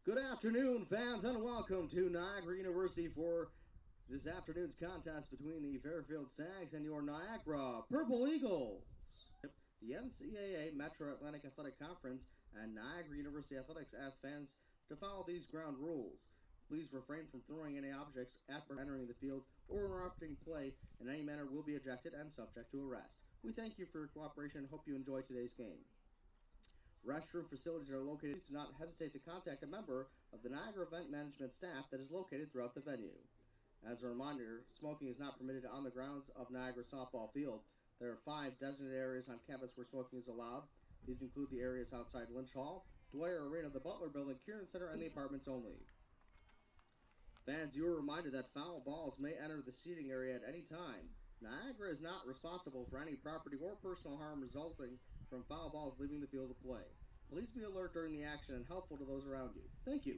Good afternoon, fans, and welcome to Niagara University for this afternoon's contest between the Fairfield Stags and your Niagara Purple Eagles. The NCAA Metro Atlantic Athletic Conference and Niagara University Athletics ask fans to follow these ground rules. Please refrain from throwing any objects after entering the field or interrupting play in any manner will be ejected and subject to arrest. We thank you for your cooperation and hope you enjoy today's game. Restroom facilities are located. Please do not hesitate to contact a member of the Niagara Event Management staff that is located throughout the venue. As a reminder, smoking is not permitted on the grounds of Niagara Softball Field. There are 5 designated areas on campus where smoking is allowed. These include the areas outside Lynch Hall, Dwyer Arena, the Butler Building, Kieran Center, and the apartments only. Fans, you are reminded that foul balls may enter the seating area at any time. Niagara is not responsible for any property or personal harm resulting from foul balls leaving the field of play. Please be alert during the action and helpful to those around you. Thank you.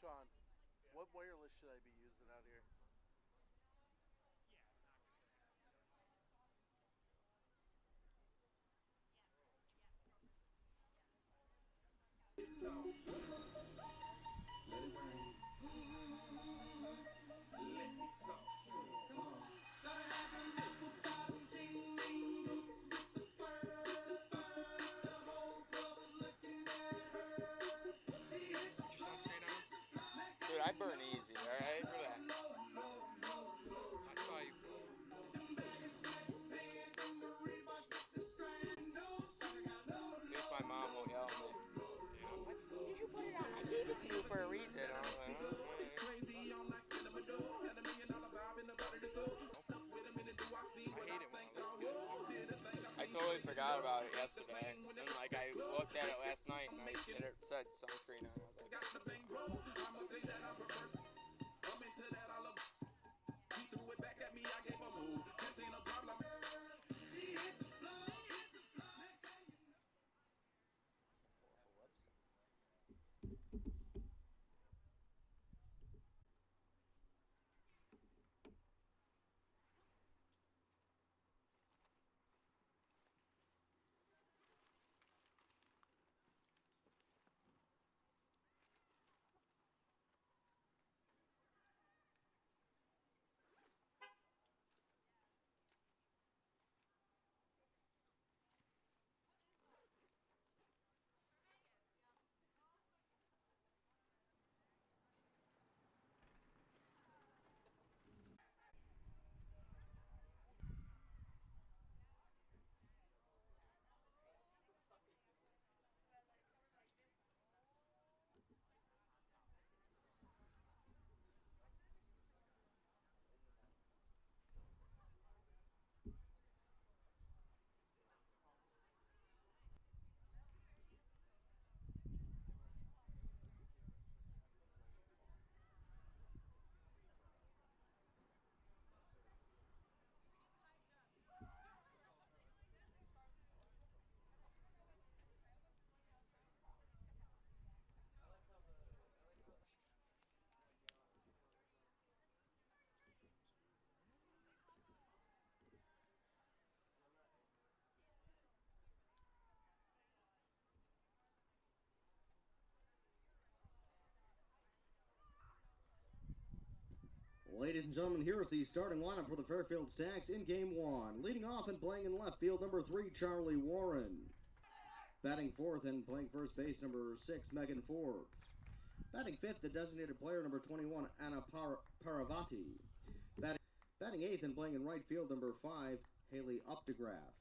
Sean, what wireless should I be using out here? Let it rain. Let me talk. Come on. Dude, I burn easy, alright? Relax. I saw you. At least my mom won't yell at me. What? Did you put it on? I gave it to you for a reason. I was like, I hate it when it looks good. I totally forgot about it yesterday. And like I looked at it last night and it said sunscreen on it. I was like, Ladies and gentlemen, here is the starting lineup for the Fairfield Stags in Game 1. Leading off and playing in left field, number 3, Charlie Warren. Batting fourth and playing first base, number 6, Megan Forbes. Batting fifth, the designated player, number 21, Anna Paravati. Batting eighth and playing in right field, number 5, Haley Updegraff.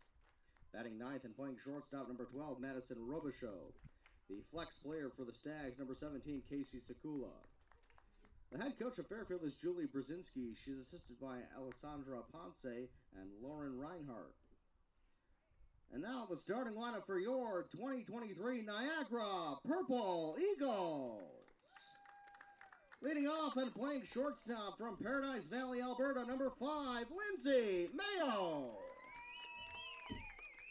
Batting ninth and playing shortstop, number 12, Madison Robichaud. The flex player for the Stags, number 17, Casey Sakula. The head coach of Fairfield is Julie Brzezinski. She's assisted by Alessandra Ponce and Lauren Reinhardt. And now the starting lineup for your 2023 Niagara Purple Eagles. Leading off and playing shortstop from Paradise Valley, Alberta, number 5, Lindsay Mayo.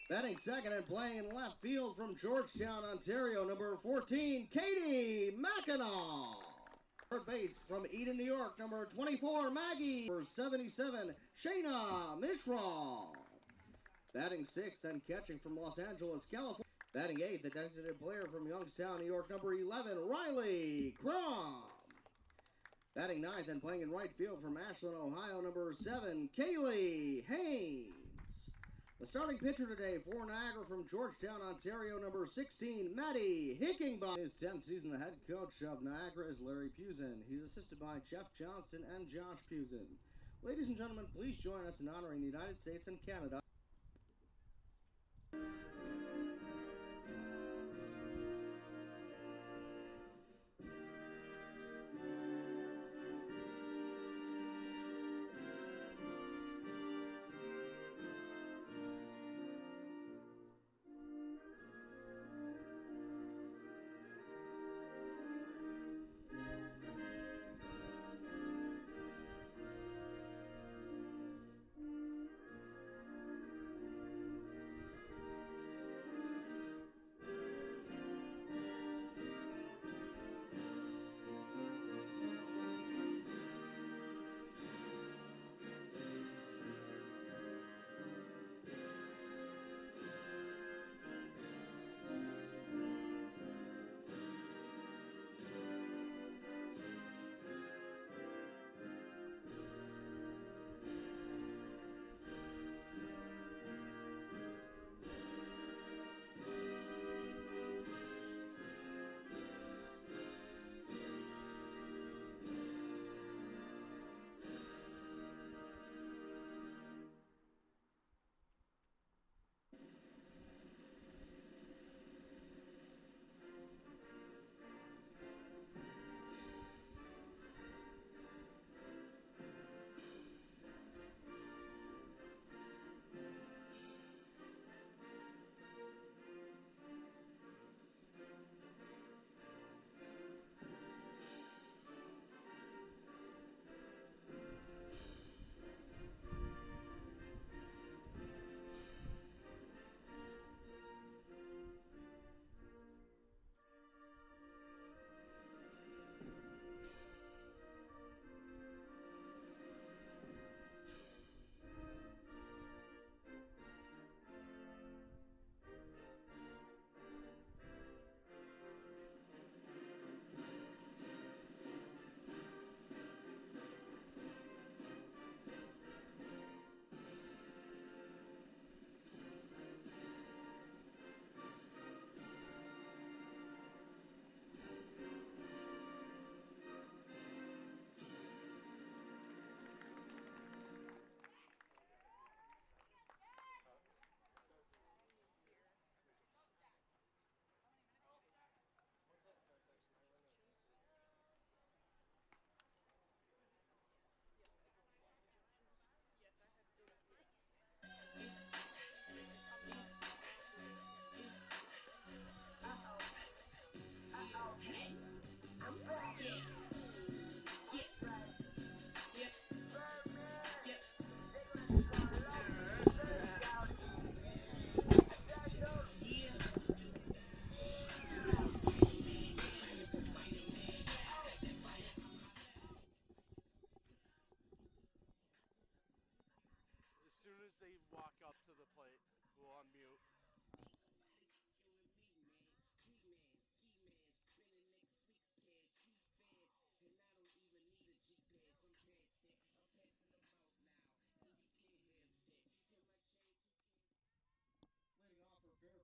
Batting second and playing in left field from Georgetown, Ontario, number 14, Katie Mackinac. Third base from Eden, New York, number 24, Maggie. Number 77, Shayna Mishra. Batting sixth and catching from Los Angeles, California. Batting eighth, the designated player from Youngstown, New York, number 11, Riley Crum. Batting ninth and playing in right field from Ashland, Ohio, number 7, Kaylee Haynes. The starting pitcher today for Niagara from Georgetown, Ontario, number 16, Maddie Hickingbottom. His 10th season, the head coach of Niagara is Larry Pusin. He's assisted by Jeff Johnston and Josh Pusin. Ladies and gentlemen, please join us in honoring the United States and Canada.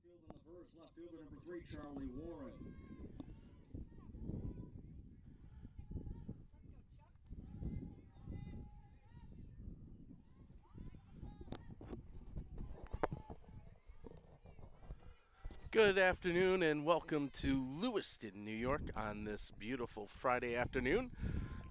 Fairfield in the first, left fielder number 3, Charlie Warren. Good afternoon and welcome to Lewiston, New York on this beautiful Friday afternoon.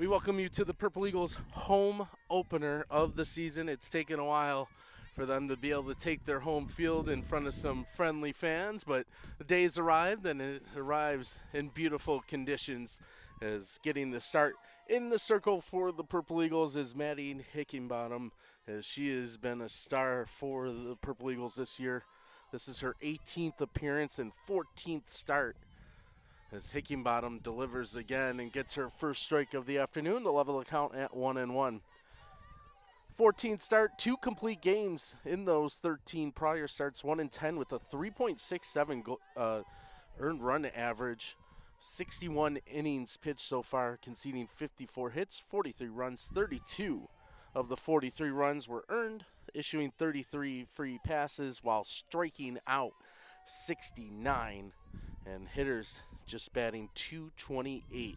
We welcome you to the Purple Eagles home opener of the season. It's taken a while for them to be able to take their home field in front of some friendly fans, but the day's arrived, and it arrives in beautiful conditions. As getting the start in the circle for the Purple Eagles is Maddie Hickenbottom, as she has been a star for the Purple Eagles this year. This is her 18th appearance and 14th start, as Hickenbottom delivers again and gets her first strike of the afternoon to level the count at 1-1. 14th start, 2 complete games in those 13 prior starts, 1-10 with a 3.67 earned run average, 61 innings pitched so far, conceding 54 hits, 43 runs, 32 of the 43 runs were earned, issuing 33 free passes while striking out 69, and hitters just batting .228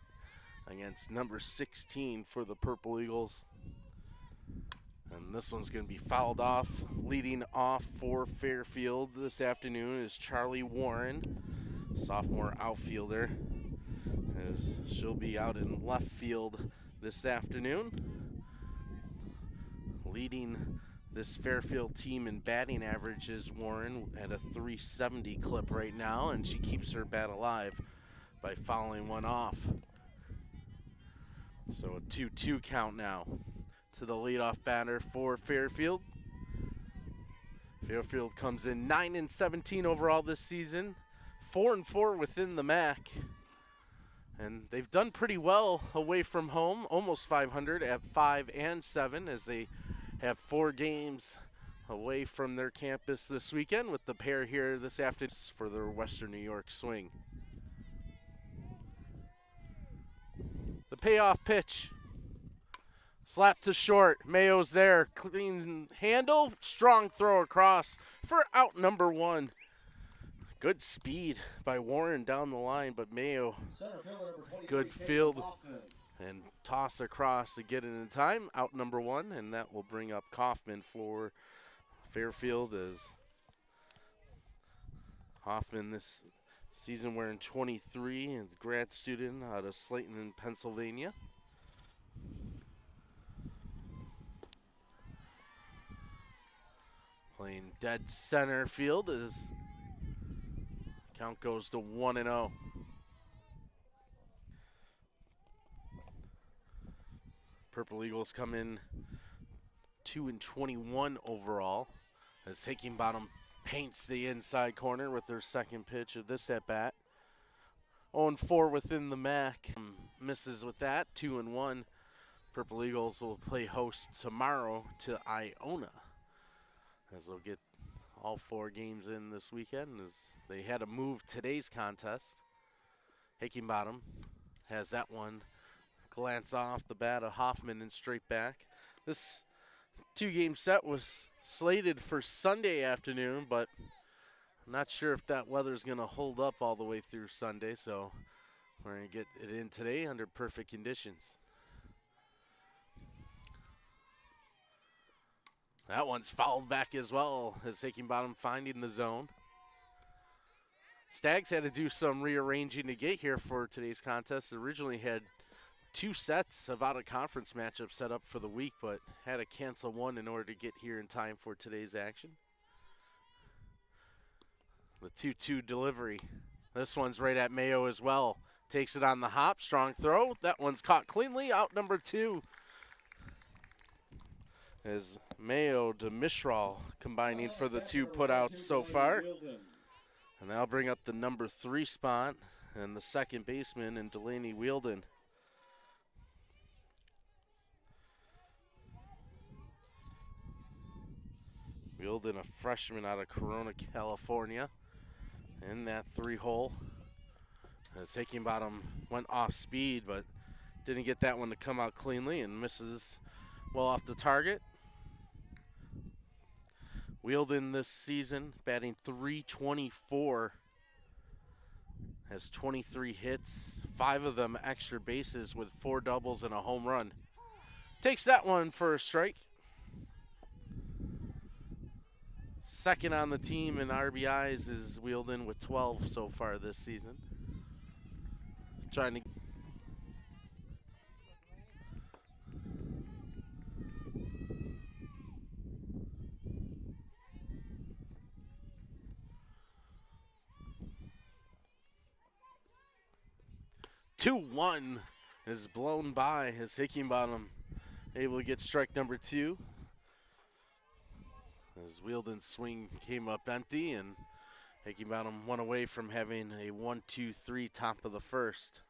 against number 16 for the Purple Eagles. And this one's going to be fouled off. Leading off for Fairfield this afternoon is Charlie Warren, sophomore outfielder, as she'll be out in left field this afternoon. Leading this Fairfield team in batting average is Warren at a .370 clip right now, and she keeps her bat alive by fouling one off. So a 2-2 count now to the leadoff batter for Fairfield. Fairfield comes in 9-17 overall this season, 4-4 within the MAC. And they've done pretty well away from home, almost 500 at 5-7, as they have 4 games away from their campus this weekend, with the pair here this afternoon for their Western New York swing. The payoff pitch. Slap to short. Mayo's there. Clean handle. Strong throw across for out number 1. Good speed by Warren down the line, but Mayo, good field and toss across to get it in time. Out number 1, and that will bring up Kaufman for Fairfield, as Hoffman this season wearing 23 and grad student out of Slayton in Pennsylvania. Playing dead center field as count goes to 1-0. Purple Eagles come in 2-21 overall, as Hickenbottom paints the inside corner with their second pitch of this at-bat. 0-4 within the MAC. Misses with that, 2-1. Purple Eagles will play host tomorrow to Iona, as they'll get all 4 games in this weekend, as they had to move today's contest. Hickenbottom has that one glance off the bat of Hoffman and straight back. This 2-game set was slated for Sunday afternoon, but I'm not sure if that weather's going to hold up all the way through Sunday, so we're going to get it in today under perfect conditions. That one's fouled back as well, as Hickenbottom finding the zone. Stags had to do some rearranging to get here for today's contest. They originally had 2 sets of out-of-conference matchups set up for the week, but had to cancel one in order to get here in time for today's action. The 2-2 delivery. This one's right at Mayo as well. Takes it on the hop, strong throw. That one's caught cleanly, out number 2. As Mayo to Mishral combining for the 2 putouts so far. And that'll bring up the number 3 spot and the second baseman in Delaney Wielden. Wielden, a freshman out of Corona, California, in that 3-hole. As Hickenbottom went off speed, but didn't get that one to come out cleanly and misses well off the target. Wielden this season batting .324, has 23 hits, 5 of them extra bases with 4 doubles and a home run. Takes that one for a strike. Second on the team in RBIs is Wielden with 12 so far this season. Trying to 2-1 is blown by as Hickingbottom able to get strike number 2. As Wheeldon's swing came up empty, and Hickingbottom one away from having a 1-2-3 top of the first.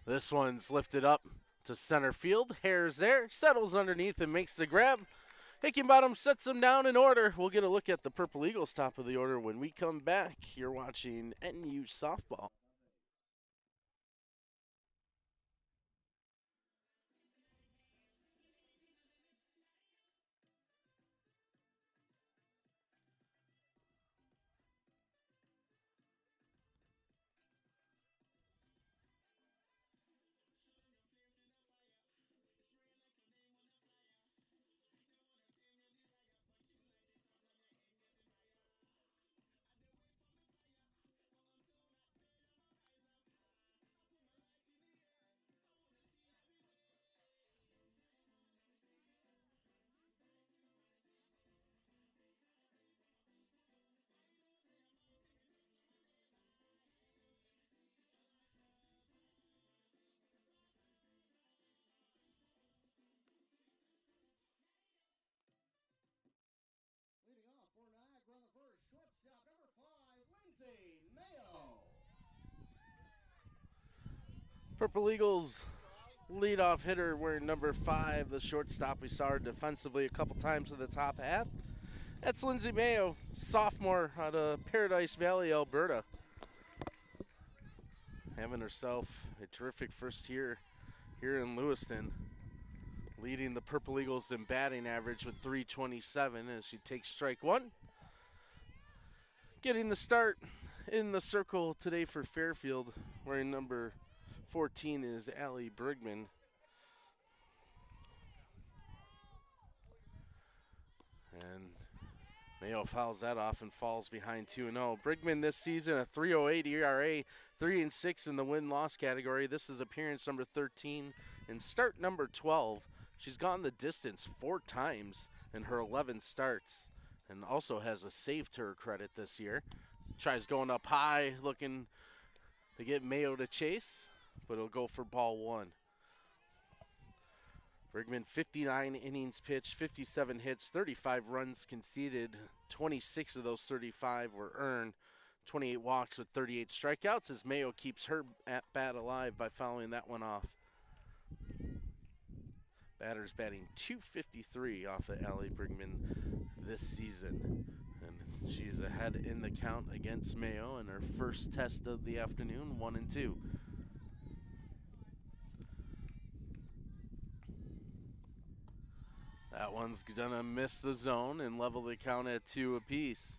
This one's lifted up to center field. Hare's there, settles underneath and makes the grab. Hickingbottom sets him down in order. We'll get a look at the Purple Eagles top of the order when we come back. You're watching NU Softball. Leading off for Niagara on the first, shortstop number 5, Lindsay Mayo. Purple Eagles leadoff hitter wearing number 5, the shortstop. We saw her defensively a couple times in the top half. That's Lindsay Mayo, sophomore out of Paradise Valley, Alberta. Having herself a terrific first year here in Lewiston. Leading the Purple Eagles in batting average with .327 as she takes strike 1. Getting the start in the circle today for Fairfield, wearing number 14 is Allie Brigman. And Mayo fouls that off and falls behind 2-0. Brigman this season a 3.08 ERA, 3-6 in the win-loss category. This is appearance number 13 and start number 12. She's gone the distance 4 times in her 11 starts and also has a save to her credit this year. Tries going up high, looking to get Mayo to chase, but it'll go for ball 1. Brigman, 59 innings pitched, 57 hits, 35 runs conceded. 26 of those 35 were earned. 28 walks with 38 strikeouts as Mayo keeps her at-bat alive by fouling that one off. Batter's batting .253 off of Allie Brigman this season. And she's ahead in the count against Mayo in her first test of the afternoon, 1-2. That one's gonna miss the zone and level the count at 2 apiece.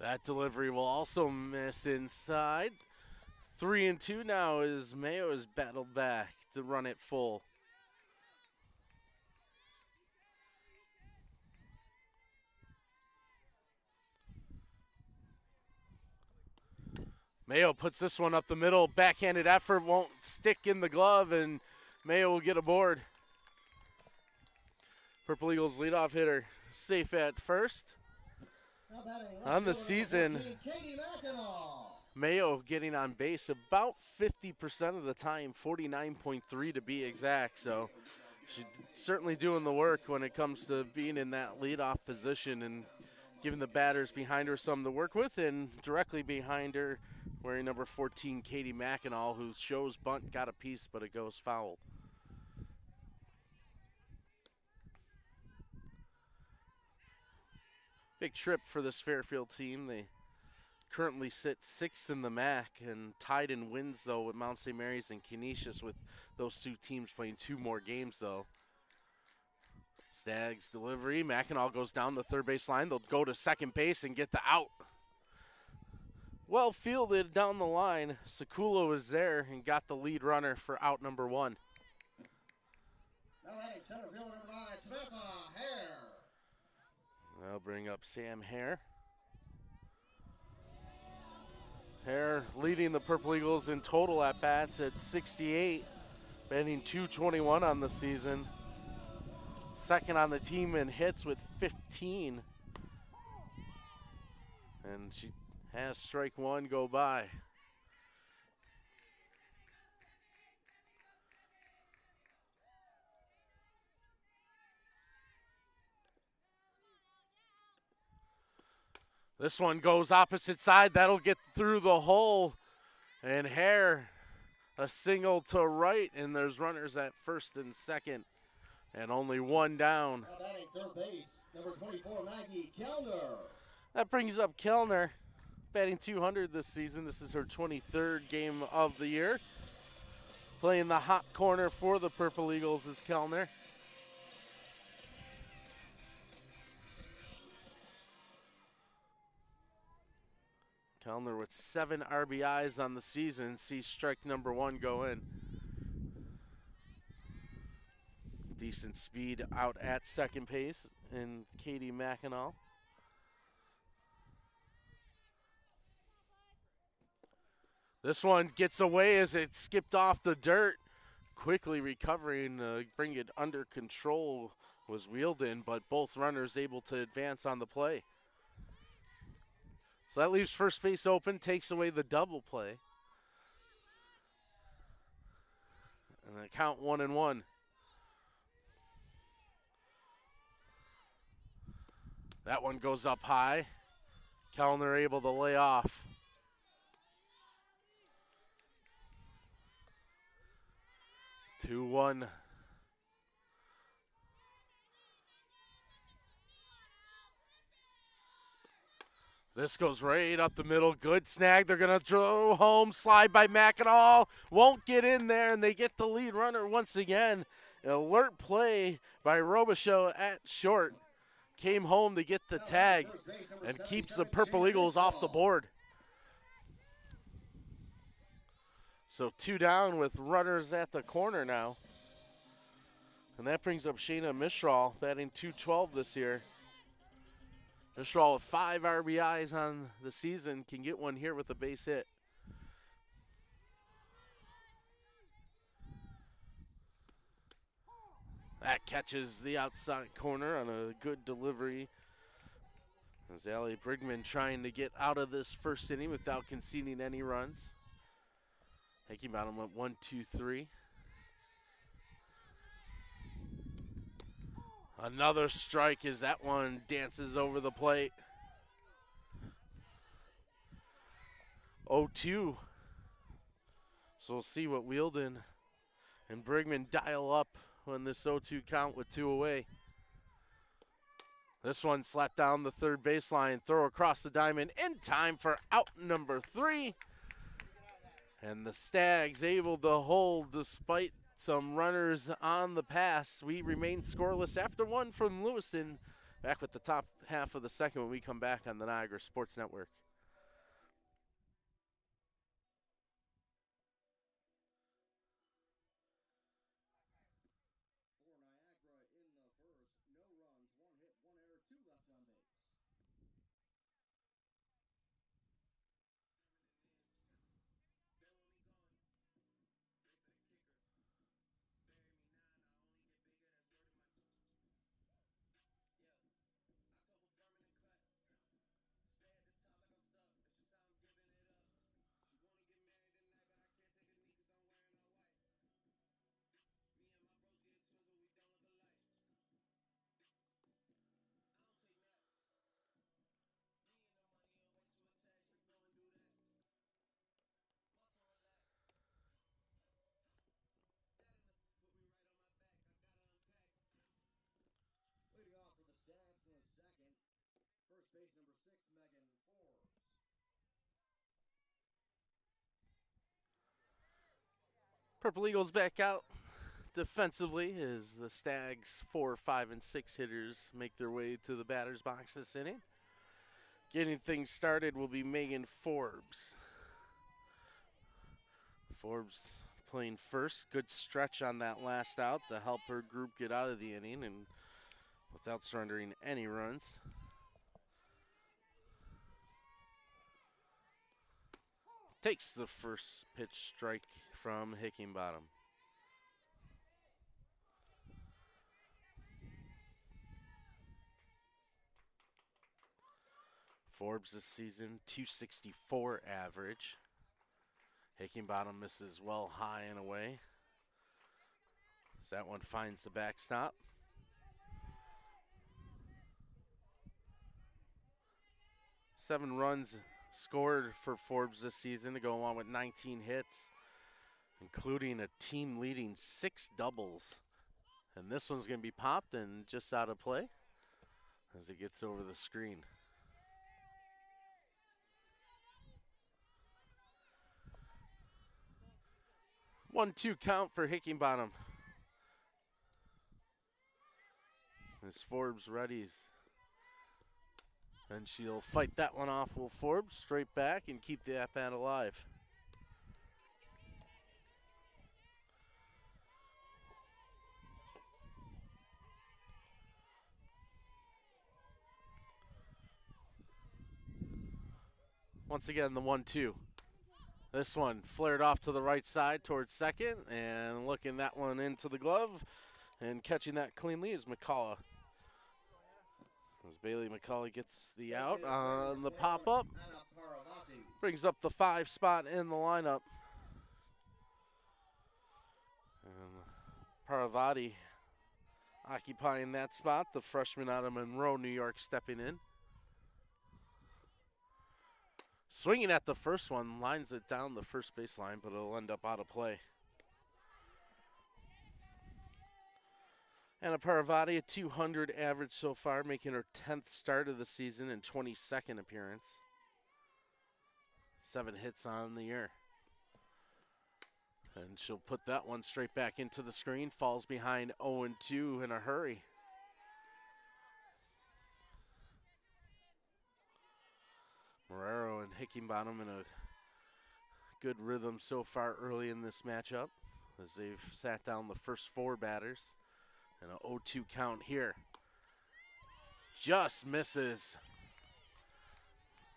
That delivery will also miss inside. 3-2 now as Mayo has battled back to run it full. Mayo puts this one up the middle. Backhanded effort won't stick in the glove, and Mayo will get aboard. Purple Eagles leadoff hitter safe at first. On the season, Mayo getting on base about 50% of the time, 49.3 to be exact. So she's certainly doing the work when it comes to being in that leadoff position and giving the batters behind her something to work with. And directly behind her, wearing number 14, Katie Mackinac, who shows bunt, got a piece, but it goes foul. Big trip for this Fairfield team. They currently sit 6th in the MAC and tied in wins, though, with Mount St. Mary's and Canisius, with those 2 teams playing 2 more games, though. Staggs delivery. Mackinac goes down the third base line. They'll go to second base and get the out. Well fielded down the line. Sakula was there and got the lead runner for out number 1. Now hitting center fielder number 9, Samantha Hare. They'll bring up Sam Hare. Hare leading the Purple Eagles in total at-bats at 68. batting .221 on the season. Second on the team in hits with 15. And she has strike one go by. This one goes opposite side. That'll get through the hole. And Hare, a single to right, and there's runners at first and second. And only one down. Now batting third base, number 24, Maggie Kellner. That brings up Kellner, batting .200 this season. This is her 23rd game of the year. Playing the hot corner for the Purple Eagles is Kellner. Kellner with 7 RBIs on the season. Sees strike number one go in. Decent speed out at second base in Katie Mackinac. This one gets away as it skipped off the dirt. Quickly recovering, bring it under control was wheeled in, but both runners able to advance on the play. So that leaves first base open, takes away the double play. And the count 1-1. That one goes up high. Kellner able to lay off. Two one. This goes right up the middle. Good snag. They're going to throw home. Slide by Mackinac. Won't get in there, and they get the lead runner once again. An alert play by Robichaud at short. Came home to get the tag and keeps the Purple Eagles off the board. So 2 down with runners at the corner now. And that brings up Shayna Mistral, batting .212 this year. Mistral with 5 RBIs on the season, can get one here with a base hit. That catches the outside corner on a good delivery. As Allie Brigman trying to get out of this first inning without conceding any runs. Hickenbottom went 1-2-3. Another strike as that one dances over the plate. 0-2. So we'll see what Wheeldon and Brigman dial up on this 0-2 count with 2 away. This one slapped down the third baseline, throw across the diamond in time for out number 3. And the Stags able to hold despite some runners on the pass. We remain scoreless after one from Lewiston. Back with the top half of the second when we come back on the Niagara Sports Network. For Niagara in the first, no runs, 1 hit, 1 error, 2 left on base. Leading off for the Stags in the second, first base number 6, Megan Forbes. Purple Eagles back out defensively as the Stags 4, 5, and 6 hitters make their way to the batter's box this inning. Getting things started will be Megan Forbes. Forbes playing first. Good stretch on that last out to help her group get out of the inning and without surrendering any runs. Takes the first pitch strike from Hickenbottom. Forbes this season, 264 average. Hickinbottom misses well high and away. As that one finds the backstop. Seven runs scored for Forbes this season to go along with 19 hits, including a team-leading 6 doubles. And this one's going to be popped and just out of play as it gets over the screen. 1-2 count for Hickinbottom. As Forbes readies. And she'll fight that one off, will Forbes, straight back and keep the at-bat alive. Once again, the 1-2. This one flared off to the right side towards second, and looking that one into the glove, and catching that cleanly is McCullough. As Bailey McCullough gets the out on the pop-up, brings up the 5 spot in the lineup. And Paravati occupying that spot, the freshman out of Monroe, New York, stepping in. Swinging at the first one, lines it down the first baseline, but it'll end up out of play. And a Paravati, a 200 average so far, making her 10th start of the season and 22nd appearance. 7 hits on the year. And she'll put that one straight back into the screen, falls behind 0-2 in a hurry. Marrero and Hickinbottom in a good rhythm so far early in this matchup as they've sat down the first 4 batters. And an 0-2 count here. Just misses.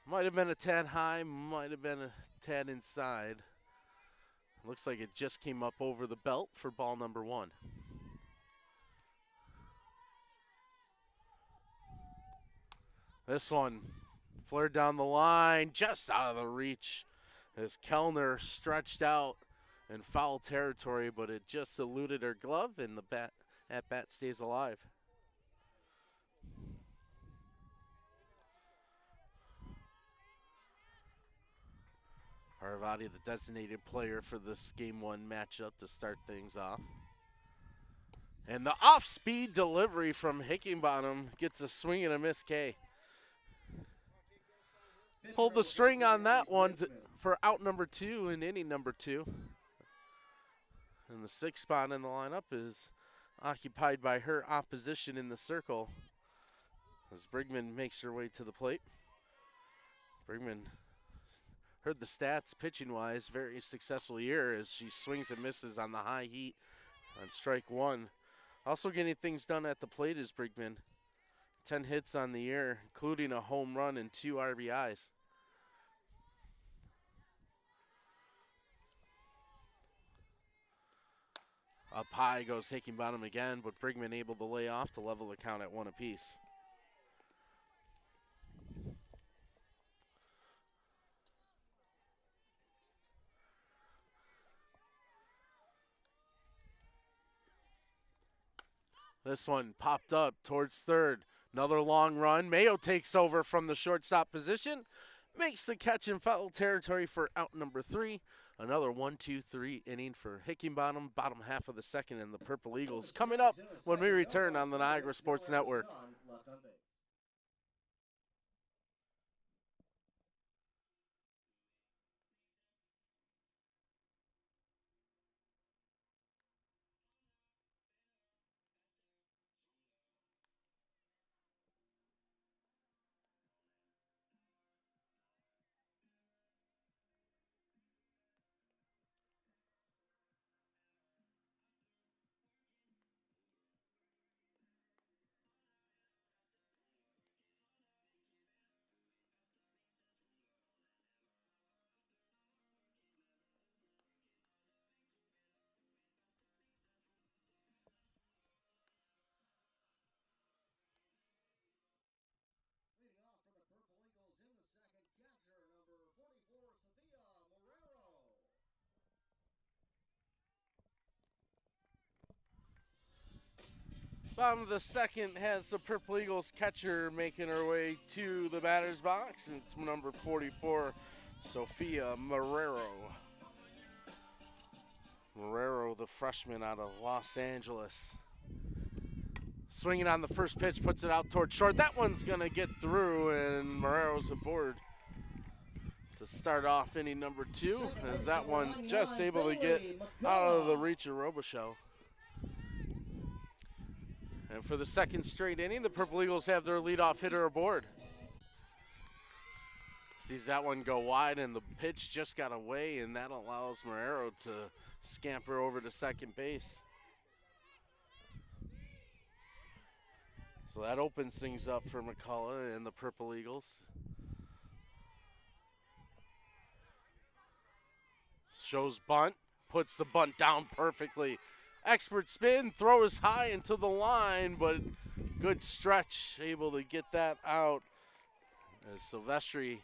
Might have been a tad high, might have been a tad inside. Looks like it just came up over the belt for ball number 1. This one flared down the line, just out of the reach as Kellner stretched out in foul territory, but it just eluded her glove and the at-bat stays alive. Paravati, the designated player for this Game 1 matchup to start things off. And the off-speed delivery from Hickinbottom gets a swing and a miss K. Pulled the string on that one for out number 2 in inning number 2. And the 6th spot in the lineup is occupied by her opposition in the circle as Brigman makes her way to the plate. Brigman, heard the stats pitching-wise, very successful year as she swings and misses on the high heat on strike 1. Also getting things done at the plate is Brigman. 10 hits on the year, including a home run and 2 RBIs. Up high goes Hickinbottom again, but Brigman able to lay off to level the count at 1 apiece. This one popped up towards third. Another long run. Mayo takes over from the shortstop position. Makes the catch in foul territory for out number 3. Another 1-2-3 inning for Hickinbottom, bottom half of the second, and the Purple Eagles coming up when we return on the Niagara Sports Network. Bottom of the second has the Purple Eagles catcher making her way to the batter's box. It's number 44, Sophia Marrero. Marrero, the freshman out of Los Angeles. Swinging on the first pitch, puts it out toward short. That one's going to get through, and Marrero's aboard to start off inning number 2, as that one just able to get out of the reach of Robichaux. And for the second straight inning, the Purple Eagles have their leadoff hitter aboard. Sees that one go wide, and the pitch just got away, and that allows Marrero to scamper over to second base. So that opens things up for McCullough and the Purple Eagles. Shows bunt, puts the bunt down perfectly. Expert spin, throws high into the line, but good stretch, able to get that out. As Silvestri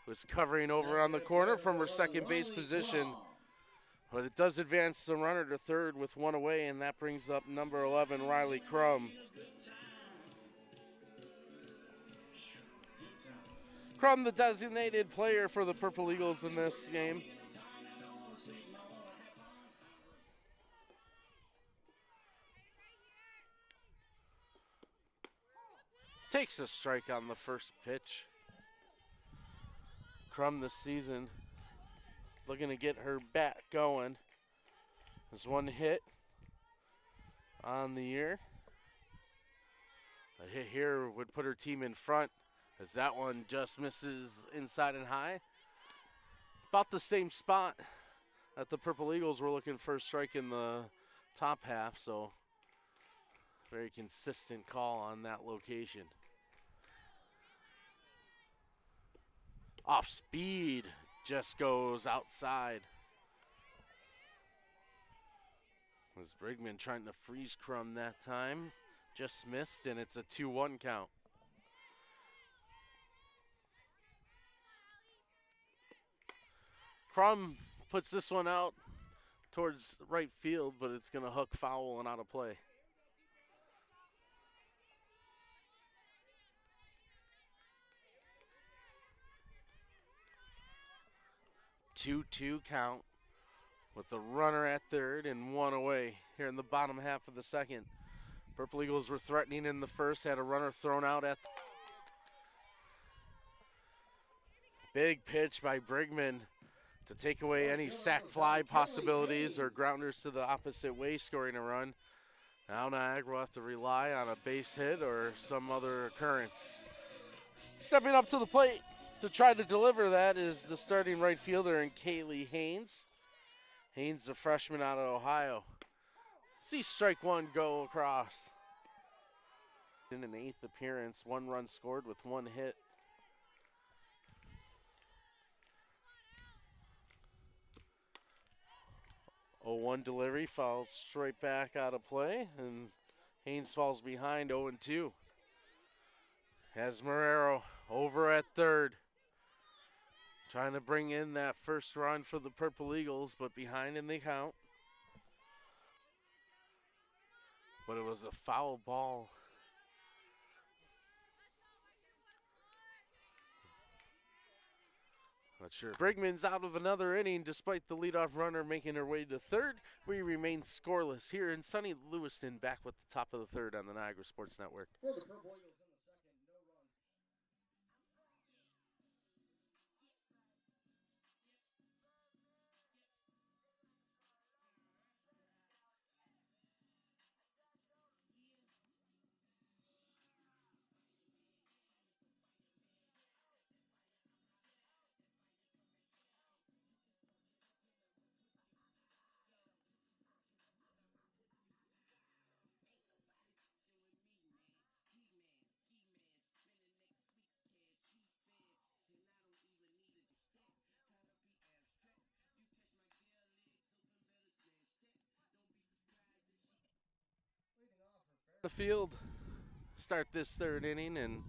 was covering over on the corner from her second base position. But it does advance the runner to third with one away, and that brings up number 11, Riley Crum. Crum, the designated player for the Purple Eagles in this game. Takes a strike on the first pitch. Crum this season looking to get her bat going. There's one hit on the year. A hit here would put her team in front, as that one just misses inside and high. About the same spot that the Purple Eagles were looking for a strike in the top half, so very consistent call on that location. Off speed, just goes outside. Was Brigman trying to freeze Crum that time? Just missed, and it's a 2-1 count. Crum puts this one out towards right field, but it's going to hook foul and out of play. 2-2 count with the runner at third and one away here in the bottom half of the second. Purple Eagles were threatening in the first, had a runner thrown out at big pitch by Brigman to take away any sac fly possibilities or grounders to the opposite way, scoring a run. Now Niagara will have to rely on a base hit or some other occurrence. Stepping up to the plate to try to deliver that is the starting right fielder in Kaylee Haynes. Haynes, the freshman out of Ohio. See strike one go across. In an 8th appearance, 1 run scored with 1 hit. Oh, 1 delivery falls straight back out of play, and Haynes falls behind 0-2. Has Marrero over at third. Trying to bring in that first run for the Purple Eagles, but behind in the count. But it was a foul ball. Not sure. Brigman's out of another inning despite the leadoff runner making her way to third. We remain scoreless here in sunny Lewiston, back with the top of the third on the Niagara Sports Network. For the Purple Eagles in the second, no runs. The field start this third inning, and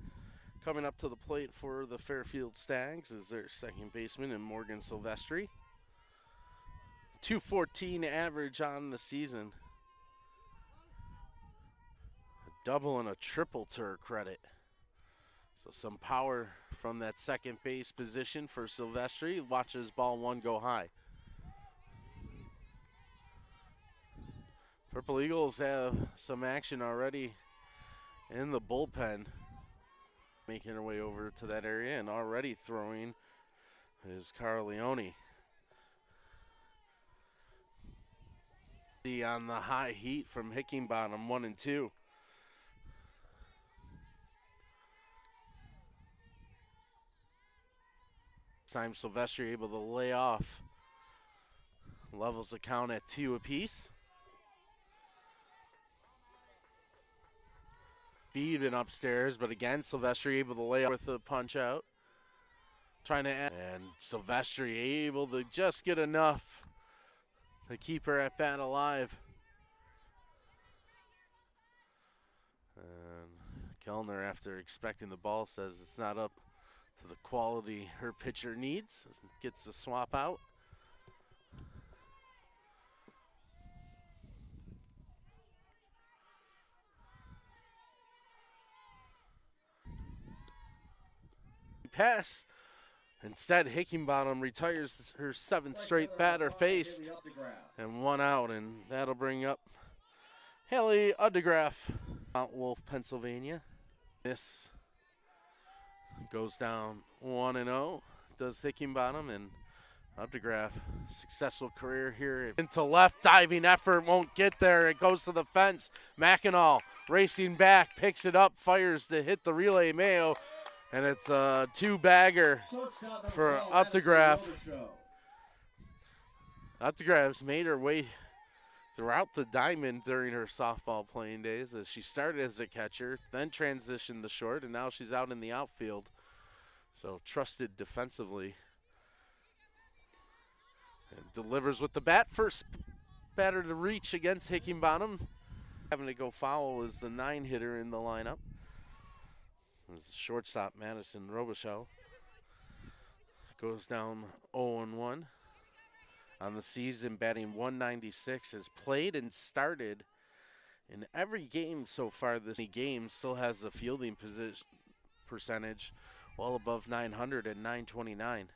coming up to the plate for the Fairfield Stags is their second baseman in Morgan Silvestri. 214 average on the season. double and a triple to her credit. So some power from that second base position for Silvestri. Watches ball one go high. Purple Eagles have some action already in the bullpen. Making her way over to that area and already throwing is Carl Leone. On the high heat from Hickingbottom, 1 and 2. This time Silvestri able to lay off. Levels the count at 2 apiece. Beaten upstairs, but again, Silvestri able to lay off with the punch out. Trying to add, and Silvestri able to just get enough to keep her at bat alive. And Kellner, after expecting the ball, says it's not up to the quality her pitcher needs. Gets the swap out. Pass. Instead, Hickingbottom retires her 7th straight batter faced, and 1 out, and that'll bring up Haley Udegraff, Mount Wolf, Pennsylvania. This goes down 1-0, does Hickingbottom, and Udegraff, successful career here. Into left, diving effort, won't get there. It goes to the fence. Mackinac racing back, picks it up, fires to hit the relay. Mayo. And it's a 2-bagger for Udegraff. Udegraff's made her way throughout the diamond during her softball playing days, as she started as a catcher, then transitioned to short, and now she's out in the outfield. So trusted defensively. And delivers with the bat. First batter to reach against Hickingbottom. Having to go foul is the 9-hitter in the lineup. This is shortstop Madison Robichaux. Goes down 0-1 on the season, batting 196. Has played and started in every game so far this game. Still has a fielding percentage well above 900 at 929.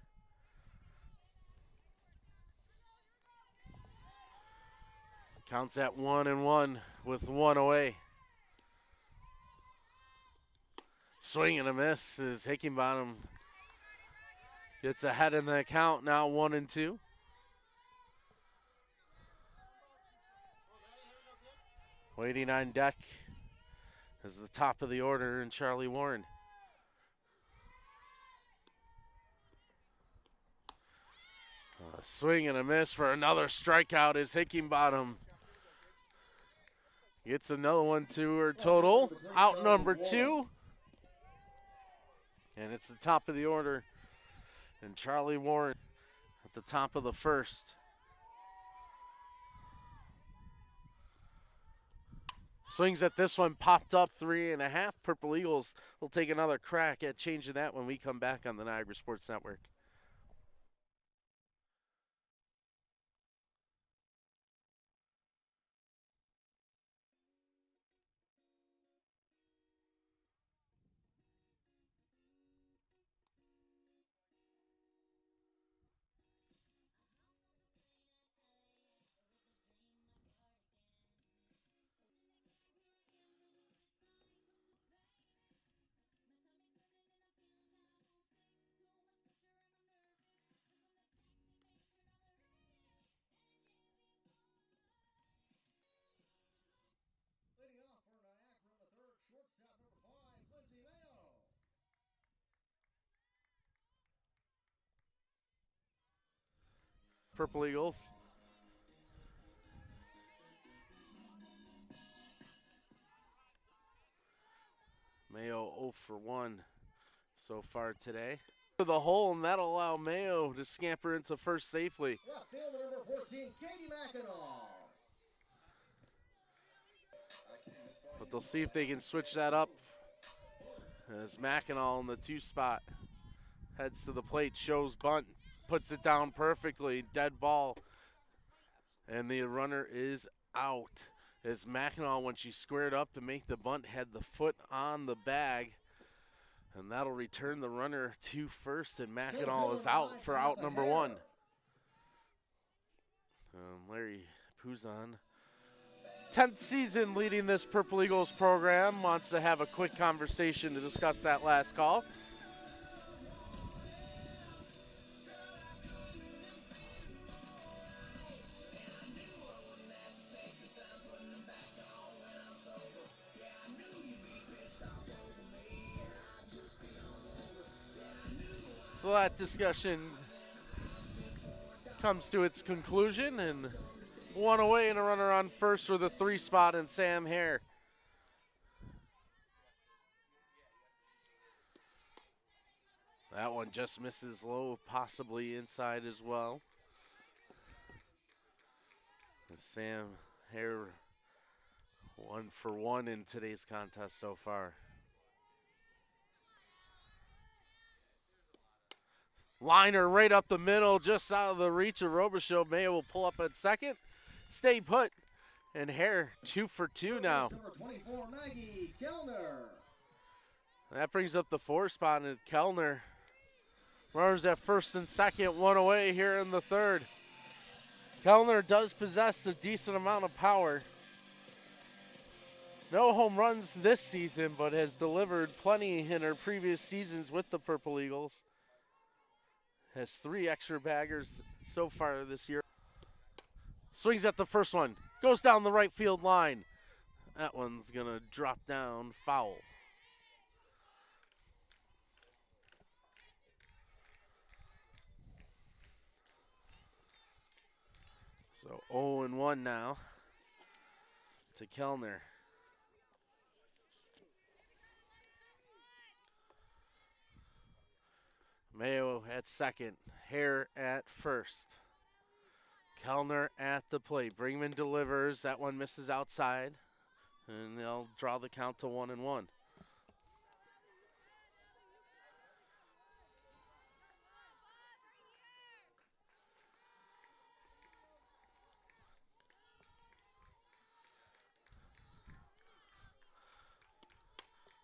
Counts at 1-1 with 1 away. Swing and a miss as Hickingbottom gets ahead in the count, now 1-2. Waiting on deck is the top of the order and Charlie Warren. A swing and a miss for another strikeout as Hickingbottom gets another one to her total. Out number 2. And it's the top of the order. And Charlie Warren at the top of the first. Swings at this one, popped up 3.5. Purple Eagles will take another crack at changing that when we come back on the Niagara Sports Network. Purple Eagles. Mayo 0 for 1 so far today. To the hole, and that'll allow Mayo to scamper into first safely. Left fielder number 14, Katie Mackinac. But they'll see if they can switch that up. As Mackinac in the 2 spot heads to the plate, shows bunt, puts it down perfectly, dead ball. And the runner is out. as Mackinac, when she squared up to make the bunt, had the foot on the bag. And that'll return the runner to first, and Mackinac is out for out number one. Larry Puzon, 10th season leading this Purple Eagles program, wants to have a quick conversation to discuss that last call. So that discussion comes to its conclusion, and one away and a runner on first for the 3 spot and Sam Hare. That one just misses low, possibly inside as well. And Sam Hare 1 for 1 in today's contest so far. Liner right up the middle, just out of the reach of Robichaud. Mayo will pull up at second. Stay put. And Hare 2 for 2 now. Number 24, Maggie Kellner. That brings up the 4 spot, and Kellner runners at first and second, 1 away here in the 3rd. Kellner does possess a decent amount of power. No home runs this season, but has delivered plenty in her previous seasons with the Purple Eagles. Has 3 extra baggers so far this year. Swings at the first one. Goes down the right field line. That one's going to drop down foul. So 0-1 now to Kellner. Mayo at second, Hare at first. Kellner at the plate. Brinkman delivers. That one misses outside. And they'll draw the count to 1-1.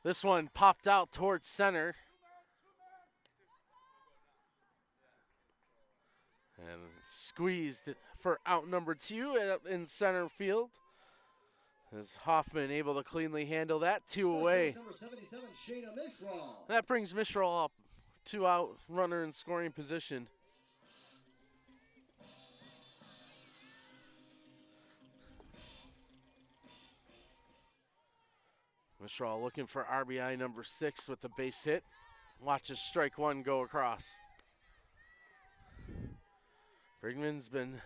This one popped out towards center. And squeezed for out number 2 in center field. As Hoffman able to cleanly handle that, 2 away. Number 77, Shayna Mishraw. That brings Mishraw up, 2 out, runner in scoring position. Mishraw looking for RBI number 6 with the base hit. Watches strike 1 go across. Brinkman's been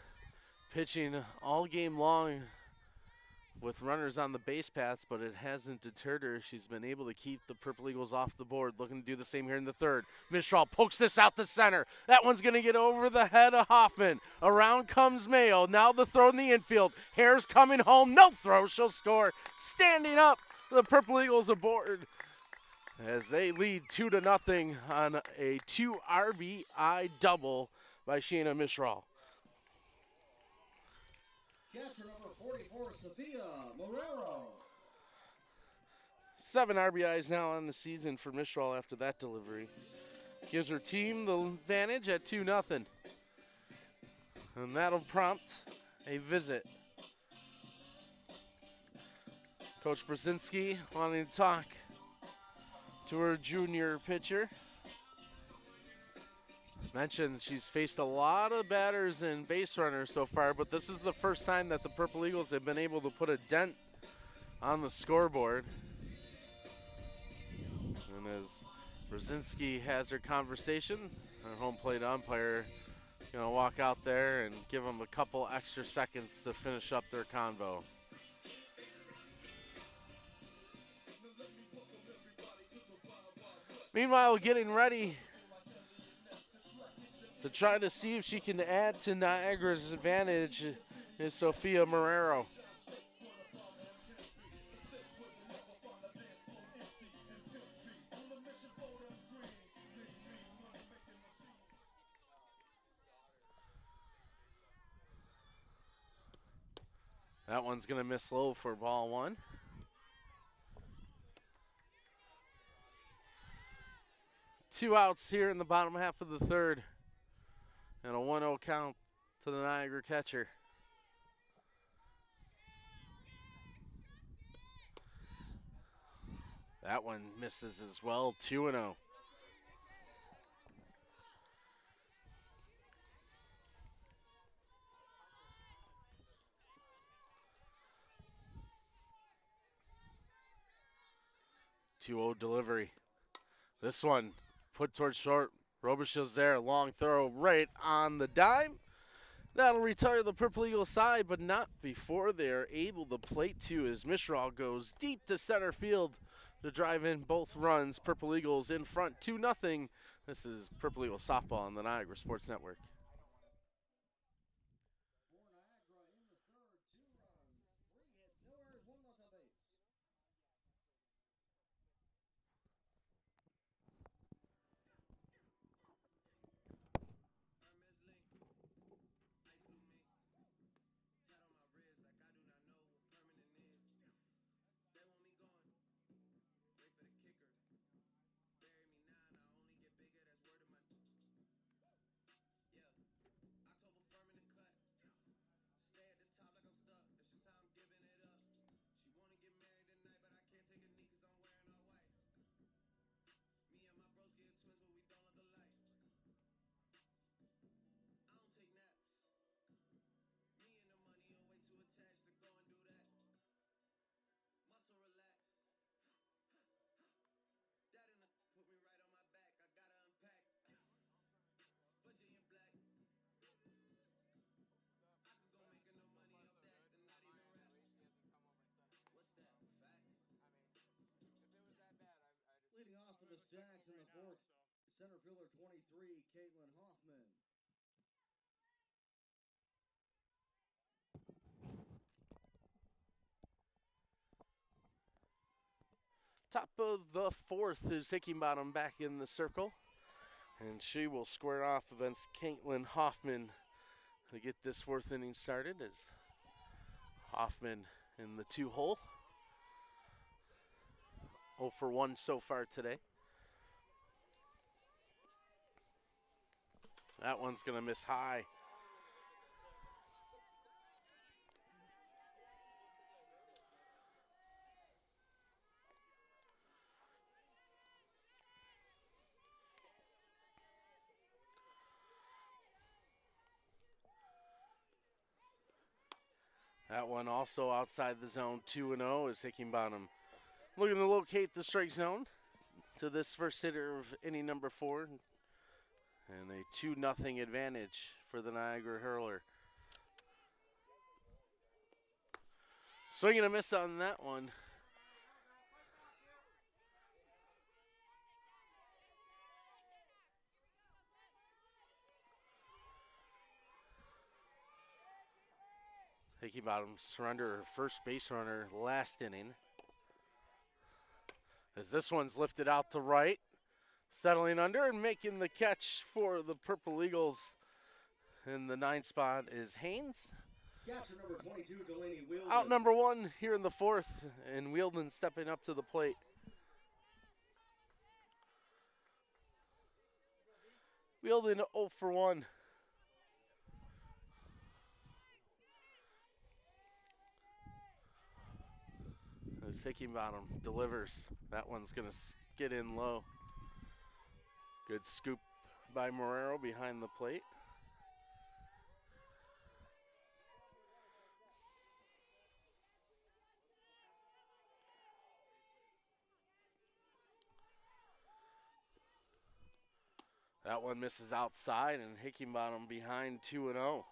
pitching all game long with runners on the base paths, but it hasn't deterred her. She's been able to keep the Purple Eagles off the board. Looking to do the same here in the 3rd. Mishraw pokes this out to center. That one's going to get over the head of Hoffman. Around comes Mayo. Now the throw in the infield. Hare's coming home. No throw. She'll score. Standing up, the Purple Eagles aboard as they lead 2-0 on a 2 RBI double by Shayna Mishraw. Catcher number 44, Sophia Morero. 7 RBIs now on the season for Mishraw after that delivery. Gives her team the advantage at 2-0. And that'll prompt a visit. Coach Brzezinski wanting to talk to her junior pitcher. Mentioned she's faced a lot of batters and base runners so far, but this is the first time that the Purple Eagles have been able to put a dent on the scoreboard. And as Brzezinski has her conversation, our home plate umpire going to walk out there and give them a couple extra seconds to finish up their convo. Meanwhile, getting ready to try to see if she can add to Niagara's advantage is Sophia Morero. That one's going to miss low for ball one. Two outs here in the bottom half of the third. And a 1-0 count to the Niagara catcher. That one misses as well, 2-0. Delivery. This one put towards short. Robichaux's there, long throw right on the dime. That'll retire the Purple Eagles side, but not before they're able to plate two as Mishral goes deep to center field to drive in both runs. Purple Eagles in front 2-0. This is Purple Eagles softball on the Niagara Sports Network. For Niagara in the third, 2 runs, 3 hits, no errors, 1 left on base. Leading off for the Stags in the fourth, center fielder 23, Caitlin Hoffman. Top of the fourth is Hickinbottom back in the circle. And she will square off against Caitlin Hoffman to get this fourth inning started as Hoffman in the 2-hole. 0 for 1 so far today. That one's going to miss high. That one also outside the zone, 2-0 is Hickinbottom looking to locate the strike zone to this first hitter of inning number 4. And a 2-0 advantage for the Niagara Hurler. Swinging a miss on that one. Hickinbottom surrender her first base runner last inning. As this one's lifted out to right. Settling under and making the catch for the Purple Eagles in the 9th spot is Haynes. Catcher number 22, Delaney Wheeldon. Out number 1 here in the 4th, and Wheeldon stepping up to the plate. Wheeldon 0 for 1. As Hickinbottom delivers, that one's going to get in low. Good scoop by Marrero behind the plate. That one misses outside, and Hickinbottom behind 2-0.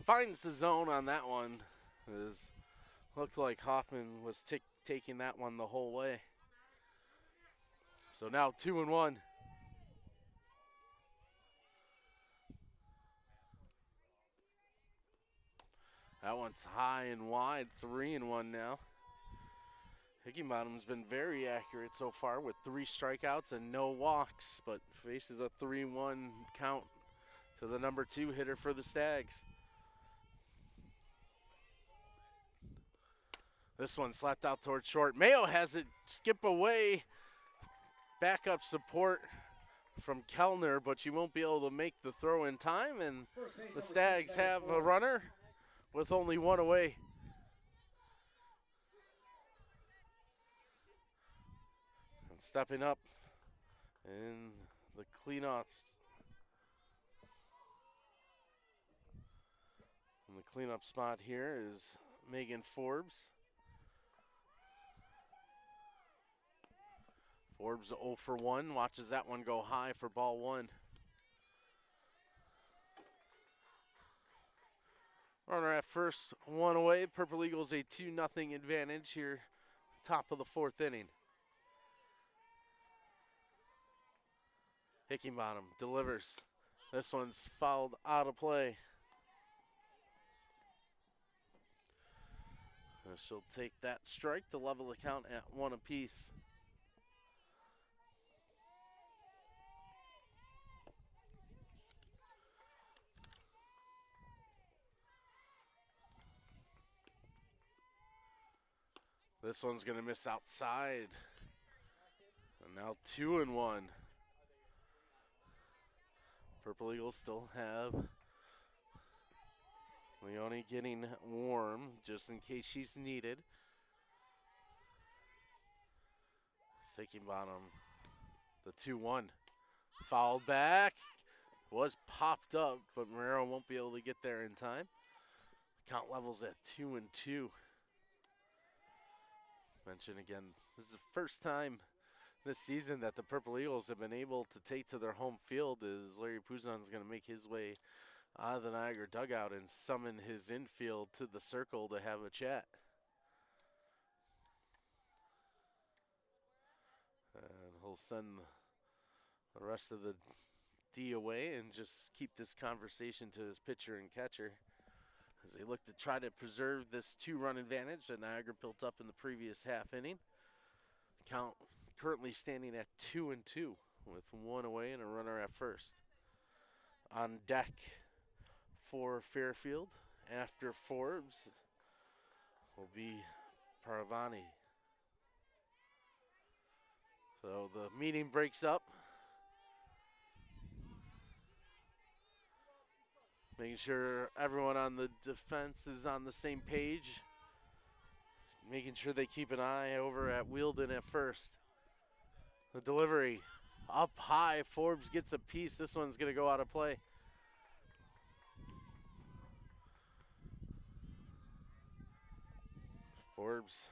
Finds the zone on that one. It looked like Hoffman was taking that one the whole way. So now 2-1. That one's high and wide, 3-1 now. Higginbottom's been very accurate so far with 3 strikeouts and no walks, but faces a 3-1 count to the number 2 hitter for the Stags. This one slapped out towards short. Mayo has it skip away. Backup support from Kellner, but she won't be able to make the throw in time, and the Stags have a runner with only 1 away. And stepping up in the cleanup. And the cleanup spot here is Megan Forbes. Forbes 0 for 1, watches that one go high for ball 1. Runner at first, 1 away. Purple Eagles a 2-0 advantage here, top of the 4th inning. Hickinbottom delivers. This one's fouled out of play. And she'll take that strike to level the count at 1 apiece. This one's going to miss outside. And now 2-1. Purple Eagles still have Leone getting warm just in case she's needed. Higginbottom, the 2-1. Fouled back. Was popped up, but Marrero won't be able to get there in time. Count levels at 2-2. Mention again, this is the first time this season that the Purple Eagles have been able to take to their home field, as Larry Pouzon's going to make his way out of the Niagara dugout and summon his infield to the circle to have a chat. And he'll send the rest of the D away and just keep this conversation to his pitcher and catcher as they look to try to preserve this 2-run advantage that Niagara built up in the previous half inning. Count currently standing at 2-2 with 1 away and a runner at first. On deck for Fairfield after Forbes will be Paravani. So the meeting breaks up. Making sure everyone on the defense is on the same page. Making sure they keep an eye over at Wheeldon at first. The delivery up high. Forbes gets a piece. This one's going to go out of play. Forbes,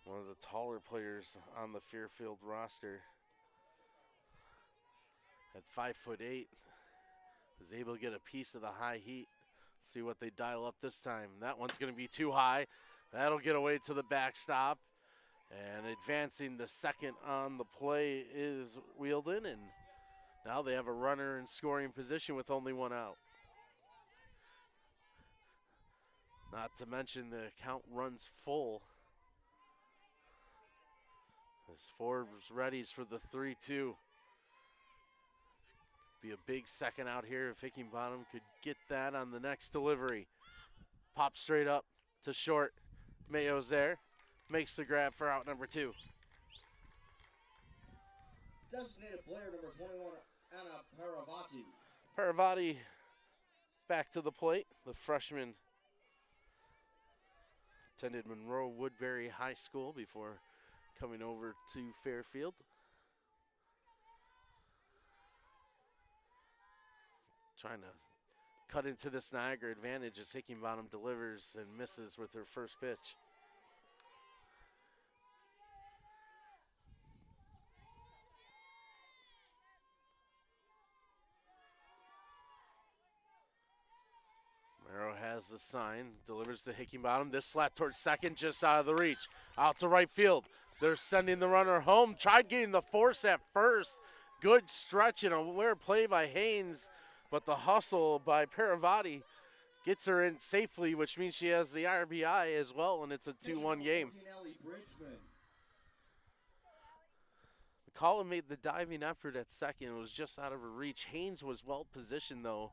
one of the taller players on the Fairfield roster, at 5'8", is able to get a piece of the high heat. See what they dial up this time. That one's going to be too high. That'll get away to the backstop. And advancing the second on the play is Wheeldon, and now they have a runner in scoring position with only 1 out. Not to mention the count runs full as Forbes readies for the 3-2. Be a big second out here if Hickinbottom could get that on the next delivery. Pop straight up to short. Mayo's there. Makes the grab for out number 2. Designated player number 21, Anna Paravati. Paravati back to the plate. The freshman attended Monroe Woodbury High School before coming over to Fairfield. Trying to cut into this Niagara advantage as Hickinbottom delivers and misses with her first pitch. Marrero has the sign, delivers to Hickinbottom. This slap towards second, just out of the reach. Out to right field. They're sending the runner home. Tried getting the force at first. Good stretch and aware play by Haynes, but the hustle by Paravati gets her in safely, which means she has the RBI as well, and it's a 2-1 game. McCullough made the diving effort at second. It was just out of her reach. Haynes was well positioned, though,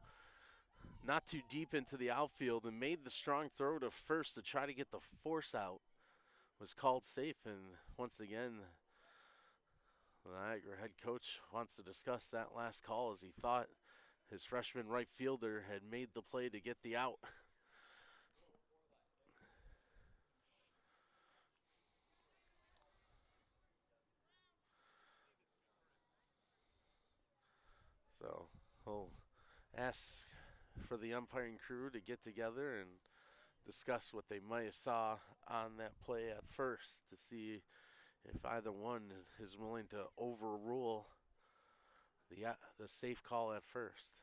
not too deep into the outfield, and made the strong throw to first to try to get the force out. Was called safe, and once again, the Niagara head coach wants to discuss that last call as he thought his freshman right fielder had made the play to get the out. So we'll ask for the umpiring crew to get together and discuss what they might have saw on that play at first to see if either one is willing to overrule the safe call at first.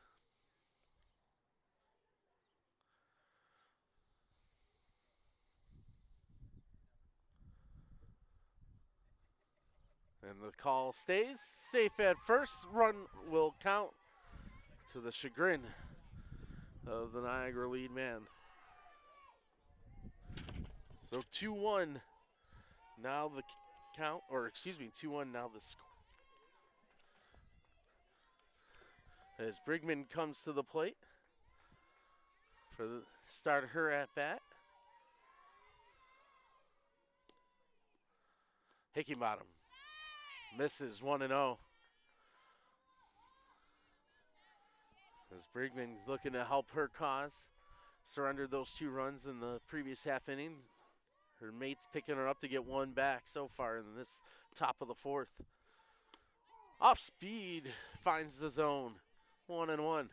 And the call stays safe at first. Run will count to the chagrin of the Niagara lead man. So 2-1 now the count, or excuse me, 2-1 now the score. As Brigman comes to the plate for the start of her at bat. Hickinbottom misses 1-0. As Brigman looking to help her cause. Surrendered those 2 runs in the previous half inning. Her mate's picking her up to get 1 back so far in this top of the 4th. Off speed, finds the zone. 1-1.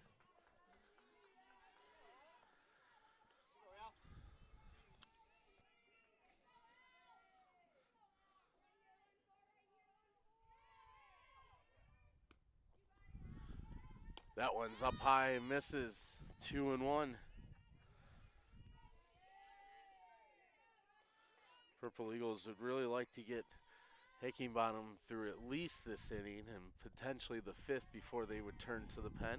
That one's up high and misses. 2-1. Purple Eagles would really like to get Hickinbottom through at least this inning and potentially the 5th before they would turn to the pen,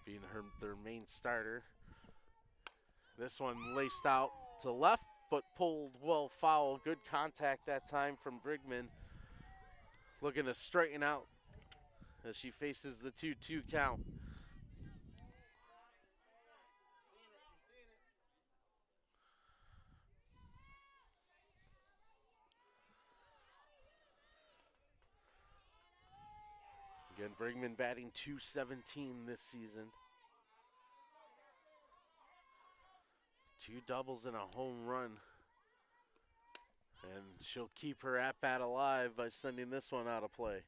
being their main starter. This one laced out to left, but pulled well foul. Good contact that time from Brigman. Looking to straighten out as she faces the 2-2 count. Again, Brigman batting .217 this season. 2 doubles and a home run. And she'll keep her at-bat alive by sending this one out of play.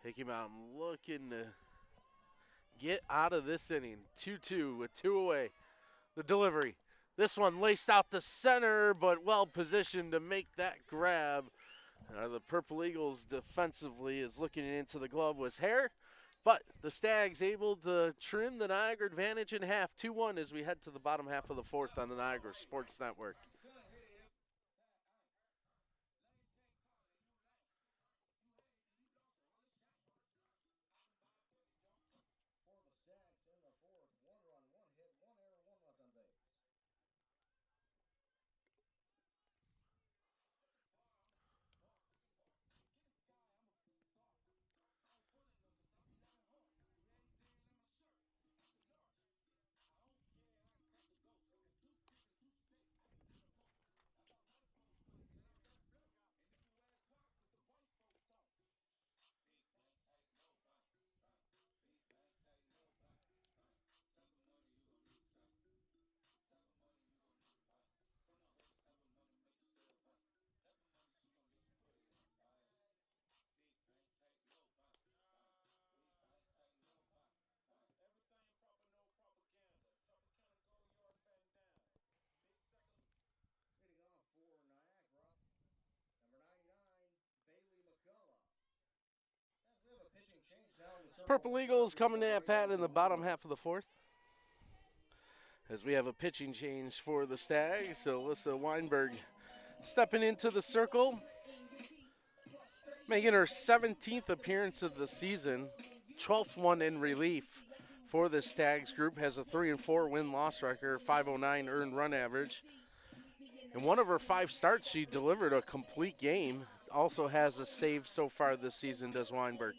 Hickinbottom looking to get out of this inning. 2-2 with 2 away. The delivery. This one laced out the center, but well positioned to make that grab. The Purple Eagles defensively is looking into the glove with Hare, but the Stags able to trim the Niagara advantage in half. 2-1 as we head to the bottom half of the 4th on the Niagara Sports Network. Purple Eagles coming to at-bat in the bottom half of the 4th. As we have a pitching change for the Stags. So Alyssa Weinberg stepping into the circle. Making her 17th appearance of the season. 12th one in relief for the Stags group, has a 3-4 win-loss record, 509 earned run average. In one of her 5 starts, she delivered a complete game. Also has a save so far this season, does Weinberg.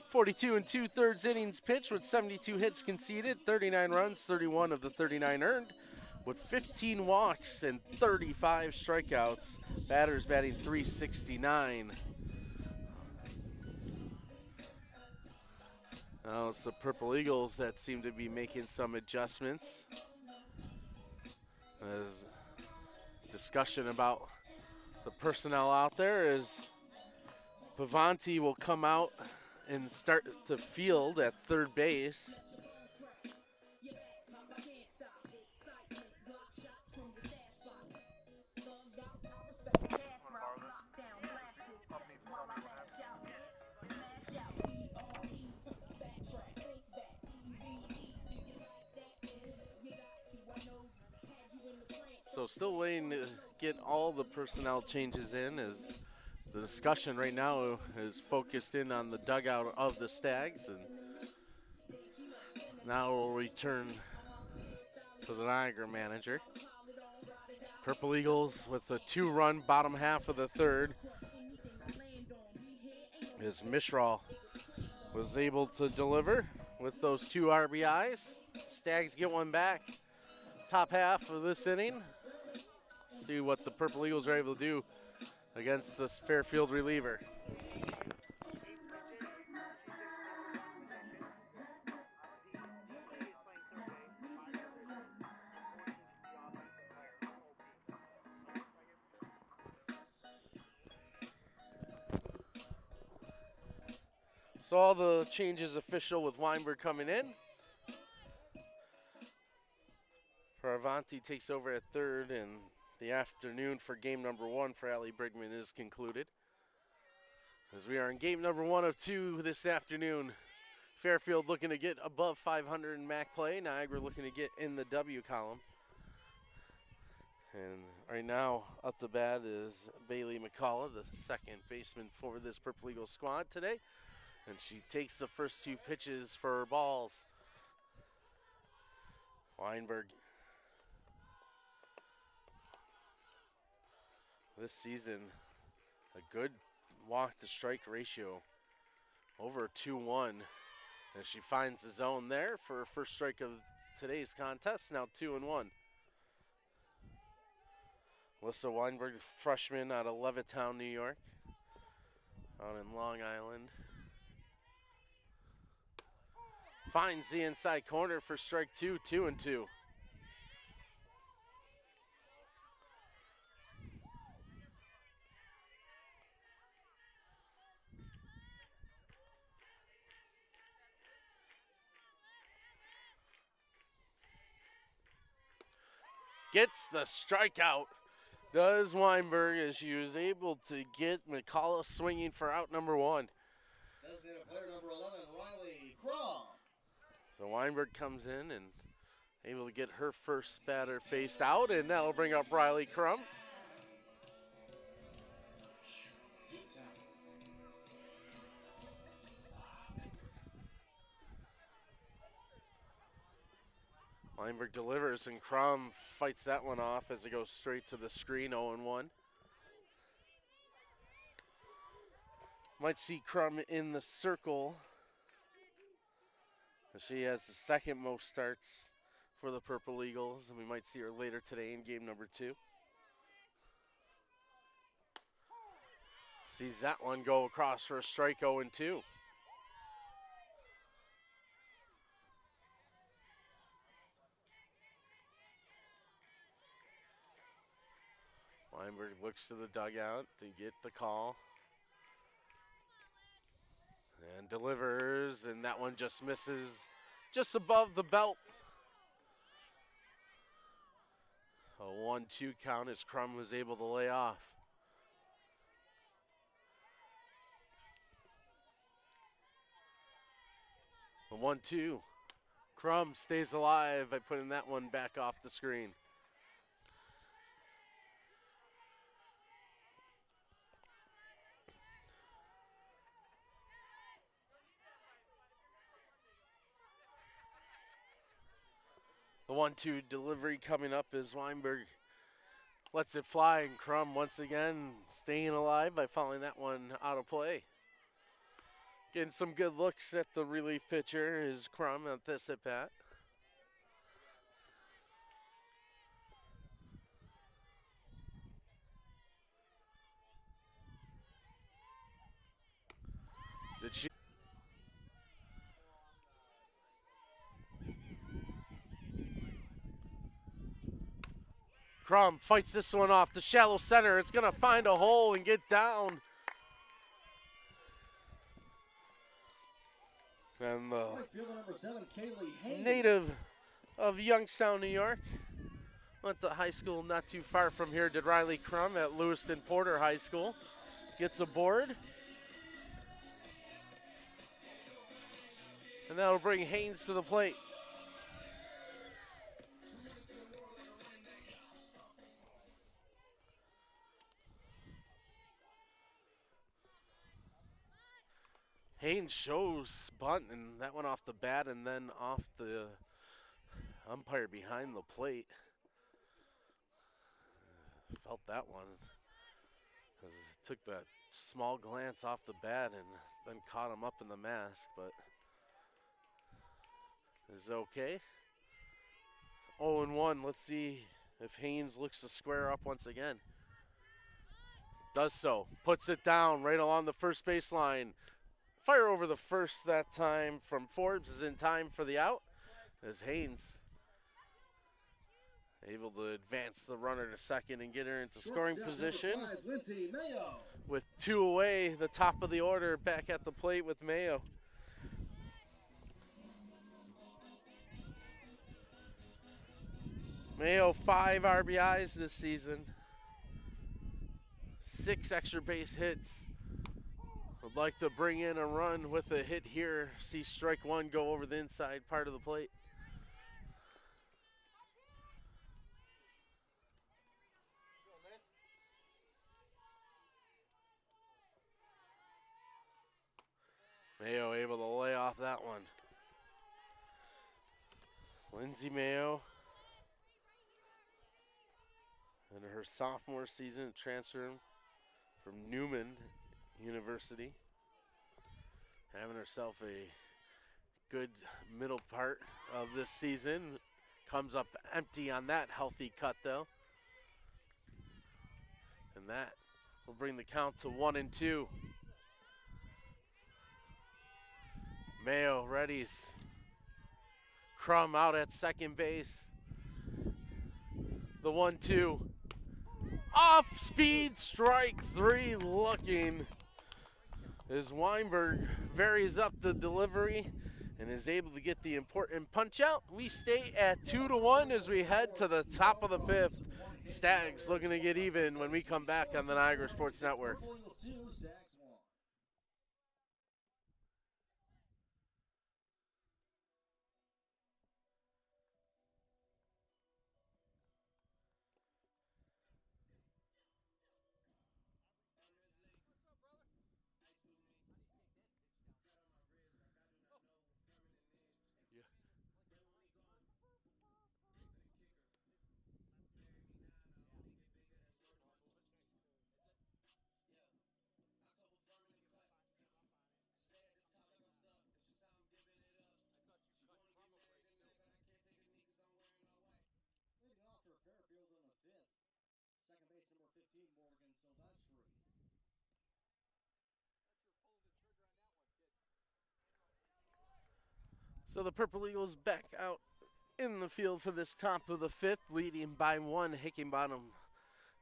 42 2/3 innings pitched with 72 hits conceded, 39 runs, 31 of the 39 earned, with 15 walks and 35 strikeouts. Batters batting .369. Now it's the Purple Eagles that seem to be making some adjustments. As discussion about the personnel out there is Pavanti will come out and start to field at third base. So still waiting to get all the personnel changes in, as the discussion right now is focused in on the dugout of the Stags, and now we'll return to the Niagara manager. Purple Eagles with a 2-run bottom half of the third, as Mishral was able to deliver with those 2 RBIs. Stags get one back. Top half of this inning. See what the Purple Eagles are able to do against this Fairfield reliever. So all the changes official with Weinberg coming in. Paravanti takes over at third, and the afternoon for game number 1 for Allie Brigman is concluded. As we are in game number 1 of 2 this afternoon. Fairfield looking to get above 500 in MAC play. Niagara looking to get in the W column. And right now, up the bat is Bailey McCullough, the second baseman for this Purple Eagles squad today. And she takes the first 2 pitches for her balls. Weinberg. This season, a good walk to strike ratio, over 2-1. And she finds the zone there for her first strike of today's contest, now 2-1. Alyssa Weinberg, freshman out of Levittown, New York, out in Long Island. Finds the inside corner for strike 2, 2-2. Gets the strikeout, does Weinberg, as she was able to get McCullough swinging for out number 1. Designated player number 11, Riley Crum. So Weinberg comes in and able to get her first batter faced out, and that'll bring up Riley Crum. Weinberg delivers, and Crum fights that one off as it goes straight to the screen, 0-1. Might see Crum in the circle. She has the second most starts for the Purple Eagles, and we might see her later today in game number 2. Sees that one go across for a strike, 0-2. Weinberg looks to the dugout to get the call. And delivers, and that one just misses just above the belt. A 1-2 count as Crum was able to lay off. A 1-2. Crum stays alive by putting that one back off the screen. 1-2 delivery coming up as Weinberg lets it fly, and Crum once again staying alive by fouling that one out of play. Getting some good looks at the relief pitcher is Crum at this at bat. Did she? Crum fights this one off the shallow center. It's going to find a hole and get down. And the native of Youngstown, New York, went to high school not too far from here, did Riley Crum at Lewiston Porter High School. Gets aboard. And that'll bring Haynes to the plate. Haynes shows bunt, and that went off the bat and then off the umpire behind the plate. Felt that one. As it took that small glance off the bat and then caught him up in the mask, but it's okay. 0-1. Let's see if Haynes looks to square up once again. Does so. Puts it down right along the first baseline. Fire over the first that time from Forbes is in time for the out as Haynes able to advance the runner to second and get her into scoring position. With 2 away, the top of the order back at the plate with Mayo. Mayo 5 RBIs this season. 6 extra base hits. Would like to bring in a run with a hit here. See strike one go over the inside part of the plate. Mayo able to lay off that one. Lindsay Mayo in her sophomore season transferred from Newman University, having herself a good middle part of this season. Comes up empty on that healthy cut though, and that will bring the count to 1-2. Mayo readies. Crum out at second base. The 1-2. Off speed, strike 3 looking as Weinberg varies up the delivery and is able to get the important punch out. We stay at 2-1 as we head to the top of the 5th. Stags looking to get even when we come back on the Niagara Sports Network. Fairfield on the 5th. Second base number 15, Morgan Silvestri. So the Purple Eagles back out in the field for this top of the 5th, leading by 1. Hickenbottom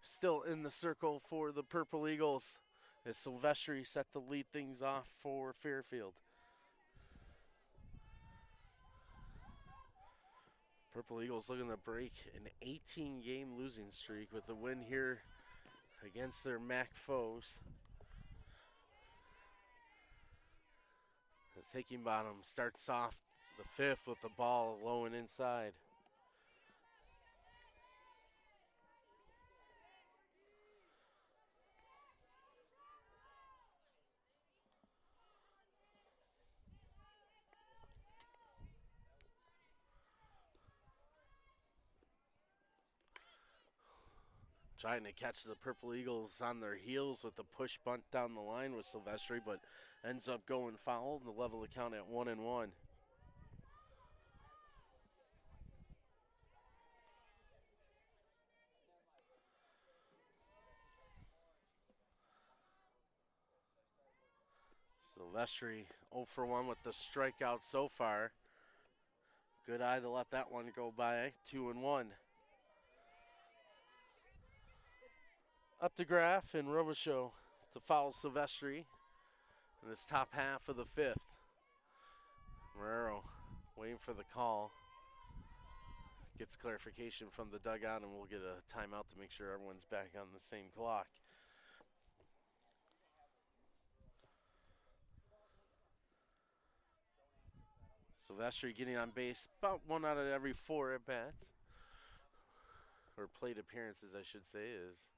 still in the circle for the Purple Eagles as Silvestri set to lead things off for Fairfield. Purple Eagles looking to break an 18-game losing streak with a win here against their MAC foes. As Hickenbottom starts off the 5th with the ball low and inside. Trying to catch the Purple Eagles on their heels with the push bunt down the line with Silvestri, but ends up going foul and the level the count at 1-1. Silvestri 0 for 1 with the strikeout so far. Good eye to let that one go by. 2-1. Up to Graff and Robichaux to foul Silvestri in this top half of the fifth. Marrero waiting for the call. Gets clarification from the dugout, and we'll get a timeout to make sure everyone's back on the same clock. Silvestri getting on base about 1 out of every 4 at-bats, or plate appearances, I should say, is.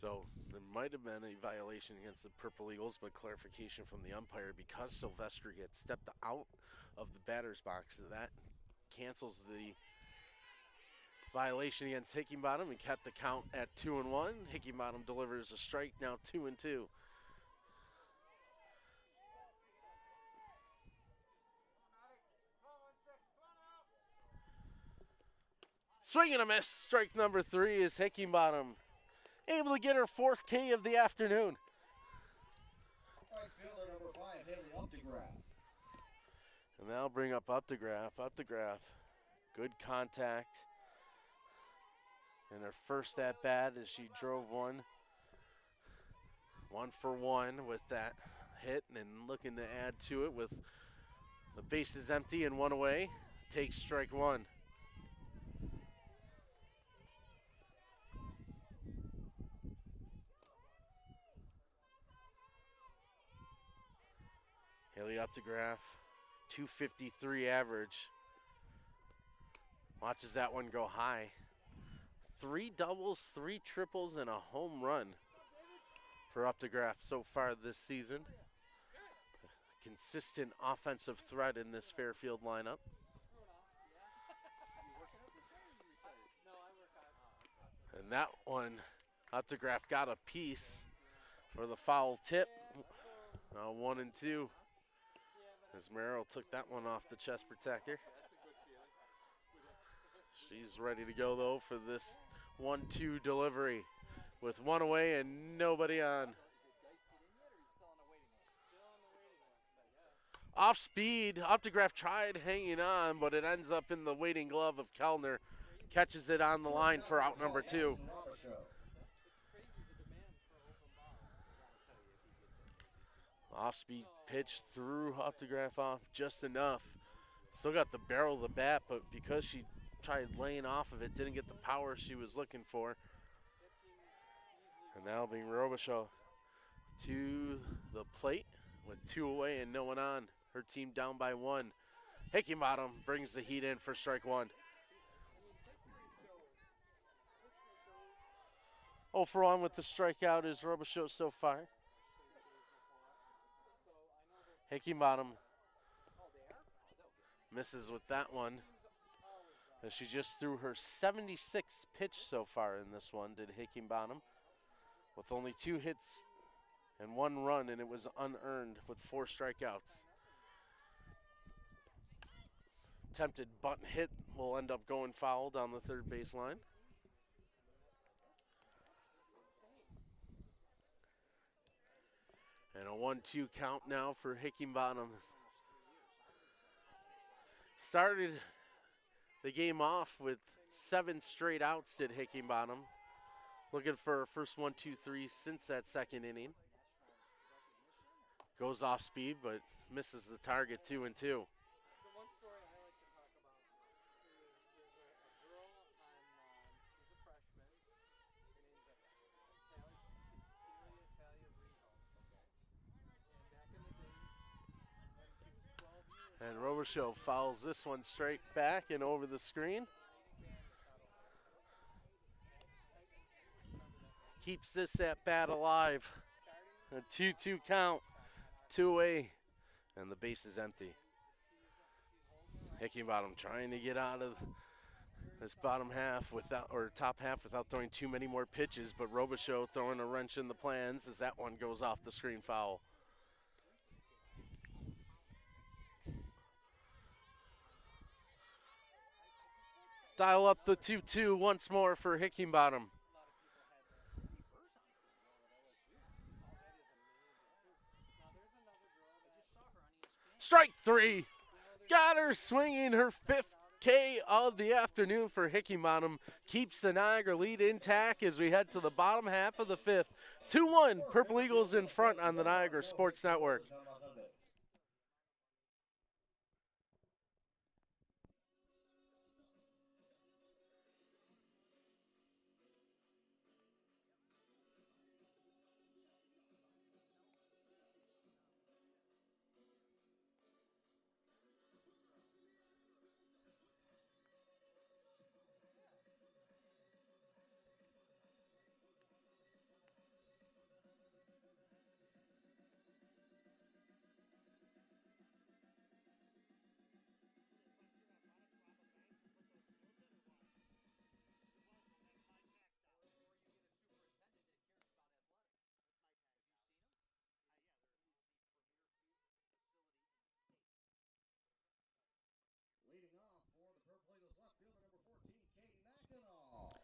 So there might have been a violation against the Purple Eagles, but clarification from the umpire because Silvestri had stepped out of the batter's box. That cancels the violation against Hickinbottom and kept the count at 2-1. Hickinbottom delivers a strike, now 2-2. Swing and a miss. Strike number 3 is Hickinbottom, able to get her 4th K of the afternoon. Right fielder number 5, Haley Updegraff. And they'll bring up Updegraff. Updegraff, good contact in her first at bat as she drove one. 1 for 1 with that hit, and looking to add to it with the bases empty and 1 away. Takes strike 1. Haley Updegraff, 253 average. Watches that one go high. 3 doubles, 3 triples, and a home run for Updegraff so far this season. Consistent offensive threat in this Fairfield lineup. And that one, Updegraff got a piece for the foul tip. Now 1-2. As Merrill took that one off the chest protector. She's ready to go, though, for this 1-2 delivery with 1 away and nobody on. Off speed, Updegraff tried hanging on, but it ends up in the waiting glove of Kellner. Catches it on the line for out number 2. Off-speed pitch threw Updegraff off just enough. Still got the barrel of the bat, but because she tried laying off of it, didn't get the power she was looking for. And now being Robichaux to the plate with 2 away and no one on. Her team down by 1. Hickinbottom brings the heat in for strike 1. 0 for 1 with the strikeout is Robichaux so far. Hickinbottom misses with that one, as she just threw her 76th pitch so far in this one, did Hickinbottom, with only 2 hits and 1 run, and it was unearned with 4 strikeouts. Attempted bunt hit will end up going foul down the third baseline. And a 1-2 count now for Hickinbottom. Started the game off with 7 straight outs, did Hickinbottom. Looking for her first 1-2-3 since that second inning. Goes off speed, but misses the target 2-2. And Robichaux fouls this one straight back and over the screen. keeps this at bat alive. A 2-2 count, 2 away, and the base is empty. Hickinbottom trying to get out of this bottom half without, or top half without throwing too many more pitches, but Robichaux throwing a wrench in the plans as that one goes off the screen foul. Dial up the 2-2 once more for Hickinbottom. Strike 3. Got her swinging her 5th K of the afternoon for Hickinbottom. Keeps the Niagara lead intact as we head to the bottom half of the 5th. 2-1, Purple Eagles in front on the Niagara Sports Network. Leading off for the Purple Eagles left fielder number 14, Katie Mackinac.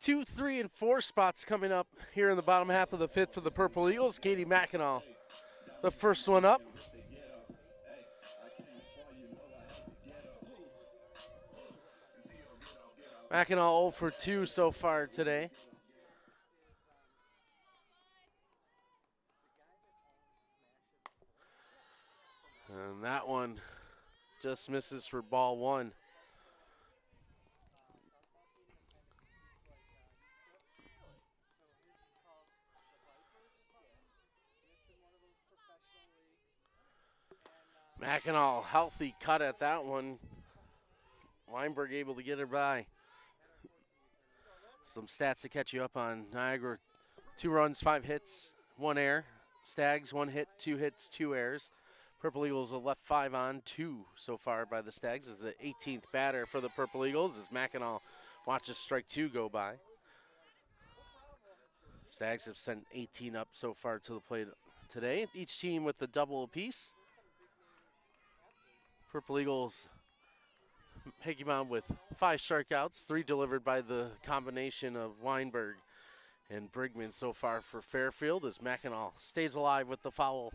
2, 3, and 4 spots coming up here in the bottom half of the 5th for the Purple Eagles. Katie Mackinac, the first one up. Mackinac 0 for 2 so far today. And that one just misses for ball 1. Mackinac, healthy cut at that one. Weinberg able to get her by. Some stats to catch you up on Niagara. 2 runs, 5 hits, 1 error. Stags, 1 hit, 2 hits, 2 errors. Purple Eagles have left 5 on, 2 so far by the Stags. This is the 18th batter for the Purple Eagles as Mackinac watches strike 2 go by. Stags have sent 18 up so far to the plate today. Each team with a double apiece. Purple Eagles Hickinbottom with 5 strikeouts, 3 delivered by the combination of Weinberg and Brigman so far for Fairfield as Mackinac stays alive with the foul.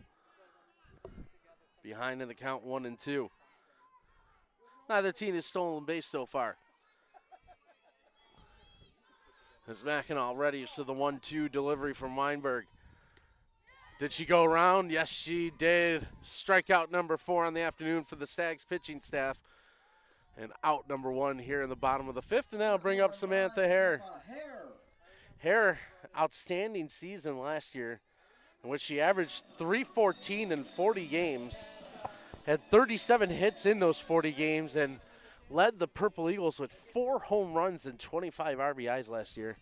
Behind in the count 1-2. Neither team has stolen base so far. As Mackinac ready to the 1-2 delivery from Weinberg. Did she go around? Yes, she did. Strikeout number 4 on the afternoon for the Stags pitching staff. And out number 1 here in the bottom of the 5th. And that'll bring up Samantha Hare. Hare, outstanding season last year in which she averaged .314 in 40 games. Had 37 hits in those 40 games and led the Purple Eagles with 4 home runs and 25 RBIs last year.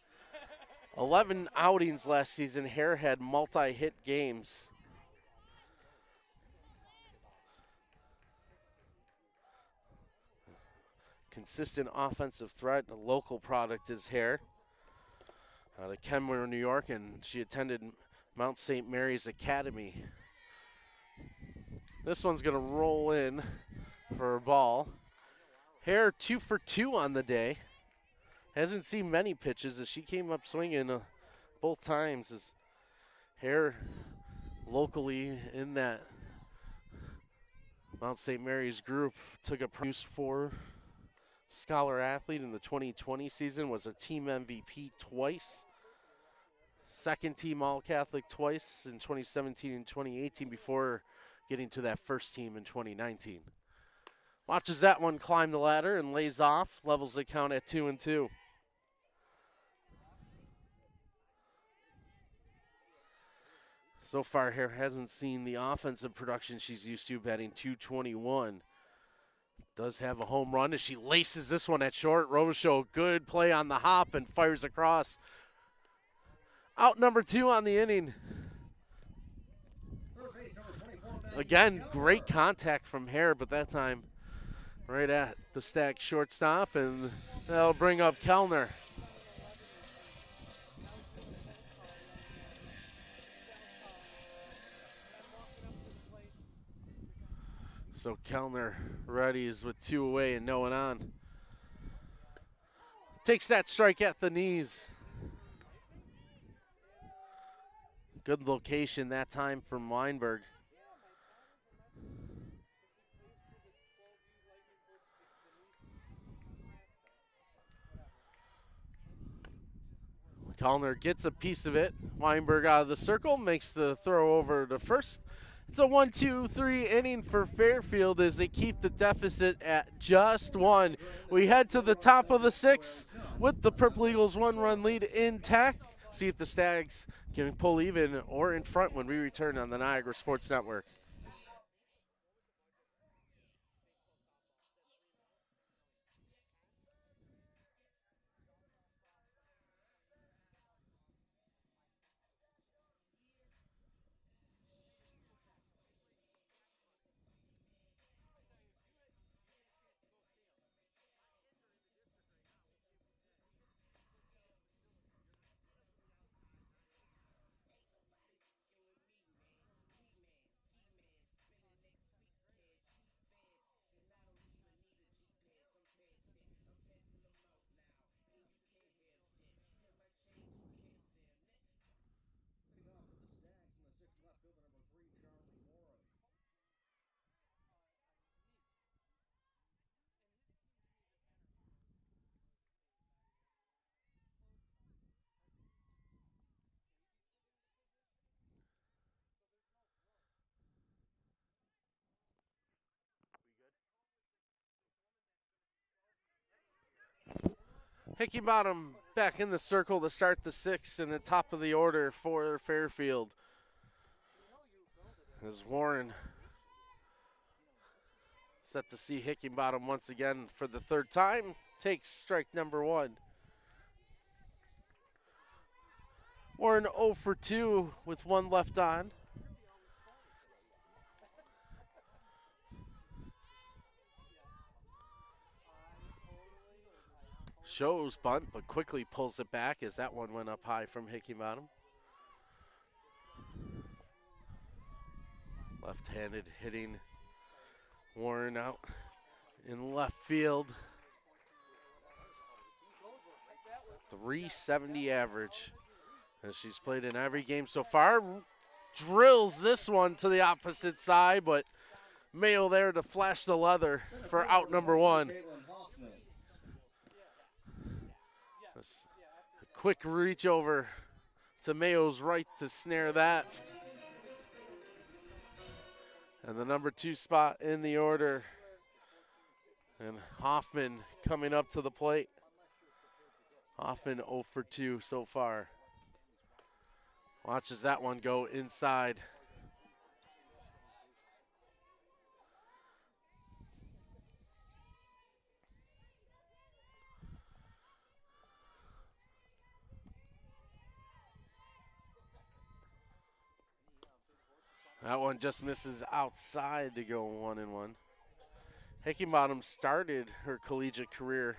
11 outings last season. Hare had multi-hit games. Consistent offensive threat. A local product is Hare. Out of Kenmore, New York, and she attended Mount St. Mary's Academy. This one's going to roll in for a ball. Hare 2 for 2 on the day. Hasn't seen many pitches as she came up swinging both times. As Hare locally in that Mount St. Mary's group took a Produce 4 scholar athlete in the 2020 season, was a team MVP twice. Second team All-Catholic twice in 2017 and 2018 before getting to that first team in 2019. Watches that one climb the ladder and lays off, levels the count at 2-2. So far, Hare hasn't seen the offensive production she's used to, batting .221. Does have a home run as she laces this one at short. Robichaux, good play on the hop and fires across. Out number 2 on the inning. Again, great contact from Hare, but that time right at the Stag shortstop, and that'll bring up Kellner. So Kellner readies with 2 away and no one on. Takes that strike at the knees. Good location that time from Weinberg. Kellner gets a piece of it. Weinberg out of the circle, makes the throw over to first. It's a 1-2-3 inning for Fairfield as they keep the deficit at just 1. We head to the top of the 6th with the Purple Eagles 1-run lead intact. See if the Stags can pull even or in front when we return on the Niagara Sports Network. Hickeybottom back in the circle to start the 6th in the top of the order for Fairfield. As Warren set to see Hickeybottom once again for the 3rd time, takes strike number 1. Warren 0 for 2 with 1 left on. Shows bunt, but quickly pulls it back as that one went up high from Hickeybottom. Left-handed hitting Warren out in left field. 370 average as she's played in every game so far. Drills this one to the opposite side, but Mayo there to flash the leather for out number 1. A quick reach over to Mayo's right to snare that. And the number 2 spot in the order. And Hoffman coming up to the plate. Hoffman 0 for 2 so far. Watches that one go inside. That one just misses outside to go 1-1. Hickeybottom started her collegiate career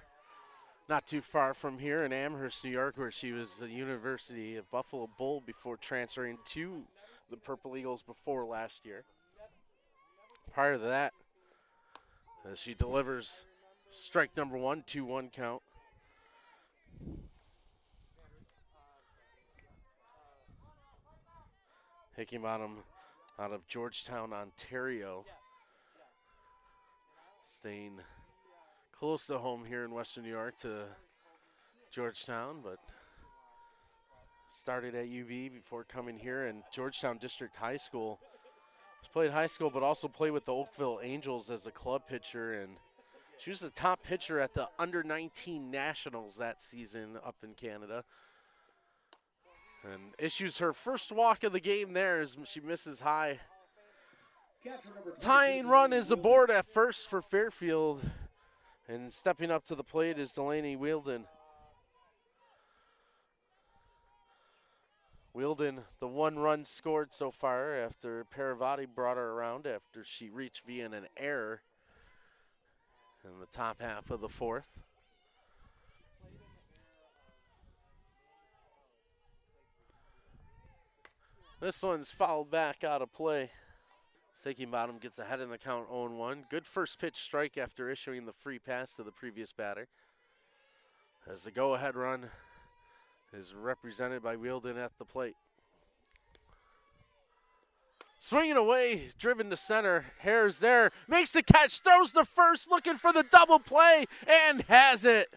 not too far from here in Amherst, New York, where she was the University of Buffalo Bull before transferring to the Purple Eagles before last year. Prior to that, as she delivers strike number 1, 2-1 count. Hickeybottom out of Georgetown, Ontario. Staying close to home here in Western New York to Georgetown, but started at UB before coming here, and Georgetown District High School. She's played high school, but also played with the Oakville Angels as a club pitcher, and she was the top pitcher at the under-19 Nationals that season up in Canada. And issues her first walk of the game there as she misses high. Tying run is aboard at first for Fairfield. And stepping up to the plate is Delaney Wielden. Wielden, the 1 run scored so far after Paravati brought her around after she reached via an error in the top half of the 4th. This one's fouled back out of play. Staking Bottom gets ahead in the count 0-1. Good first pitch strike after issuing the free pass to the previous batter. As the go-ahead run is represented by Wielden at the plate. Swinging away, driven to center. Hare's there, makes the catch, throws to first, looking for the double play, and has it.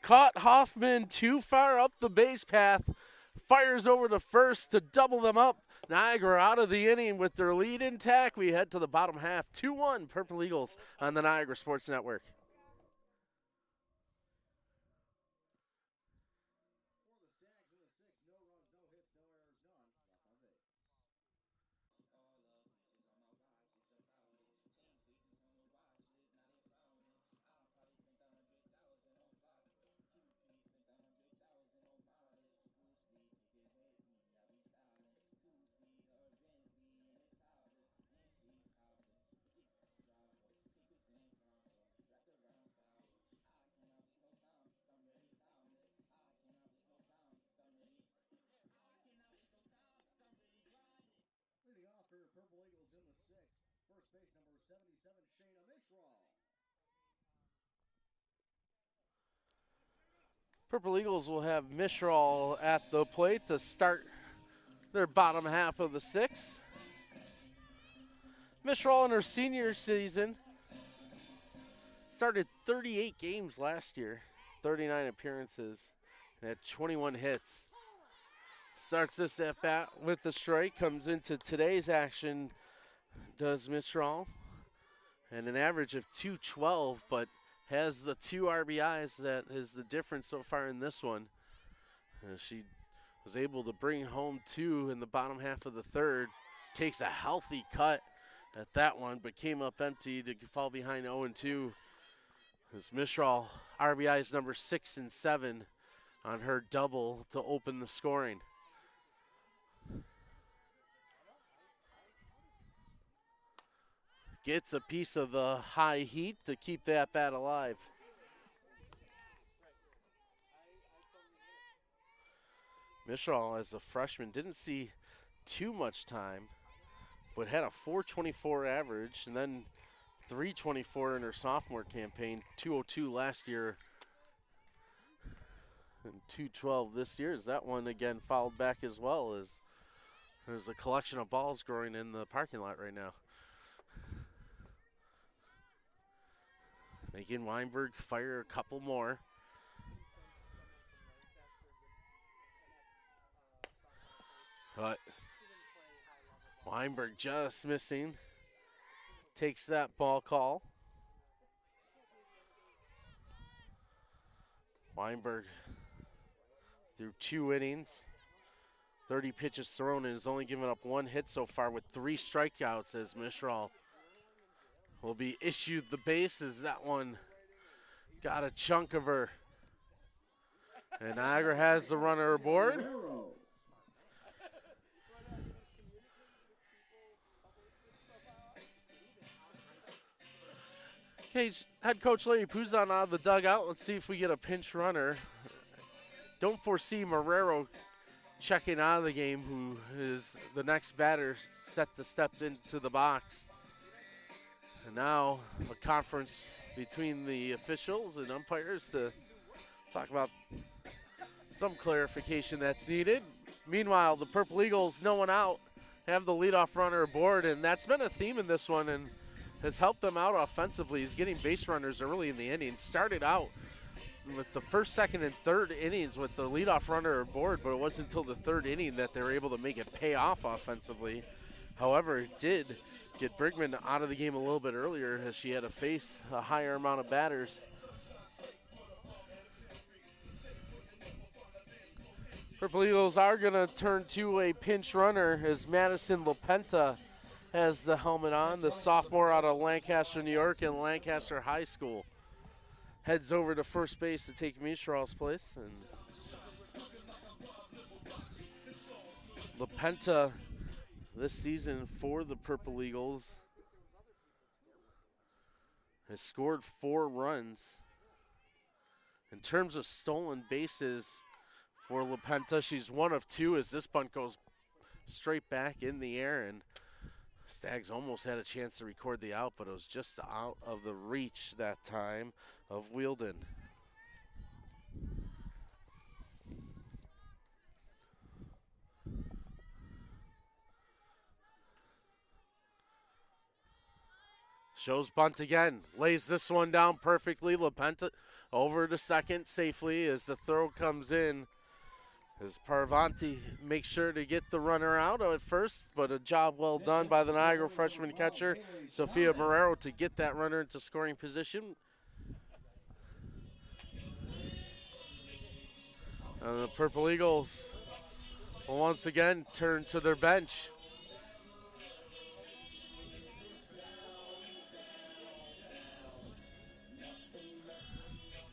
Caught Hoffman too far up the base path. Fires over to first to double them up. Niagara out of the inning with their lead intact. We head to the bottom half. 2-1 Purple Eagles on the Niagara Sports Network. Purple Eagles in the 6th. First base number 77, Shayna Mishral. Purple Eagles will have Mishral at the plate to start their bottom half of the 6th. Mishral in her senior season started 38 games last year, 39 appearances, and had 21 hits. Starts this at bat with the strike, comes into today's action, does Mishral, and an average of 212, but has the 2 RBIs that is the difference so far in this one. She was able to bring home 2 in the bottom half of the 3rd, takes a healthy cut at that one, but came up empty to fall behind 0-2. As Mishral RBIs number 6 and 7 on her double to open the scoring. Gets a piece of the high heat to keep that bat alive. Mishral, as a freshman, didn't see too much time, but had a 424 average and then 324 in her sophomore campaign, 202 last year, and 212 this year. As that one again fouled back as well, as there's a collection of balls growing in the parking lot right now. Making Weinberg fire a couple more. But Weinberg just missing. Takes that ball call. Weinberg through 2 innings. 30 pitches thrown and has only given up 1 hit so far with 3 strikeouts, as Mishral will be issued the bases. That one got a chunk of her. And Niagara has the runner aboard. Okay, head coach Larry Puzon out of the dugout. Let's see if we get a pinch runner. Don't foresee Marrero checking out of the game, who is the next batter set to step into the box. And now a conference between the officials and umpires to talk about some clarification that's needed. Meanwhile, the Purple Eagles, no one out, have the leadoff runner aboard, and that's been a theme in this one and has helped them out offensively. He's getting base runners early in the inning. Started out with the first, second, and third innings with the leadoff runner aboard, but it wasn't until the 3rd inning that they were able to make it pay off offensively. However, it did get Brigman out of the game a little bit earlier, as she had to face a higher amount of batters. Purple Eagles are going to turn to a pinch runner as Madison LaPenta has the helmet on, the sophomore out of Lancaster, New York, and Lancaster High School. Heads over to first base to take Mishral's place. And LaPenta this season for the Purple Eagles has scored 4 runs. In terms of stolen bases for LaPenta, she's 1 of 2 as this bunt goes straight back in the air, and Stags almost had a chance to record the out, but it was just out of the reach that time of Wheeldon. Shows bunt again, lays this one down perfectly. LaPenta over to second safely as the throw comes in. As Parvanti makes sure to get the runner out at first, but a job well done by the Niagara freshman catcher, Sophia Marrero, to get that runner into scoring position. And the Purple Eagles will once again turn to their bench.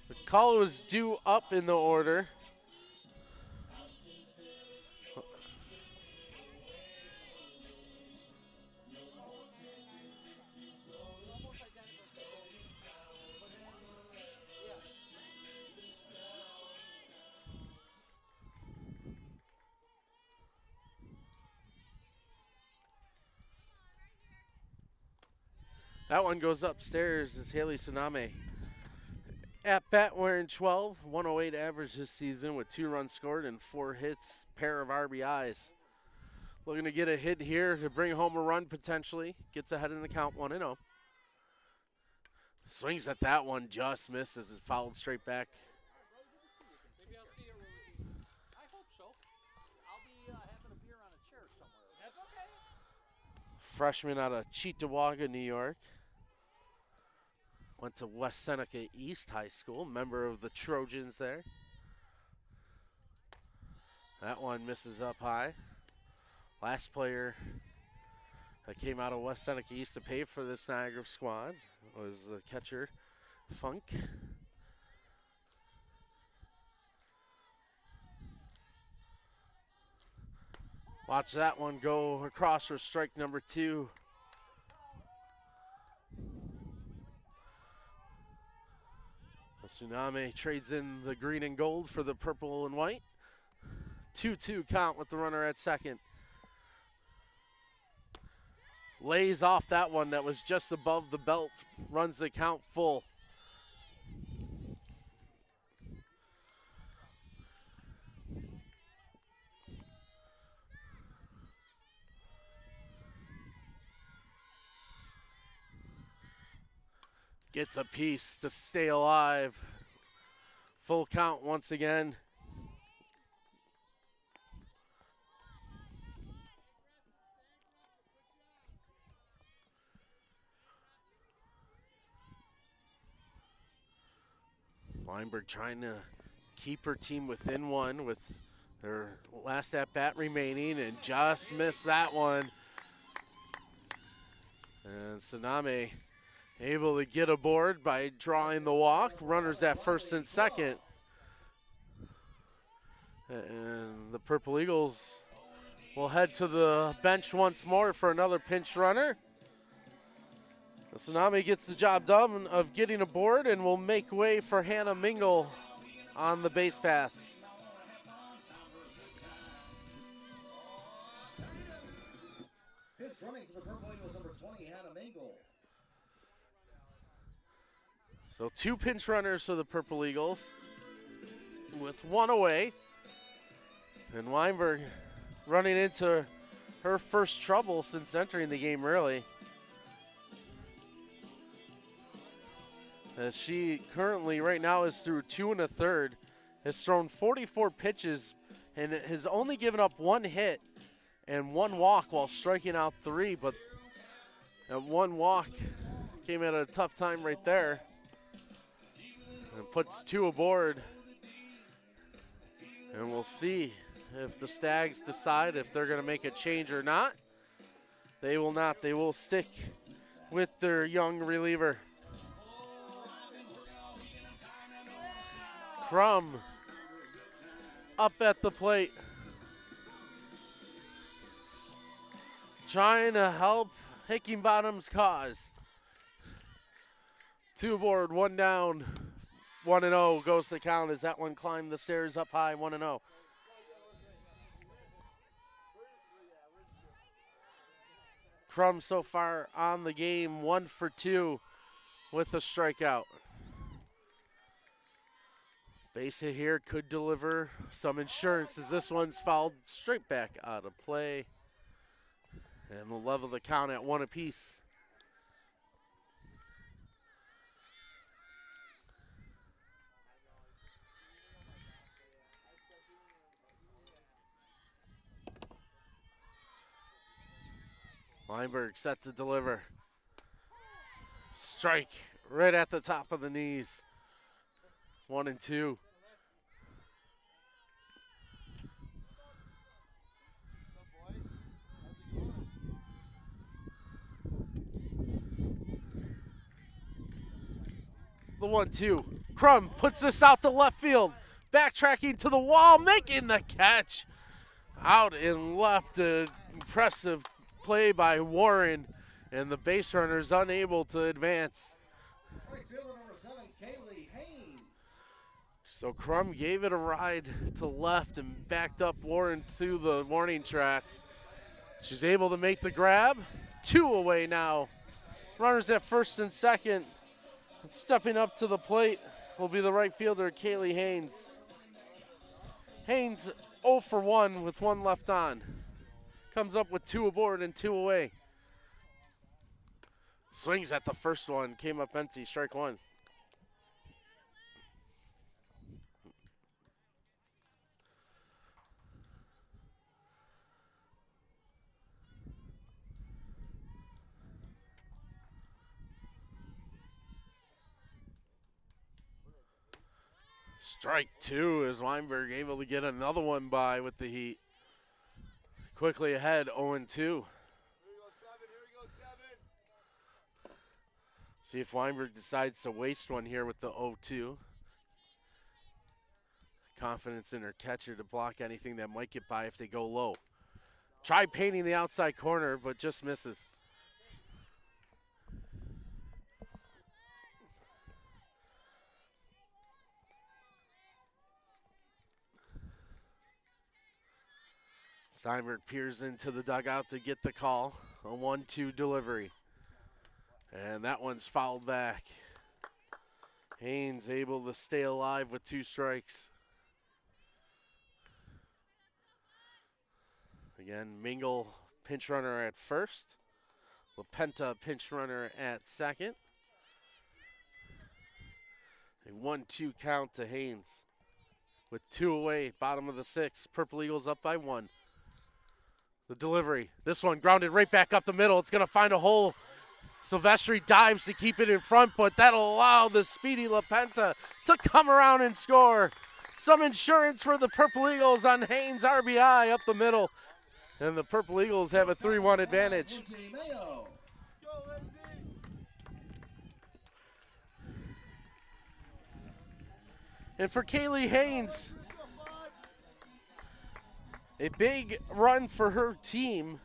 The call was due up in the order. That one goes upstairs as Haley Tsunami. At bat wearing 12, 108 average this season with 2 runs scored and 4 hits, pair of RBIs. Looking to get a hit here to bring home a run potentially. Gets ahead in the count 1-0. Swings at that one, just misses. It fouled straight back. Maybe I'll see you, Rosie. I hope so. I'll be having a beer on a chair somewhere. That's okay. Freshman out of Cheektowaga, New York. Went to West Seneca East High School, member of the Trojans there. That one misses up high. Last player that came out of West Seneca East to pay for this Niagara squad was the catcher, Funk. Watch that one go across for strike number 2. The Tsunami trades in the green and gold for the purple and white. 2-2 count with the runner at second. Lays off that one that was just above the belt, runs the count full. Gets a piece to stay alive. Full count once again. Weinberg trying to keep her team within 1 with their last at-bat remaining and just missed that one. And Tsunami able to get aboard by drawing the walk. Runners at first and second. And the Purple Eagles will head to the bench once more for another pinch runner. The Tsunami gets the job done of getting aboard and will make way for Hannah Mingle on the base paths. Pitch running for the Purple Eagles, number 20, Hannah Mingle. So 2 pinch runners for the Purple Eagles with 1 away. And Weinberg running into her first trouble since entering the game, really. As she currently right now is through 2 1/3, has thrown 44 pitches and has only given up 1 hit and 1 walk while striking out 3, but that 1 walk came at a tough time right there. And puts 2 aboard. And we'll see if the Stags decide if they're going to make a change or not. They will not. They will stick with their young reliever. Crum up at the plate. trying to help Hickingbottom's cause. 2 aboard, 1 down, 1-0 goes the count as that one climbed the stairs up high, 1-0. Crum so far on the game, 1 for 2 with a strikeout. Base hit here could deliver some insurance as this one's fouled straight back out of play. And we'll level the count at 1 apiece. Weinberg set to deliver. Strike right at the top of the knees. 1-2. The 1-2. Crum puts this out to left field. Backtracking to the wall, making the catch. Out and left, an impressive play by Warren, and the base runner is unable to advance. Right fielder number 7, Kaylee Haynes. So Crum gave it a ride to left and backed up Warren to the warning track. She's able to make the grab. 2 away now. Runners at first and second. And stepping up to the plate will be the right fielder, Kaylee Haynes. Haynes 0 for 1 with 1 left on. Comes up with 2 aboard and 2 away. Swings at the first one, came up empty, strike 1. Strike 2 as Weinberg able to get another one by with the heat. Quickly ahead, 0-2. See if Weinberg decides to waste one here with the 0-2. Confidence in her catcher to block anything that might get by if they go low. Tried painting the outside corner, but just misses. Steinberg peers into the dugout to get the call. A 1-2 delivery. And that one's fouled back. Haynes able to stay alive with 2 strikes. Again, Mingle pinch runner at first. LaPenta pinch runner at second. A 1-2 count to Haynes. With 2 away, bottom of the 6th. Purple Eagles up by 1. The delivery. This one grounded right back up the middle. It's going to find a hole. Silvestri dives to keep it in front, but that'll allow the speedy LaPenta to come around and score. Some insurance for the Purple Eagles on Haynes' RBI up the middle. And the Purple Eagles have a 3-1 advantage. And for Kaylee Haynes, a big run for her team.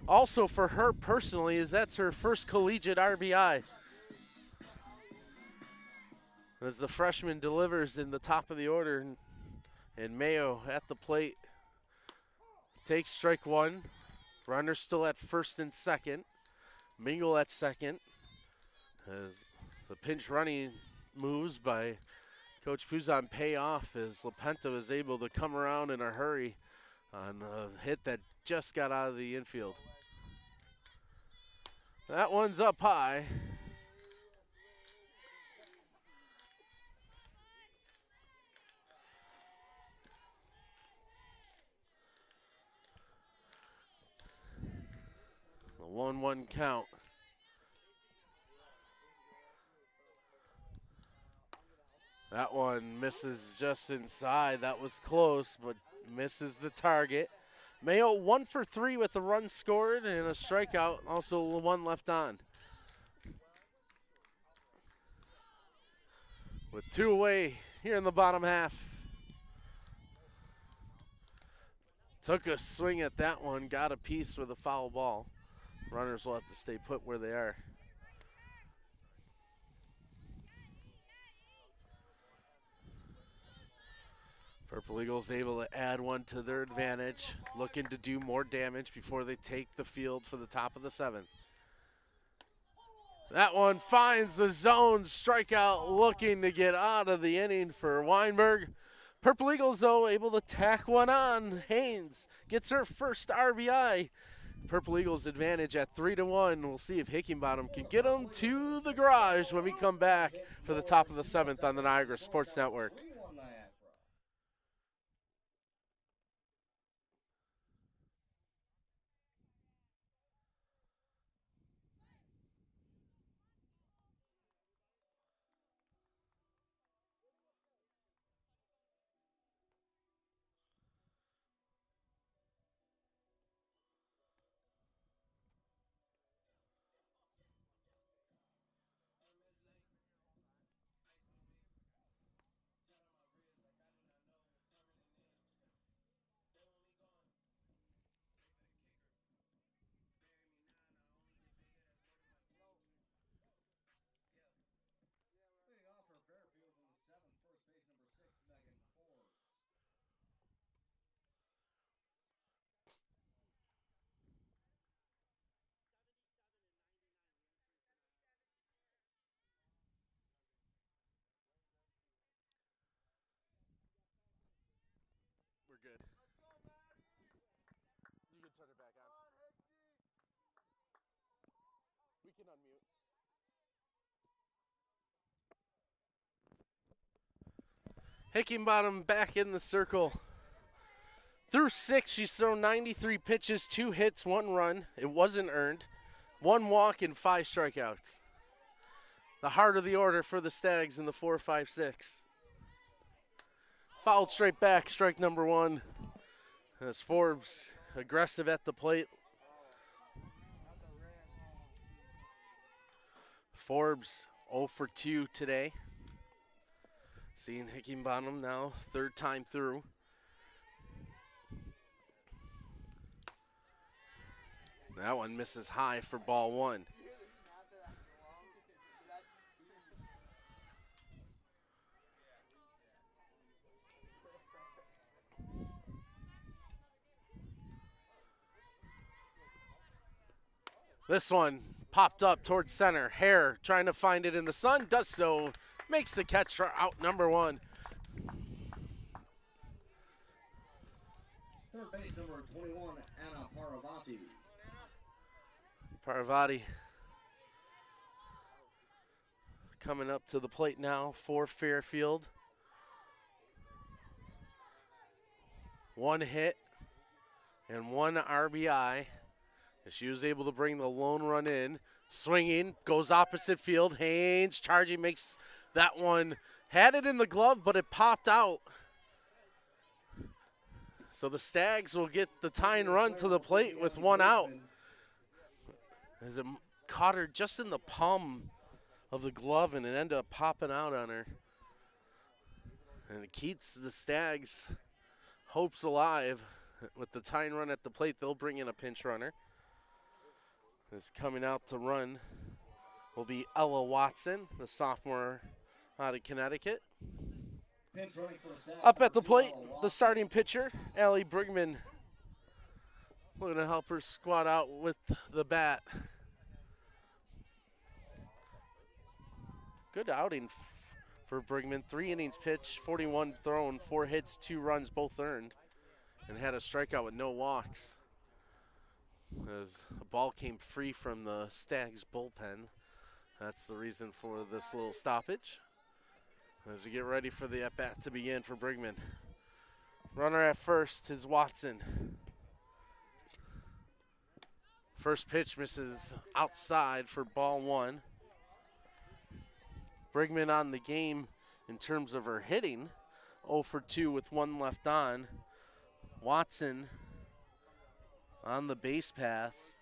Also for her personally, as that's her first collegiate RBI. As the freshman delivers in the top of the order, and Mayo at the plate takes strike 1. Runner still at first and second. Mingle at second. As the pinch running moves by Coach Puzon pay off as LaPenta was able to come around in a hurry on a hit that just got out of the infield. That one's up high. A 1-1 count. That one misses just inside. That was close, but misses the target. Mayo 1 for 3 with a run scored and a strikeout, also 1 left on. With 2 away here in the bottom half. Took a swing at that one, got a piece with a foul ball. Runners will have to stay put where they are. Purple Eagles able to add one to their advantage, looking to do more damage before they take the field for the top of the 7th. That one finds the zone, strikeout, looking to get out of the inning for Weinberg. Purple Eagles, though, able to tack one on. Haynes gets her first RBI. Purple Eagles advantage at 3-1. We'll see if Hickenbottom can get them to the garage when we come back for the top of the 7th on the Niagara Sports Network. Leading off for Fairfield in the 7th, first base number 6, Megan Forbes. We're good. You can turn it back on. We can unmute. Hickenbottom back in the circle. Through 6, she's thrown 93 pitches, 2 hits, 1 run. It wasn't earned. 1 walk and 5 strikeouts. The heart of the order for the Stags in the 4-5-6. Fouled straight back, strike number 1. As Forbes aggressive at the plate. Forbes 0 for 2 today. Seeing Hickenbottom now, 3rd time through. That one misses high for ball 1. This one popped up towards center. Hare trying to find it in the sun, does so. Makes the catch for out number 1. Third base number 21, Anna Paravati. Paravati coming up to the plate now for Fairfield. 1 hit and 1 RBI. She was able to bring the lone run in. Swinging, goes opposite field. Haynes charging, makes that one. Had it in the glove, but it popped out. So the Stags will get the tying run to the plate with 1 out. As it caught her just in the palm of the glove, and it ended up popping out on her. And it keeps the Stags' hopes alive. With the tying run at the plate, they'll bring in a pinch runner. Is coming out to run will be Ella Watson, the sophomore out of Connecticut. Up at the plate, the starting pitcher, Allie Brigman. We're going to help her squat out with the bat. Good outing for Brigman. 3 innings pitched, 41 thrown, 4 hits, 2 runs, both earned, and had a strikeout with no walks. As a ball came free from the Stags bullpen. That's the reason for this little stoppage. As we get ready for the at-bat to begin for Brigman. Runner at first is Watson. First pitch misses outside for ball 1. Brigman on the game in terms of her hitting. 0 for 2 with 1 left on. Watson on the base pass.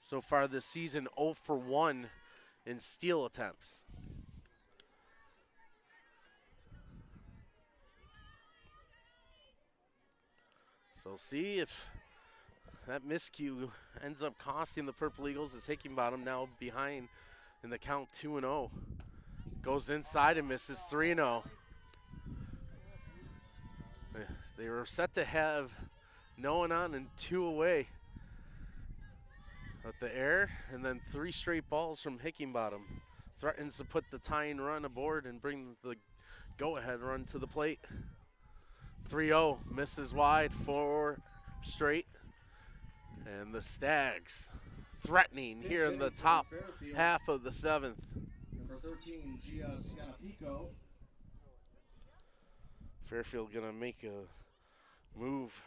So far this season, 0 for 1 in steal attempts. So see if that miscue ends up costing the Purple Eagles as Hickenbottom now behind in the count 2-0. Goes inside and misses 3-0. They were set to have no one on and 2 away. But the air and then 3 straight balls from Hickenbottom threatens to put the tying run aboard and bring the go-ahead run to the plate. 3-0 misses wide, 4 straight. And the Stags threatening here in the top half of the 7th. Number 13, Gia Scanapico. Fairfield gonna make a move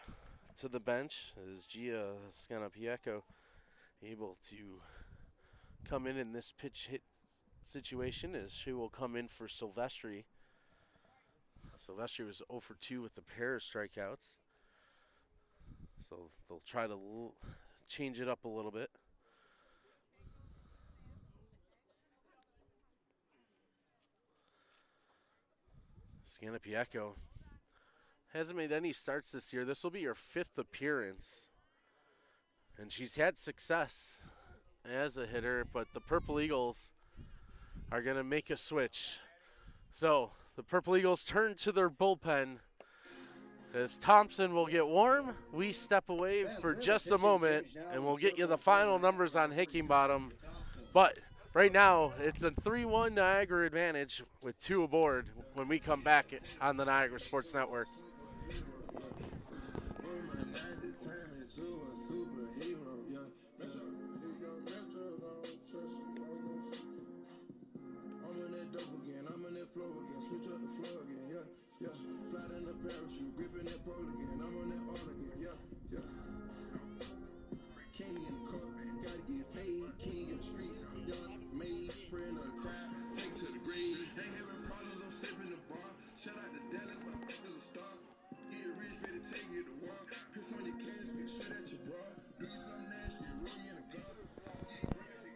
to the bench as Gia Scanapico able to come in this pitch hit situation as she will come in for Silvestri. Silvestri was 0 for 2 with a pair of strikeouts. So they'll try to change it up a little bit. Scanapico hasn't made any starts this year. This will be her 5th appearance. And she's had success as a hitter, but the Purple Eagles are going to make a switch. So the Purple Eagles turn to their bullpen as Thompson will get warm. We step away for just a moment, and we'll get you the final numbers on Hickenbottom. But right now, it's a 3-1 Niagara advantage with 2 aboard when we come back on the Niagara Sports Network.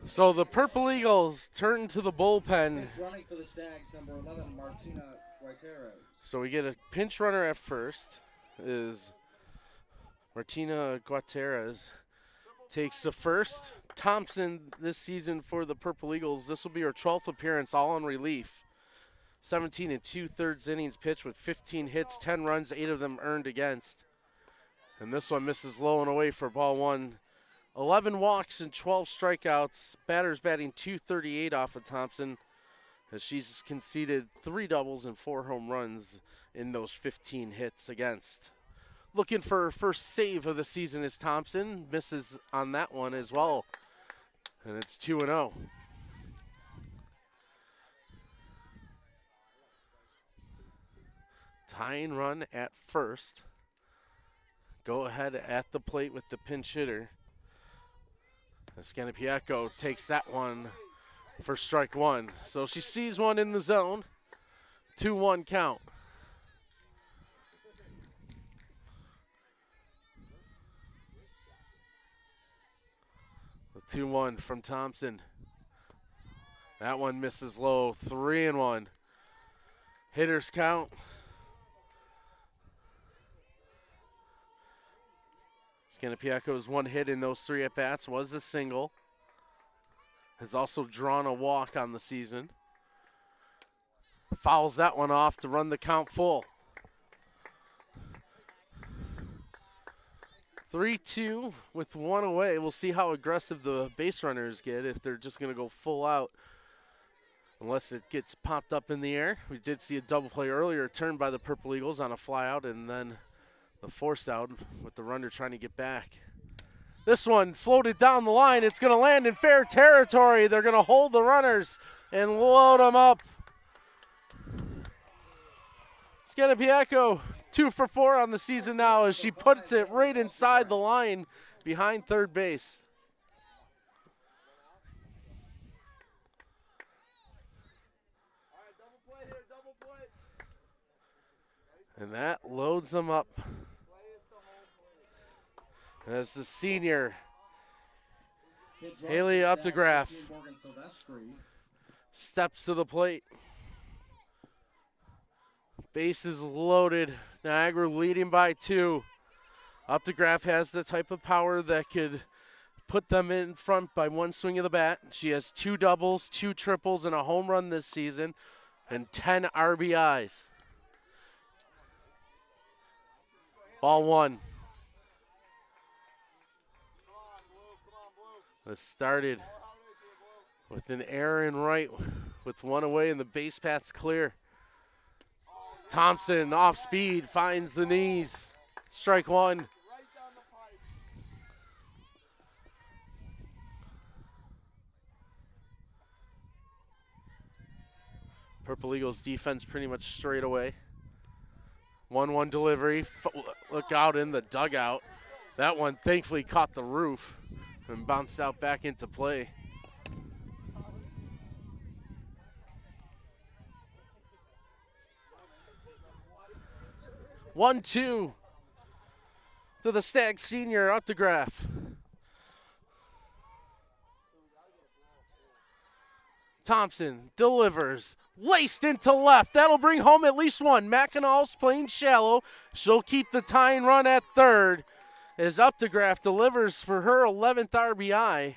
So the Purple Eagles turn to the bullpen. Running for the Stags, number 11, Martina Guiteres. So we get a pinch runner at first. Is Martina Guiteres takes the first. Thompson this season for the Purple Eagles. This will be her 12th appearance, all in relief. 17 2/3 innings pitched with 15 hits, 10 runs, 8 of them earned against. And this one misses low and away for ball 1. 11 walks and 12 strikeouts. Batters batting .238 off of Thompson as she's conceded 3 doubles and 4 home runs in those 15 hits against. Looking for her first save of the season is Thompson. Misses on that one as well. And it's 2-0. Tying run at first. Go ahead at the plate with the pinch hitter. Scanapico takes that one for strike 1. So she sees one in the zone. 2-1 count. The 2-1 from Thompson. That one misses low. 3-1. Hitters count. Scanapico's 1 hit in those 3 at-bats was a single. Has also drawn a walk on the season. Fouls that one off to run the count full. 3-2 with 1 away. We'll see how aggressive the base runners get, if they're just going to go full out. Unless it gets popped up in the air. We did see a double play earlier turned by the Purple Eagles on a fly out, and then the forced out with the runner trying to get back. This one floated down the line. It's going to land in fair territory. They're going to hold the runners and load them up. Scanapico 2 for 4 on the season now as she puts it right inside the line behind third base. And that loads them up. As the senior, Haley Updegraff, steps to the plate. Bases loaded. Niagara leading by 2. Updegraff has the type of power that could put them in front by one swing of the bat. She has 2 doubles, 2 triples, and a home run this season, and 10 RBIs. Ball 1. This started with an error in right with 1 away, and the base path's clear. Thompson off speed, finds the knees. Strike 1. Purple Eagles defense pretty much straight away. 1-1 delivery. Look out in the dugout. That one thankfully caught the roof and bounced out back into play. One, 2 to the Stag senior, Updegraff. Thompson delivers, laced into left. That'll bring home at least 1. Mackinall's playing shallow. She'll keep the tying run at third as Updegraff delivers for her 11th RBI.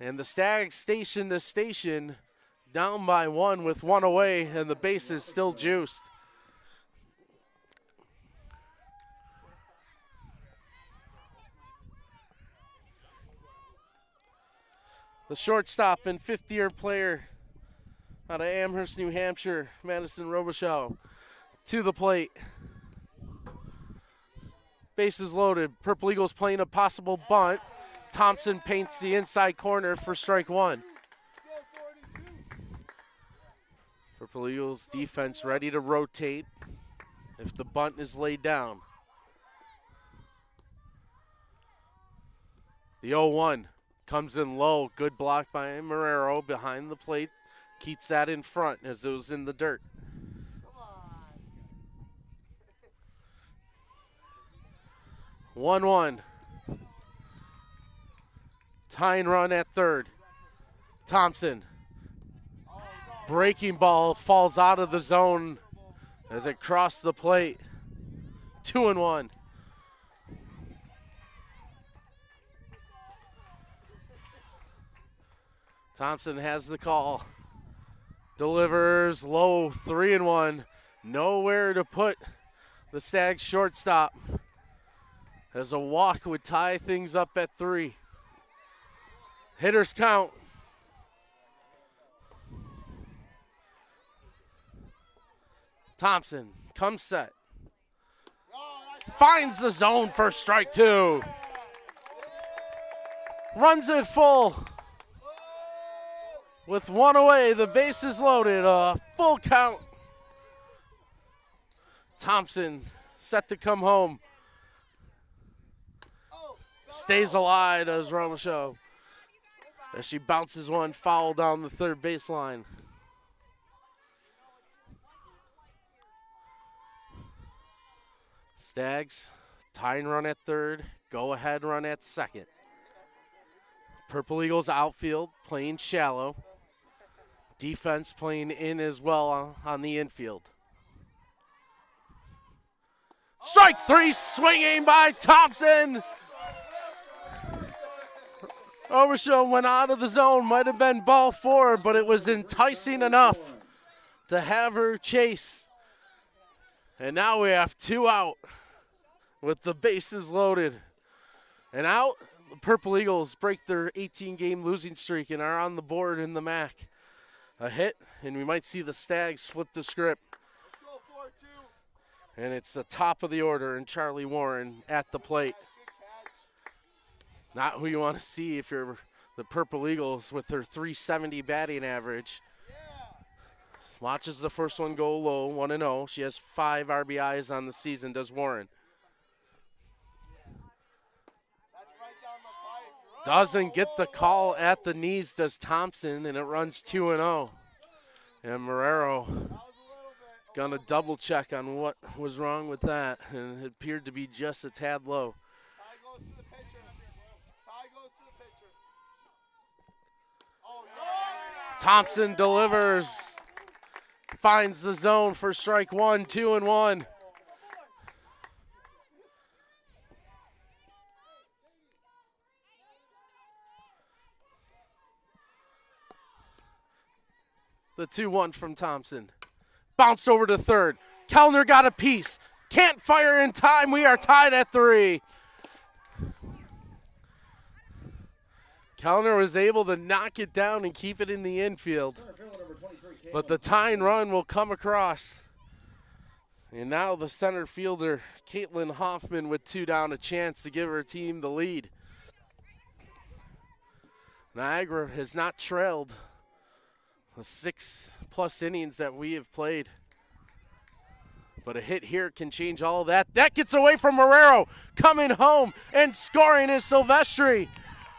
And the Stags station to station, down by 1 with 1 away, and the base is still juiced. The shortstop and 5th-year player out of Amherst, New Hampshire, Madison Robichaud, to the plate. Bases loaded. Purple Eagles playing a possible bunt. Thompson paints the inside corner for strike 1. Purple Eagles defense ready to rotate if the bunt is laid down. The 0-1. Comes in low, good block by Marrero behind the plate. Keeps that in front as it was in the dirt. One, 1. Tying run at third. Thompson. Breaking ball falls out of the zone as it crossed the plate. 2-1. Thompson has the call. Delivers low, 3-1. Nowhere to put the Stags shortstop, as a walk would tie things up at 3. Hitters count. Thompson comes set. Finds the zone for strike 2. Runs it full. With 1 away, the base is loaded, a full count. Thompson set to come home. Stays alive, does Robichaud, as she bounces one foul down the third baseline. Stags, tying run at third, go ahead run at second. Purple Eagles outfield playing shallow. Defense playing in as well on the infield. Strike 3, swinging by Thompson. Robichaud went out of the zone, might have been ball 4, but it was enticing enough to have her chase. And now we have 2 out with the bases loaded. And out, the Purple Eagles break their 18-game losing streak and are on the board in the MAC. A hit, and we might see the Stags flip the script. And it's the top of the order, and Charlie Warren at the plate. Not who you want to see if you're the Purple Eagles with their .370 batting average. Watches the first one go low, 1-0. She has 5 RBIs on the season, does Warren. Doesn't get the call at the knees, does Thompson, and it runs 2-0. And Marrero gonna double check on what was wrong with that, and it appeared to be just a tad low. Thompson delivers, finds the zone for strike 1, 2-1. The 2-1 from Thompson. Bounced over to third. Kellner got a piece. Can't fire in time. We are tied at 3. Kellner was able to knock it down and keep it in the infield. But the tying run will come across. And now the center fielder, Caitlin Hoffman, with 2 down, a chance to give her team the lead. Niagara has not trailed the 6+ innings that we have played. But a hit here can change all of that. That gets away from Marrero. Coming home and scoring is Silvestri.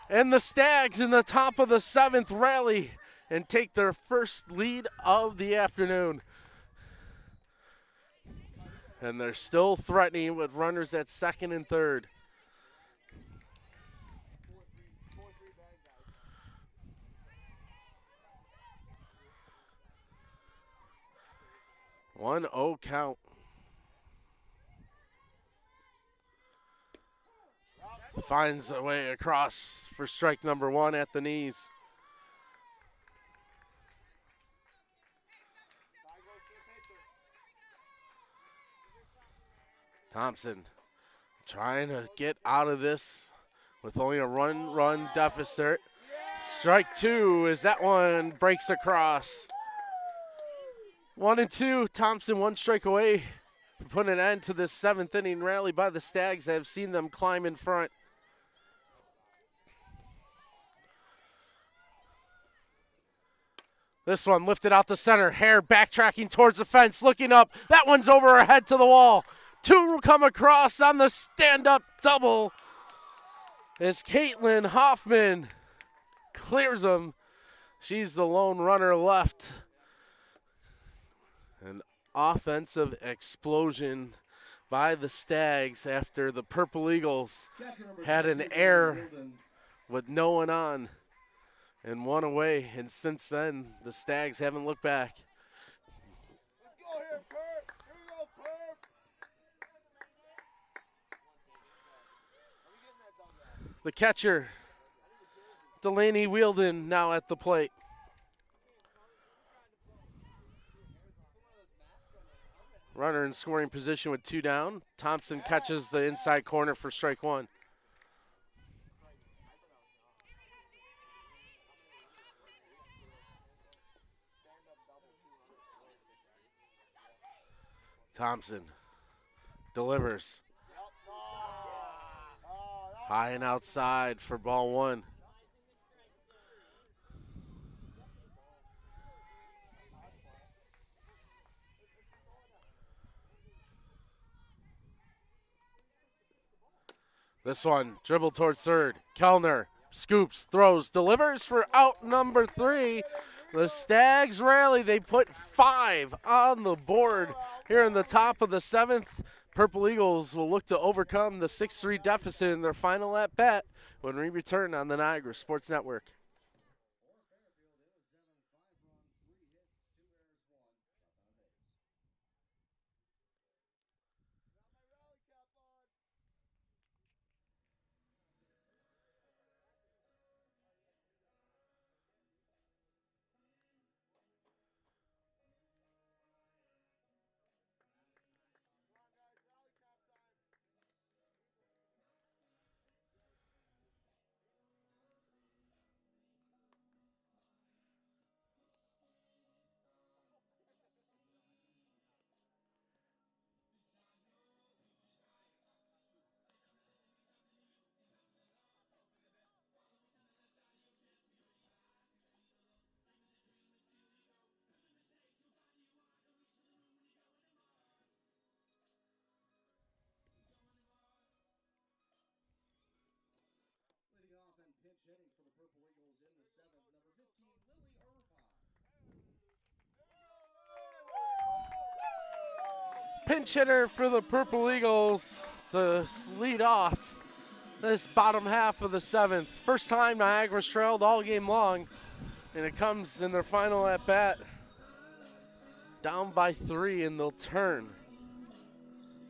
And the Stags in the top of the 7th rally and take their first lead of the afternoon. And they're still threatening with runners at 2nd and 3rd. One 0 count. Finds a way across for strike number 1 at the knees. Thompson trying to get out of this with only a run deficit. Strike 2 as that one breaks across. 1 and 2, Thompson 1 strike away from putting an end to this 7th inning rally by the Stags. I have seen them climb in front. This one lifted out the center. Hare backtracking towards the fence, looking up. That one's over her head to the wall. 2 come across on the stand-up double as Caitlin Hoffman clears them. She's the lone runner left. An offensive explosion by the Stags after the Purple Eagles had an error with no one on and 1 away. And since then, the Stags haven't looked back. The catcher, Delaney Wielden, now at the plate. Runner in scoring position with 2 down. Thompson catches the inside corner for strike 1. Thompson delivers. High and outside for ball 1. This one dribbled towards third. Kellner scoops, throws, delivers for out number 3. The Stags rally. They put 5 on the board here in the top of the 7th. Purple Eagles will look to overcome the 6-3 deficit in their final at-bat when we return on the Niagara Sports Network. Pinch hitter for the Purple Eagles to lead off this bottom half of the 7th. First time Niagara's trailed all game long, and it comes in their final at bat. Down by 3, and they'll turn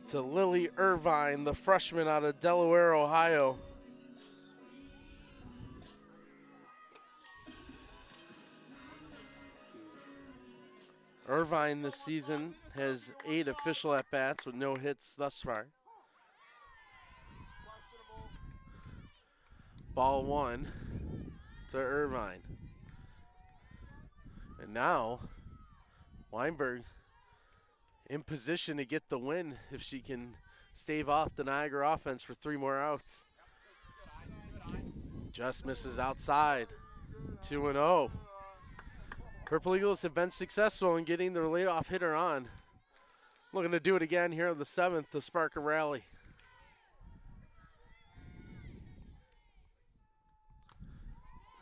to Lily Irvine, the freshman out of Delaware, Ohio. Irvine this season has 8 official at-bats with no hits thus far. Ball 1 to Irvine. And now, Weinberg in position to get the win if she can stave off the Niagara offense for 3 more outs. Just misses outside. 2-0. Purple Eagles have been successful in getting their leadoff hitter on. Looking to do it again here in the 7th to spark a rally.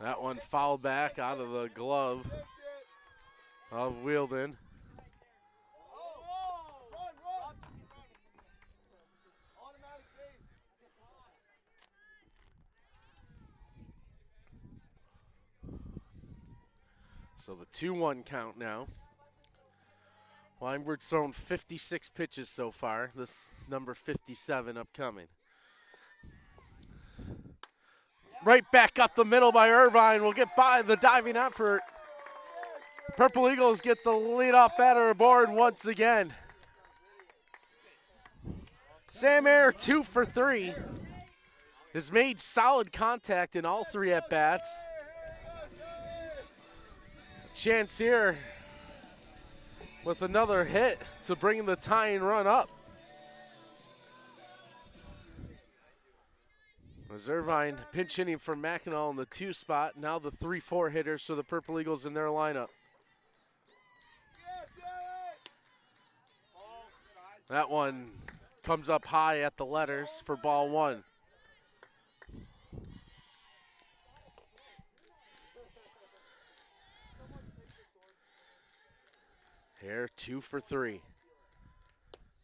That one fouled back out of the glove of Wielden. So the 2-1 count now. Weinberg's thrown 56 pitches so far. This number 57 upcoming. Right back up the middle by Irvine. Will get by the diving effort. Purple Eagles get the leadoff batter aboard once again. Sam Ayer, 2 for 3. Has made solid contact in all 3 at-bats. Chance here with another hit to bring the tying run up. As Irvine pinch hitting for Mackinac in the 2 spot. Now the 3-4 hitters for the Purple Eagles in their lineup. That one comes up high at the letters for ball 1. Here, 2 for 3.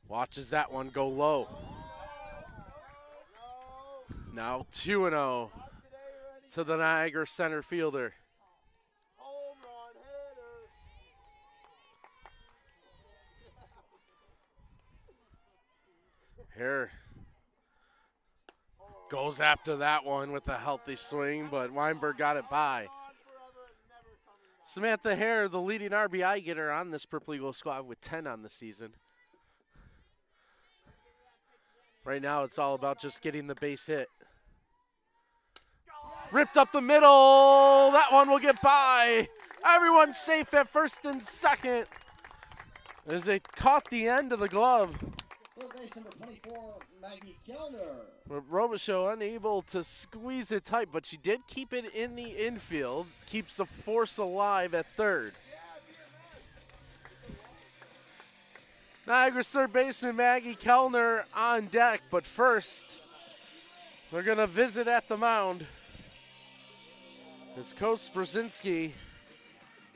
Watches that one go low. Now 2-0 to the Niagara center fielder. Here goes after that one with a healthy swing, but Weinberg got it by. Samantha Hare, the leading RBI getter on this Purple Eagle squad with 10 on the season. Right now it's all about just getting the base hit. Ripped up the middle. That one will get by. Everyone's safe at first and second as they caught the end of the glove. Third base number 24, Maggie Kellner. Robichaud unable to squeeze it tight, but she did keep it in the infield. Keeps the force alive at third. Niagara's third baseman Maggie Kellner on deck, but first they're going to visit at the mound as Coach Brzezinski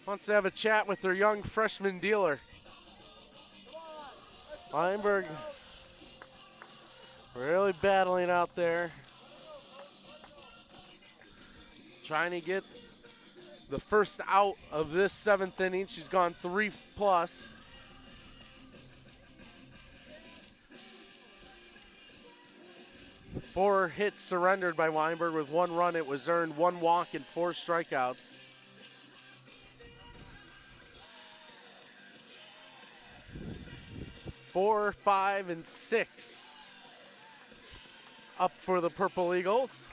wants to have a chat with their young freshman dealer. Weinberg really battling out there, trying to get the first out of this 7th inning. She's gone 3+. Four hits surrendered by Weinberg with 1 run. It was earned, 1 walk, and 4 strikeouts. Four, 5, and 6 up for the Purple Eagles.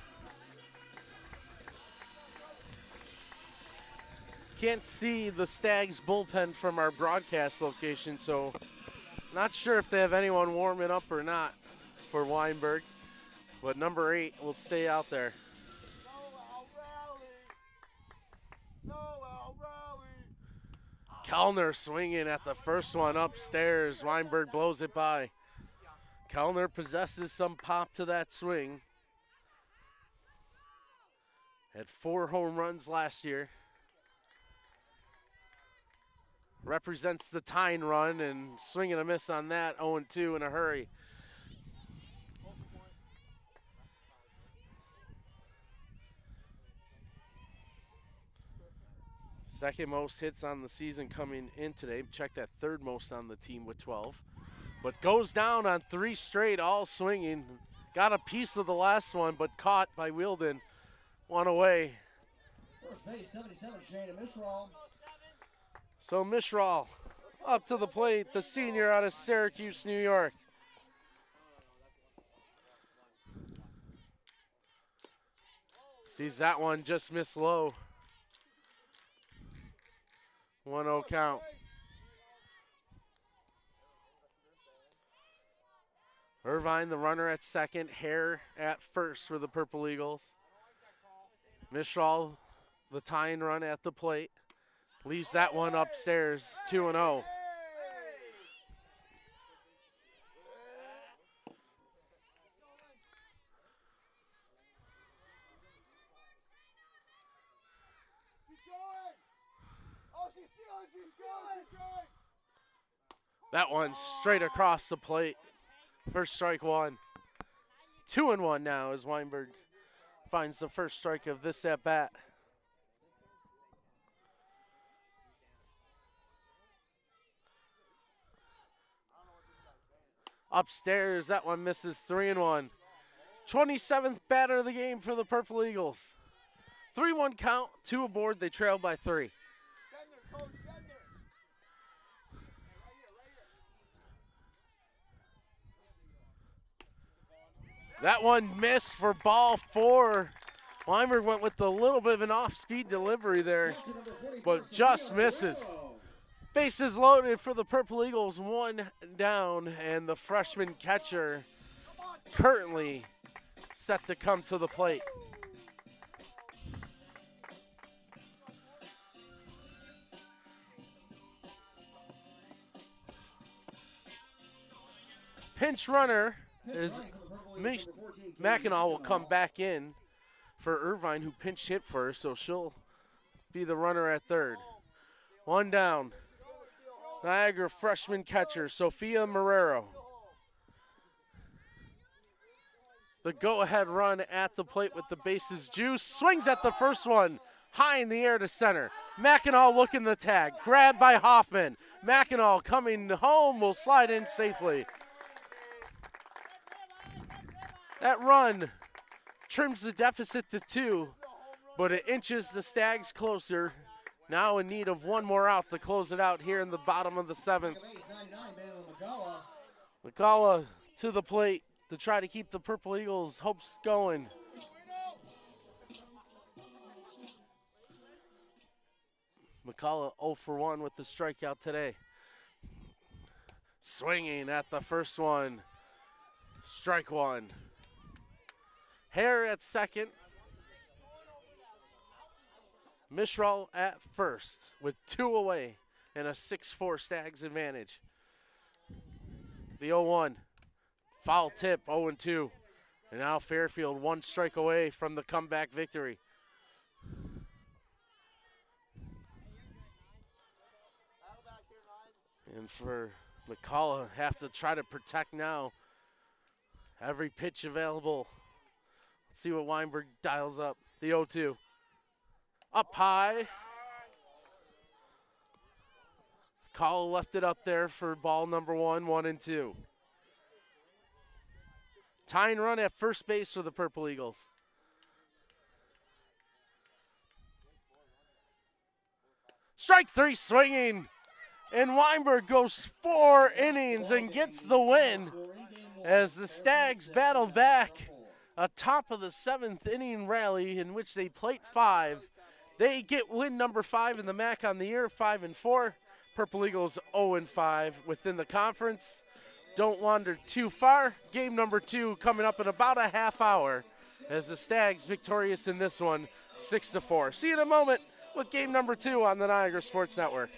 Can't see the Stags bullpen from our broadcast location, so not sure if they have anyone warming up or not for Weinberg. But number 8 will stay out there. Kellner swinging at the first one upstairs. Weinberg blows it by. Kellner possesses some pop to that swing. Had 4 home runs last year. Represents the tying run and swing and a miss on that. 0-2 in a hurry. Second most hits on the season coming in today. Check that, third most on the team with 12. But goes down on 3 straight, all swinging. Got a piece of the last one, but caught by Wielden. 1 away. First base, 77, Shayna Mishral. So Mishral Up to the plate, the senior out of Syracuse, New York. Sees that one just miss low. 1-0 count. Irvine, the runner at second. Hare at first for the Purple Eagles. Mishral, the tying run at the plate. Leaves that one upstairs, 2-0. That one straight across the plate. First strike one. 2-1 now as Weinberg finds the first strike of this at bat. Upstairs, that one misses, 3-1. 27th batter of the game for the Purple Eagles. 3-1 count, 2 aboard, they trail by 3. That one missed for ball 4. Weinberg went with a little bit of an off-speed delivery there, but just misses. Bases loaded for the Purple Eagles, 1 down, and the freshman catcher currently set to come to the plate. Pinch runner is Mackinac will come back in for Irvine, who pinch hit first, so she'll be the runner at third. 1 down. Niagara freshman catcher, Sophia Marrero. The go-ahead run at the plate with the bases juice. Swings at the first one. High in the air to center. Mackinac looking the tag. Grabbed by Hoffman. Mackinac coming home will slide in safely. That run trims the deficit to 2, but it inches the Stags closer. Now in need of one more out to close it out here in the bottom of the 7th. McCullough to the plate to try to keep the Purple Eagles' hopes going. McCullough 0 for 1 with the strikeout today. Swinging at the first one. Strike 1. Hare at second. Mishral at first with 2 away and a 6-4 Stags advantage. The 0-1. Foul tip, 0-2. And now Fairfield 1 strike away from the comeback victory. And for McCullough, have to try to protect now. Every pitch available. Let's see what Weinberg dials up. The 0-2. Up high. Call left it up there for ball number 1, 1-2. Tying run at first base for the Purple Eagles. Strike 3 swinging. And Weinberg goes 4 innings and gets the win as the Stags battle back atop of the 7th inning rally in which they plate 5. They get win number 5 in the MAC on the year, 5-4. Purple Eagles 0-5 within the conference. Don't wander too far. Game number 2 coming up in about a half hour as the Stags victorious in this one, 6-4. See you in a moment with game number 2 on the Niagara Sports Network.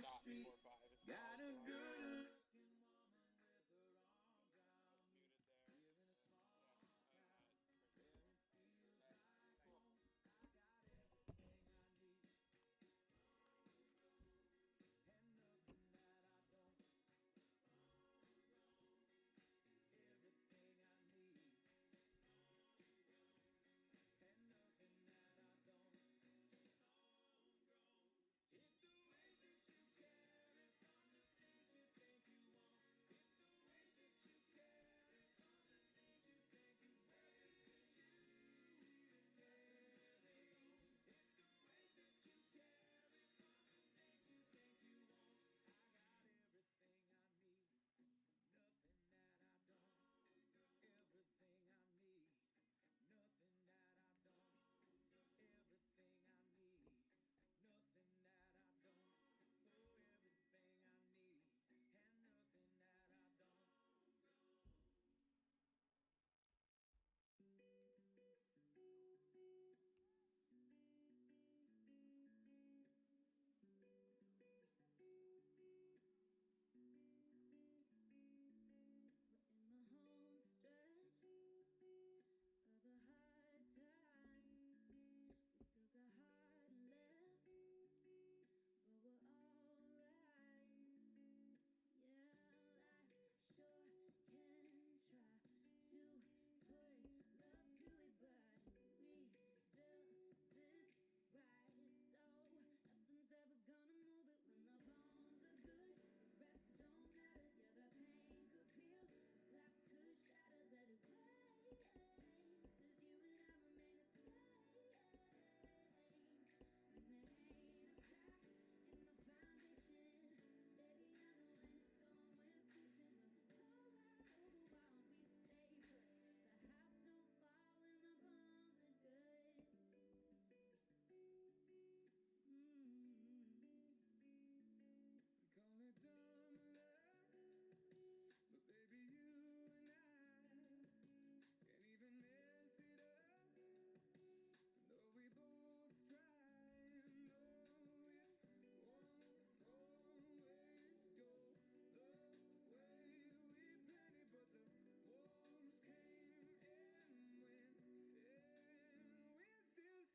not before 5. It's got a good looking woman with her arms out. It's muted there. Yeah, it's crazy. Cool. I got everything I need and nothing that I don't. Everything I need and nothing that I don't. It's the way that you carry from the things you think you want. It's the way that you carry from the things you think you want. It's you carry on. It's the way that you carry from the things you think you want. I got everything I need, nothing that I don't. Everything I need, nothing that I don't. Everything I need, nothing that I don't. Oh, everything I need, and nothing that I don't. We're in the home stretch of the hard times. We took a hard left, but we're alright. Yeah, life sure can try to put love to it, but we built this right, so nothing's ever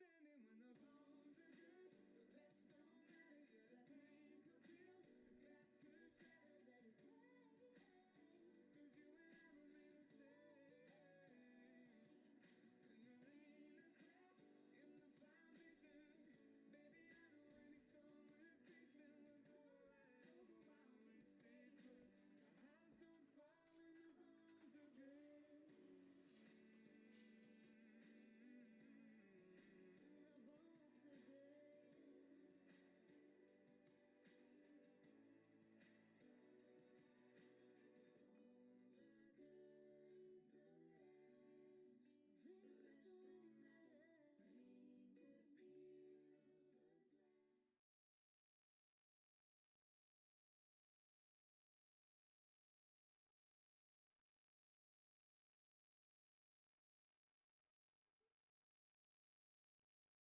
gonna move it when the bones are good. The rest don't matter. Yeah, the pain could peel, the glass could shatter, let it rain. 'Cause you and I remain the same. When there ain't a crack in the foundation, baby, I know any storm we're facing will blow right over while we stay put. The house don't fall when the bones are good. We call it dumb luck, but baby, you and I can't even mess it up. Though we both try, no, it won't always go the way we planned it. But the wolves came and went, and we're still standing when the bones are good. The rest don't matter. Yeah, the pain could peel, the glass could shatter, let it rain. 'Cause you and I remain the same. And there ain't a crack in the foundation, baby, I know any storm we're facing will blow right over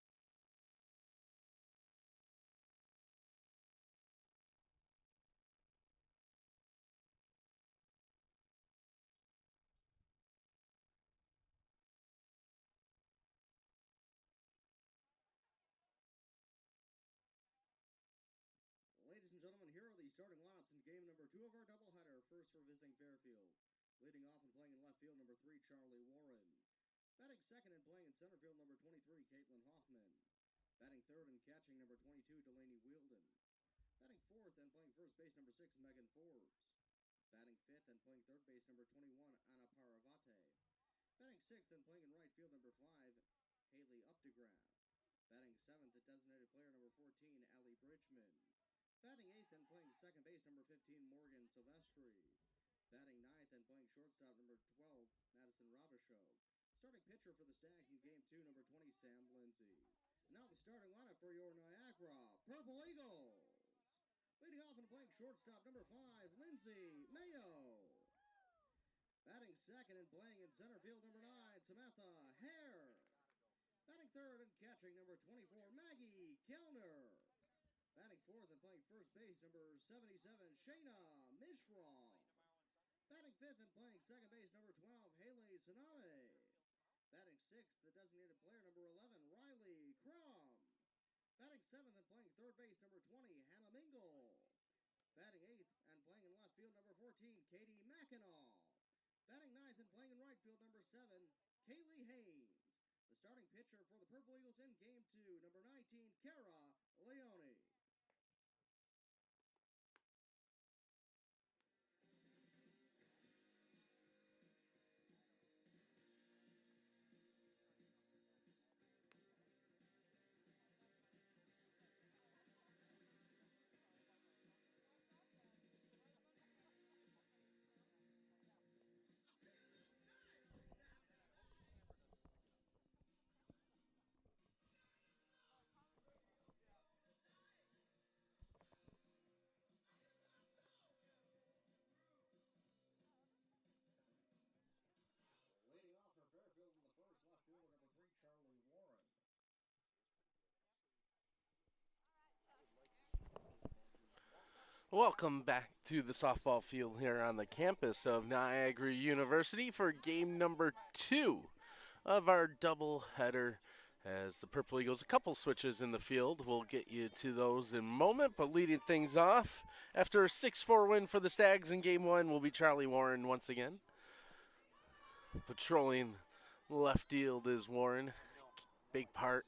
while we stay put. The house don't fall when the bones are good. When the bones are good. Bones are good, the rest don't matter. Rain could peel the glass. Ladies and gentlemen, here are the starting lineups in game number 2 of our doubleheader. First for visiting Fairfield. Leading off and playing in left field, number 3, Charlie Warren. Batting second and playing in center field, number 23, Caitlin Hoffman. Batting third and catching, number 22, Delaney Wielden. Batting fourth and playing first base, number 6, Megan Forbes. Batting fifth and playing third base, number 21, Anna Paravate. Batting sixth and playing in right field, number 5, Haley Updegraff. Batting seventh, the designated player, number 14, Allie Bridgman. Batting eighth and playing second base, number 15, Morgan Silvestri. Batting ninth and playing shortstop, number 12, Madison Robichaud. Starting pitcher for the Stags in Game 2, number 20, Sam Lindsay. Now the starting lineup for your Niagara Purple Eagles. Leading off and playing shortstop, number 5, Lindsay Mayo. Batting second and playing in center field, number 9, Samantha Hare. Batting third and catching, number 24, Maggie Kellner. Batting fourth and playing first base, number 77, Shayna Mishra. Batting fifth and playing second base, number 12, Haley Saname. Batting sixth, the designated player, number 11, Riley Crum. Batting seventh and playing third base, number 20, Hannah Mingle. Batting eighth and playing in left field, number 14, Katie Mackinaw. Batting ninth and playing in right field, number 7, Kaylee Haynes. The starting pitcher for the Purple Eagles in game 2, number 19, Kara Leone. Leading off for Fairfield in the first, left fielder, number 3, Charlie Warren. Welcome back to the softball field here on the campus of Niagara University for game number 2 of our doubleheader. As the Purple Eagles, a couple switches in the field. We'll get you to those in a moment, but leading things off, after a 6-4 win for the Stags in game 1, will be Charlie Warren once again. Patrolling left field is Warren, big part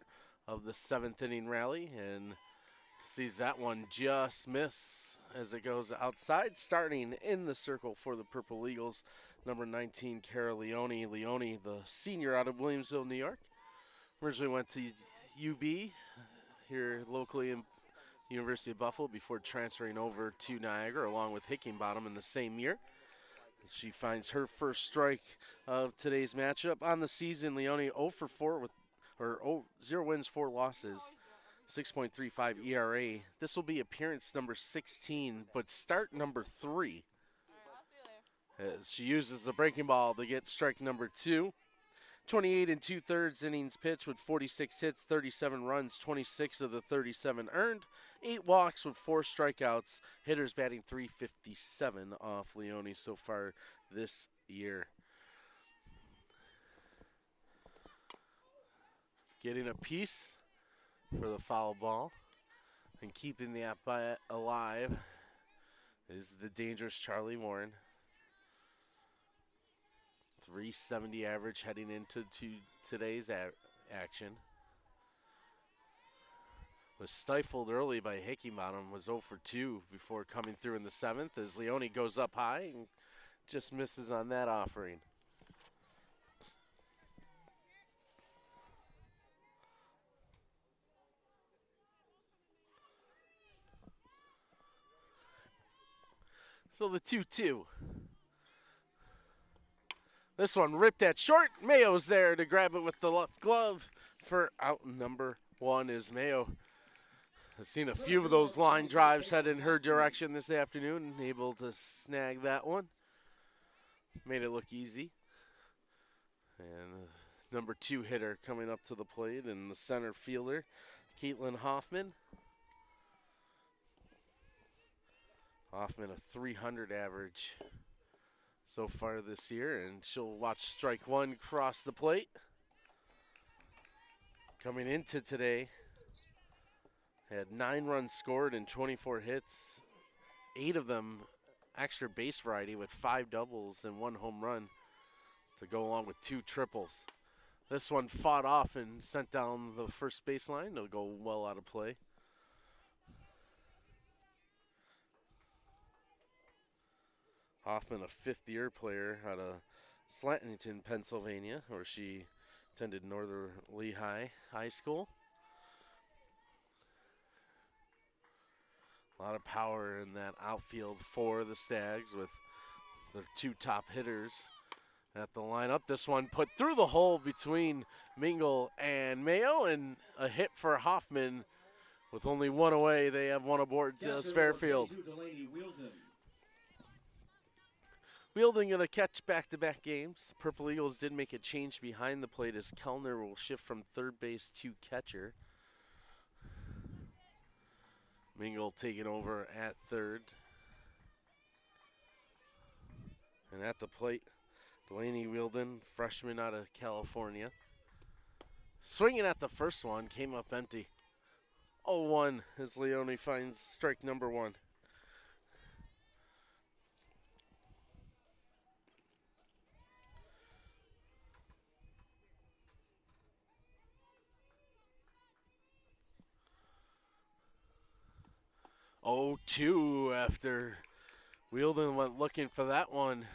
of the 7th inning rally, and sees that one just miss as it goes outside. Starting in the circle for the Purple Eagles, number 19, Kara Leone. Leone, the senior out of Williamsville, New York. Originally went to UB here locally in University of Buffalo before transferring over to Niagara along with Hickingbottom in the same year. She finds her first strike of today's matchup on the season. Leone 0 for 4 with 0 wins, 4 losses, 6.35 ERA. This will be appearance number 16, but start number 3. As she uses the breaking ball to get strike number 2. 28 2/3 innings pitched with 46 hits, 37 runs, 26 of the 37 earned, 8 walks with 4 strikeouts. Hitters batting .357 off Leone so far this year. Getting a piece for the foul ball and keeping the at-bat alive is the dangerous Charlie Warren. .370 average heading into today's action. Was stifled early by Hickingbottom, was 0 for 2 before coming through in the 7th as Leone goes up high and just misses on that offering. So the 2-2. This one ripped at short. Mayo's there to grab it with the left glove for out number 1 is Mayo. I've seen a few of those line drives head in her direction this afternoon, able to snag that one. Made it look easy. And number 2 hitter coming up to the plate and the center fielder, Caitlin Hoffman. Hoffman a .300 average so far this year, and she'll watch strike 1 cross the plate. Coming into today, had 9 runs scored and 24 hits, 8 of them extra base variety with 5 doubles and 1 home run to go along with 2 triples. This one fought off and sent down the first baseline. It'll go well out of play. Hoffman, a 5th-year player out of Slantington, Pennsylvania, where she attended Northern Lehigh High School. A lot of power in that outfield for the Stags with their 2 top hitters at the lineup. This one put through the hole between Mingle and Mayo, and a hit for Hoffman. With only one away, they have one aboard Fairfield. Wielding going to catch back-to-back games. Purple Eagles did make a change behind the plate as Kellner will shift from third base to catcher. Mingle taking over at third. And at the plate, Delaney Wielden, freshman out of California. Swinging at the first one, came up empty. 0-1 as Leone finds strike number 1. Oh, 2 after Wielden went looking for that one.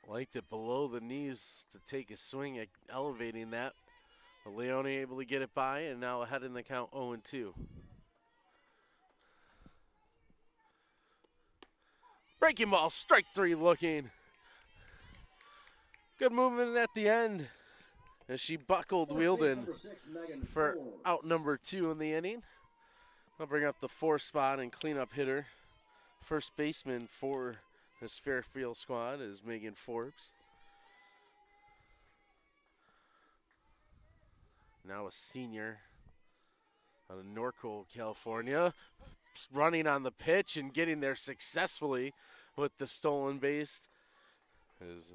Liked it below the knees to take a swing at elevating that. But Leone able to get it by, and now ahead in the count 0-2. Breaking ball, strike 3 looking. Good movement at the end as she buckled Wielden for out number 2 in the inning. I'll bring up the 4 spot and cleanup hitter. First baseman for this Fairfield squad is Megan Forbes. Now a senior out of Norco, California. Running on the pitch and getting there successfully with the stolen base. Is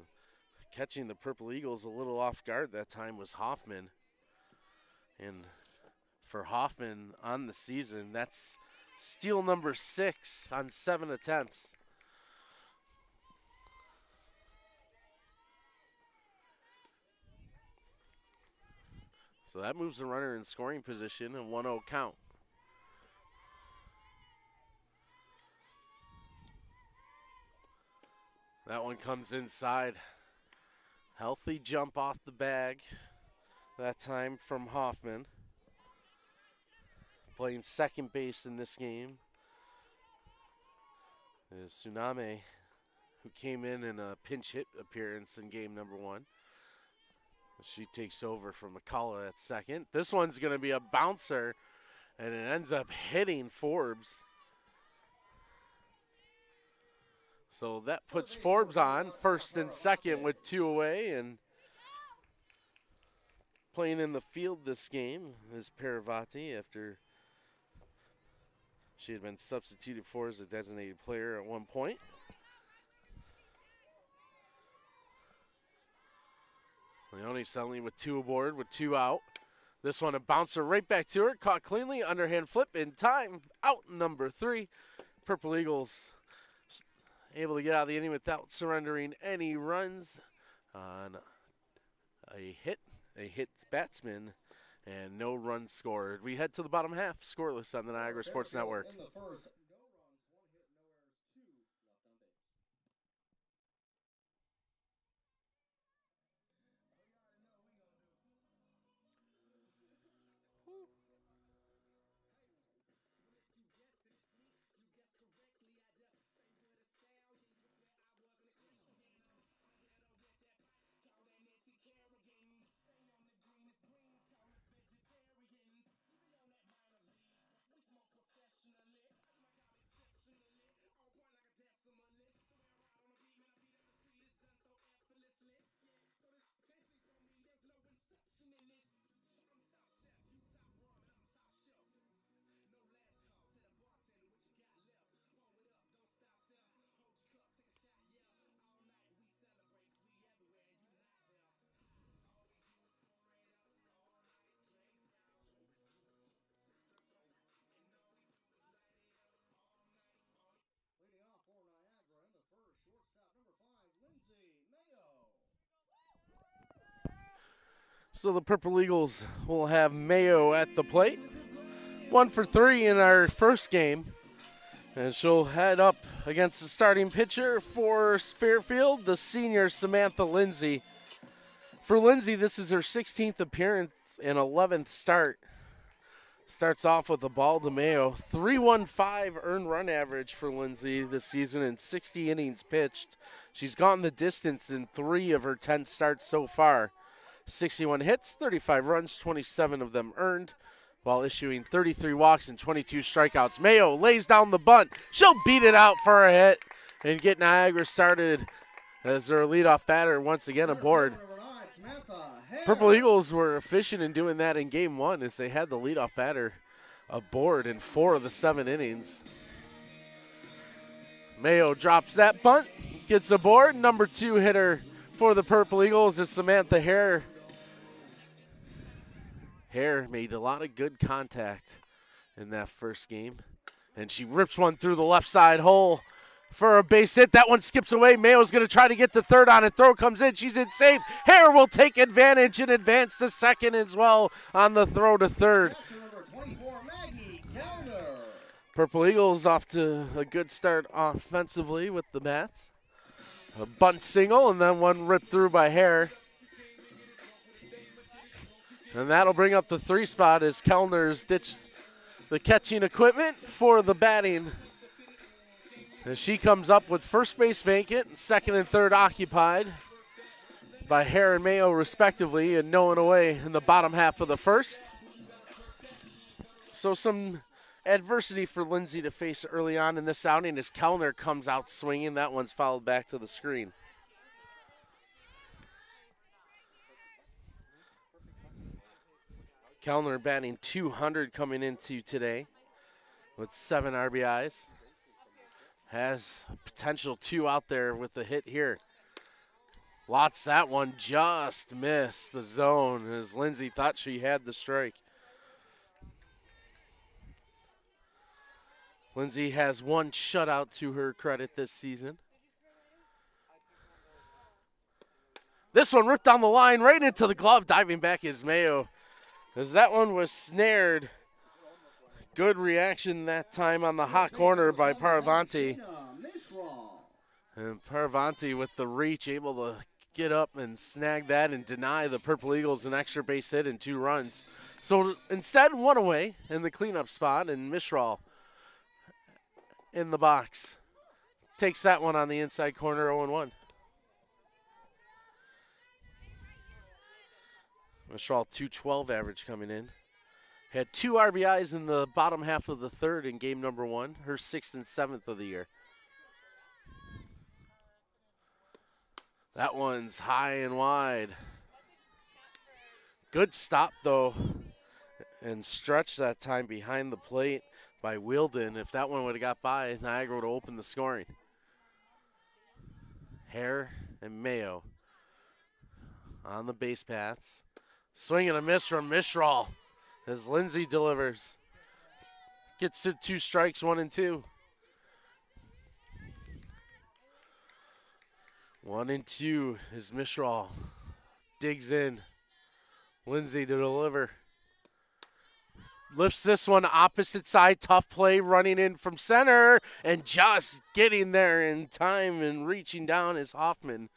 catching the Purple Eagles a little off guard that time was Hoffman. And for Hoffman on the season, that's steal number 6 on 7 attempts. So that moves the runner in scoring position, and 1-0 count. That one comes inside. Healthy jump off the bag, that time from Hoffman. Playing second base in this game is Tsunami, who came in a pinch hit appearance in game number 1. She takes over from McCullough at second. This one's going to be a bouncer, and it ends up hitting Forbes. So that puts Forbes on first and second with 2 away, and playing in the field this game is Paravati after she had been substituted for as a designated player at one point. Leone suddenly with 2 aboard with 2 out. This one a bouncer right back to her. Caught cleanly. Underhand flip in time. Out number 3. Purple Eagles able to get out of the inning without surrendering any runs on a hit batsman, and no runs scored. We head to the bottom half, scoreless on the Niagara Sports Network. In the first, no runs, 1 hit, no errors, 2 left on base. Leading off for Niagara in the first, shortstop number 5, Lindsay Mayo. So the Purple Eagles will have Mayo at the plate. 1 for 3 in our first game. And she'll head up against the starting pitcher for Fairfield, the senior Samantha Lindsay. For Lindsay, this is her 16th appearance and 11th start. Starts off with the ball to Mayo. 3.15 earned run average for Lindsay this season in 60 innings pitched. She's gone the distance in 3 of her 10 starts so far. 61 hits, 35 runs, 27 of them earned, while issuing 33 walks and 22 strikeouts. Mayo lays down the bunt. She'll beat it out for a hit and get Niagara started as their leadoff batter once again aboard. Purple Eagles were efficient in doing that in game 1 as they had the leadoff batter aboard in 4 of the 7 innings. Mayo drops that bunt, gets aboard. Number 2 hitter for the Purple Eagles is Samantha Hare. Hare made a lot of good contact in that first game, and she rips one through the left side hole for a base hit. That one skips away. Mayo's going to try to get to third on it. Throw comes in. She's in safe. Hare will take advantage and advance to second as well on the throw to third. Purple Eagles off to a good start offensively with the bats. A bunt single and then one ripped through by Hare. And that'll bring up the 3 spot as Kellner's ditched the catching equipment for the batting. As she comes up with first base vacant, second and third occupied by Hare and Mayo respectively, and no one away in the bottom half of the first. So some adversity for Lindsay to face early on in this outing as Kellner comes out swinging. That one's fouled back to the screen. Kellner batting .200 coming into today with 7 RBIs. Has potential 2 out there with the hit here. Lots that one just missed the zone as Lindsay thought she had the strike. Lindsay has 1 shutout to her credit this season. This one ripped down the line right into the glove. Diving back is Mayo as that one was snared. Good reaction that time on the hot corner by Paravanti. And Paravanti with the reach able to get up and snag that and deny the Purple Eagles an extra base hit and 2 runs. So instead, 1 away in the cleanup spot, and Mishral in the box takes that one on the inside corner, 0-1. Mishral .212 average coming in. Had 2 RBIs in the bottom half of the third in game number 1, her 6th and 7th of the year. That one's high and wide. Good stop, though, and stretch that time behind the plate by Wielden. If that one would have got by, Niagara would have opened the scoring. Hare and Mayo on the base paths. Swing and a miss from Mishral as Lindsay delivers. Gets to 2 strikes, 1 and 2. 1 and 2 as Mishral digs in. Lindsay to deliver. Lifts this one opposite side. Tough play running in from center and just getting there in time and reaching down is Hoffman.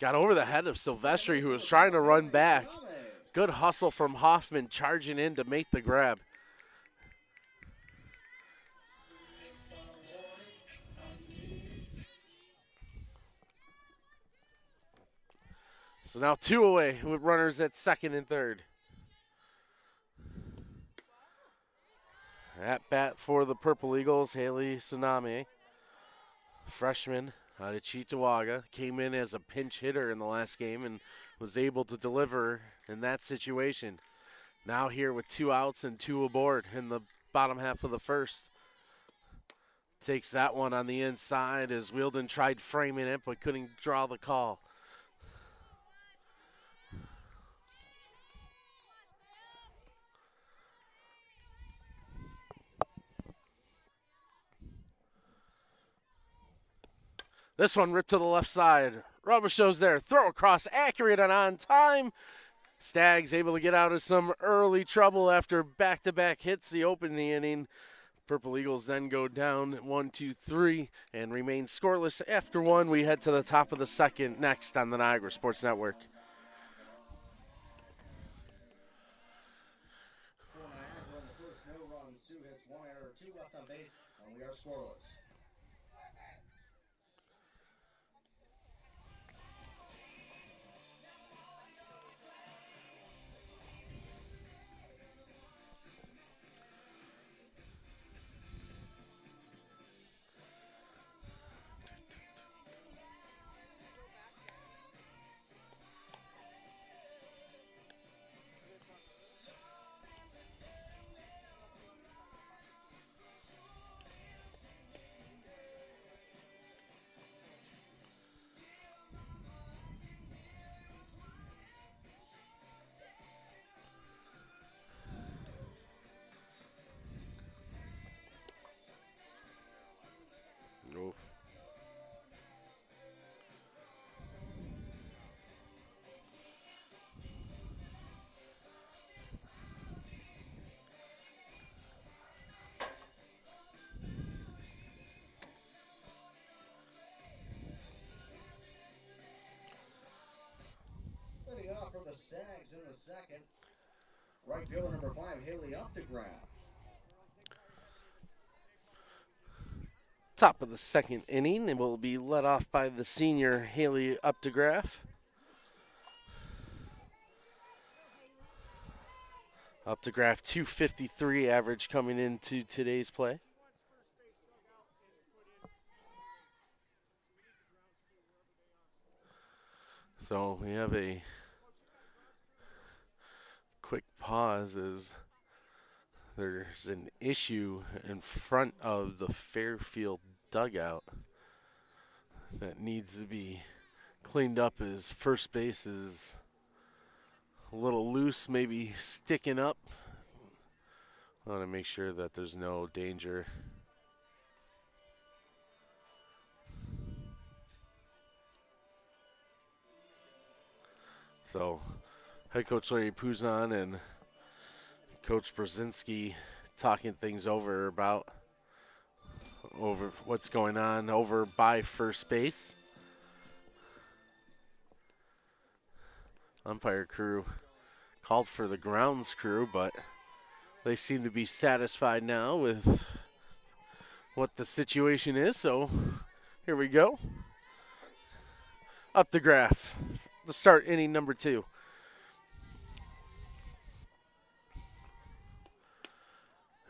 Got over the head of Silvestri, who was trying to run back. Good hustle from Hoffman charging in to make the grab. So now 2 away with runners at second and third. At bat for the Purple Eagles, Haley Tsunami, freshman out of Cheektowaga, came in as a pinch hitter in the last game and was able to deliver in that situation. Now here with 2 outs and 2 aboard in the bottom half of the first. Takes that one on the inside as Wielden tried framing it but couldn't draw the call. This one ripped to the left side. Robichaux's there. Throw across, accurate and on time. Staggs able to get out of some early trouble after back-to-back hits to open the inning. Purple Eagles then go down 1-2-3 and remain scoreless after 1. We head to the top of the second next on the Niagara Sports Network. scoreless. Oof. Leading off for the Stags in the second. Right fielder number 5, Haley Updegraff. Top of the second inning, it will be led off by the senior Haley Updegraff. Updegraff 253 average coming into today's play. So we have a quick pause as there's an issue in front of the Fairfield dugout that needs to be cleaned up, as first base is a little loose, maybe sticking up. I want to make sure that there's no danger. So head coach Larry Puzon and Coach Brzezinski talking things over what's going on over by first base. Umpire crew called for the grounds crew, but they seem to be satisfied now with what the situation is. So here we go. Updegraff, the start inning number 2.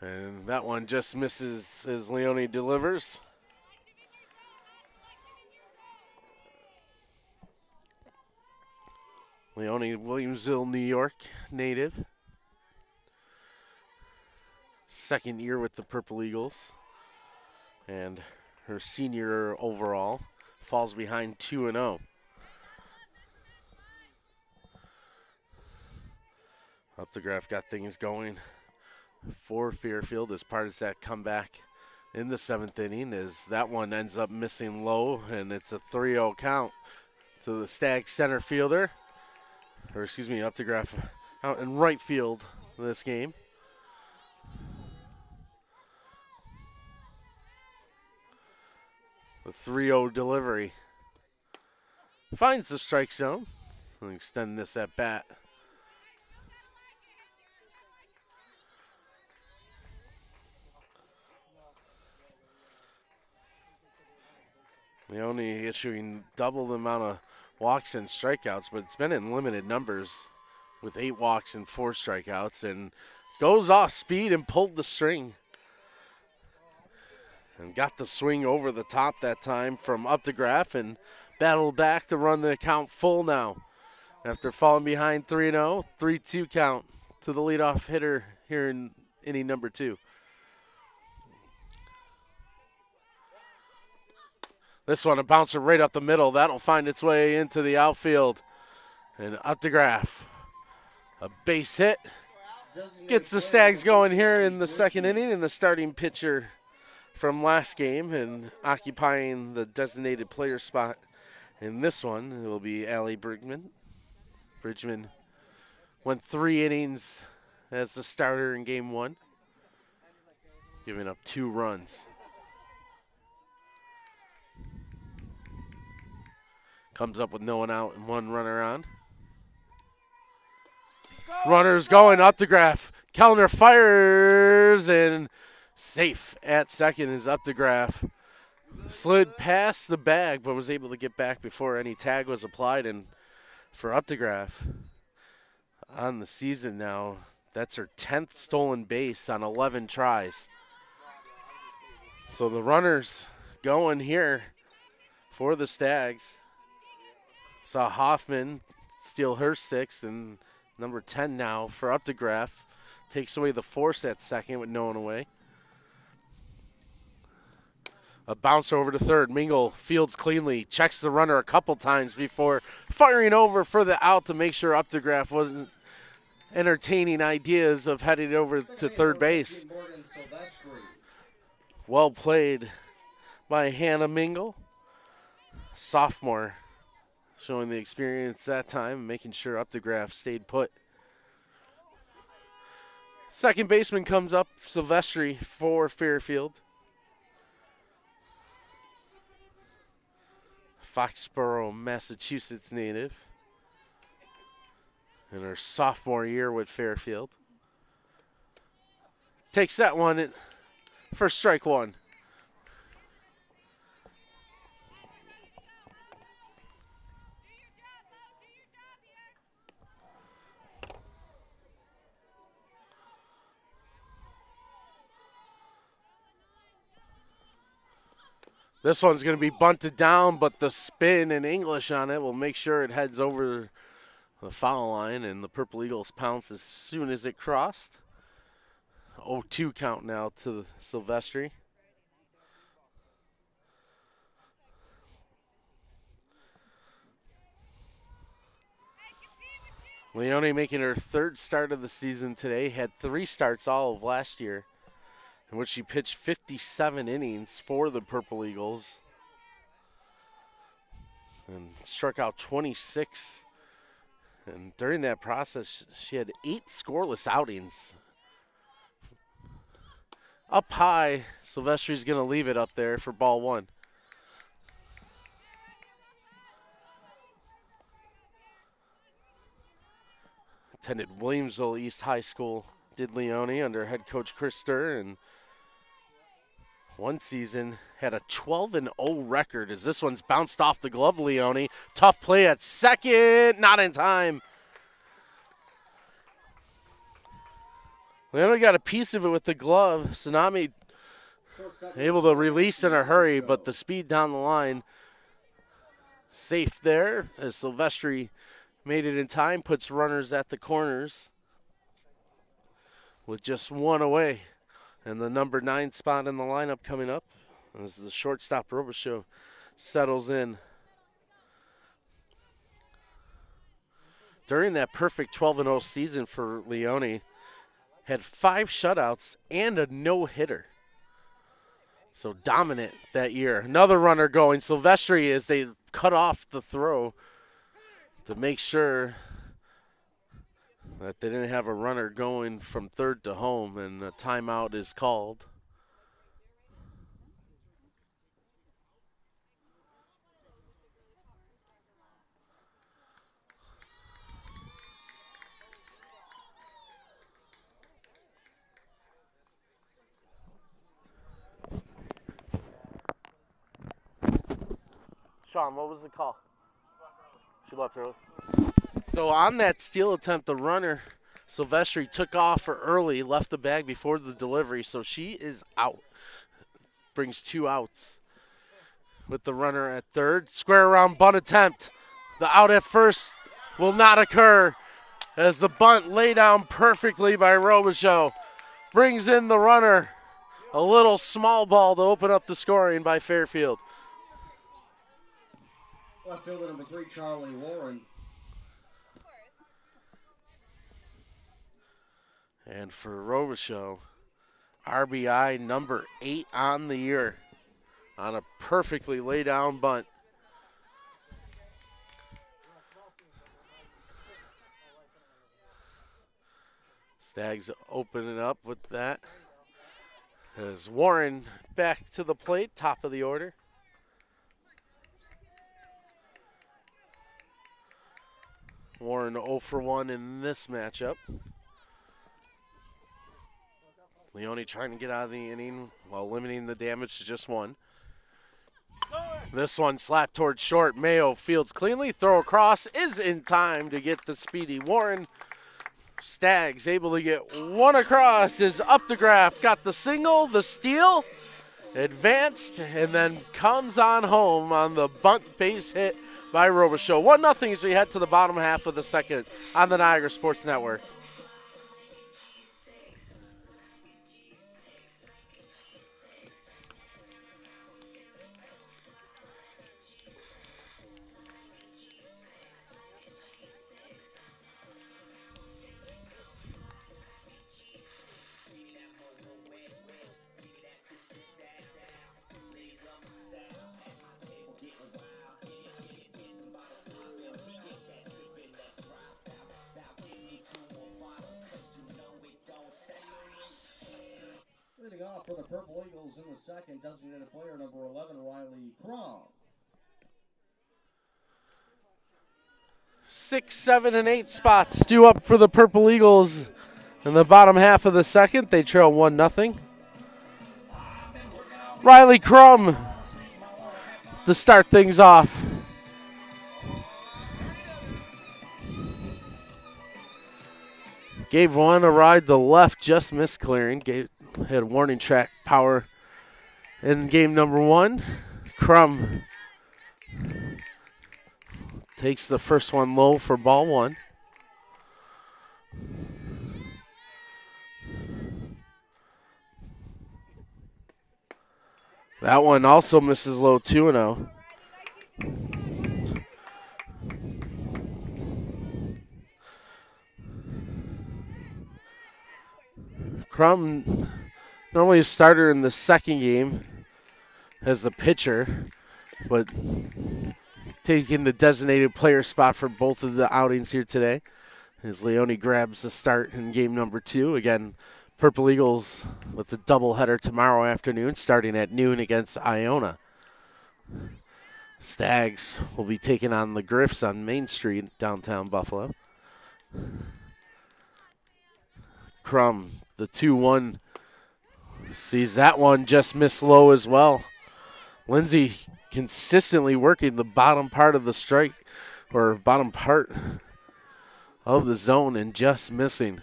And that one just misses as Leone delivers. Leone, Williamsville, New York native. Second year with the Purple Eagles. And her senior overall falls behind 2-0. Updegraff got things going for Fairfield as part of that comeback in the 7th inning, as that one ends up missing low, and it's a 3-0 count to the Stag center fielder. Or excuse me, Updegraff out in right field this game. The 3-0 delivery finds the strike zone. We'll extend this at bat. Leone issuing double the amount of walks and strikeouts, but it's been in limited numbers with 8 walks and 4 strikeouts, and goes off speed and pulled the string. And got the swing over the top that time from Updegraff and battled back to run the count full now. After falling behind 3-0, 3-2 count to the leadoff hitter here in inning number 2. This one, a bouncer right up the middle. That'll find its way into the outfield. And Updegraff, a base hit, gets the Stags going here in the second inning, and the starting pitcher from last game and occupying the designated player spot in this one, it will be Allie Bridgman. Bridgman went 3 innings as the starter in game 1, giving up 2 runs. Comes up with no one out and 1 runner on. Runners going, Updegraff. Kellner fires and Safe at second is Updegraff. Slid past the bag, but was able to get back before any tag was applied. And for Updegraff, on the season now, that's her 10th stolen base on 11 tries. So the runners going here for the Stags. Saw Hoffman steal her 6th, and number 10 now for Updegraff takes away the force at second with no one away. A bounce over to third. Mingle fields cleanly, checks the runner a couple times before firing over for the out to make sure Updegraff wasn't entertaining ideas of heading over to third base. Well played by Hannah Mingle, sophomore, showing the experience that time, making sure Updegraff stayed put. Second baseman comes up, Silvestri for Fairfield. Foxborough, Massachusetts native. In her sophomore year with Fairfield. Takes that one for strike one. This one's going to be bunted down, but the spin in English on it will make sure it heads over the foul line, and the Purple Eagles pounce as soon as it crossed. 0-2 count now to Silvestri. Leone making her 3rd start of the season today, had 3 starts all of last year, in which she pitched 57 innings for the Purple Eagles and struck out 26. And during that process, she had 8 scoreless outings. Up high, Silvestri's going to leave it up there for ball 1. Attended Williamsville East High School, did Leone under head coach Chris Sturr, and one season had a 12-0 record as this one's bounced off the glove, Leone. Tough play at second, not in time. Leone got a piece of it with the glove. Tsunami able to release in a hurry, but the speed down the line safe there as Silvestri made it in time, puts runners at the corners with just 1 away. And the number 9 spot in the lineup coming up as the shortstop Robichaux settles in. During that perfect 12-0 season for Leone, had 5 shutouts and a no-hitter. So dominant that year. Another runner going. Silvestri as they cut off the throw to make sure that they didn't have a runner going from third to home, and a timeout is called. Sean, what was the call? She left early. So on that steal attempt, the runner, Silvestri, took off for early, left the bag before the delivery, so she is out. Brings 2 outs with the runner at third. Square around bunt attempt. The out at first will not occur as the bunt lay down perfectly by Robichaux. Brings in the runner. A little small ball to open up the scoring by Fairfield. Left fielder number 3, Charlie Warren. And for Robichaux, RBI number 8 on the year on a perfectly laid down bunt. Stags opening up with that. As Warren back to the plate, top of the order. Warren 0 for 1 in this matchup. Leone trying to get out of the inning while limiting the damage to just one. This one slapped towards short. Mayo fields cleanly. Throw across is in time to get the speedy Warren. Staggs able to get one across. Is up to Graff. Got the single, the steal, advanced, and then comes on home on the bunt base hit by Robichaux. 1-0 as we head to the bottom half of the second on the Niagara Sports Network. Leading off for the Purple Eagles in the second, designated player number 11, Riley Crum. 6, 7, and 8 spots due up for the Purple Eagles in the bottom half of the second. They trail 1-0. Riley Crum to start things off. Gave one a ride to left, just missed clearing. Had warning track power in game number one. Crum takes the first one low for ball one. That one also misses low 2-0. Crum, normally a starter in the second game as the pitcher, but taking the designated player spot for both of the outings here today as Leone grabs the start in game number 2. Again, Purple Eagles with a doubleheader tomorrow afternoon starting at noon against Iona. Staggs will be taking on the Griffs on Main Street, downtown Buffalo. Crum, the 2-1, sees that one just miss low as well. Lindsay consistently working the bottom part of the strike, or bottom part of the zone, and just missing.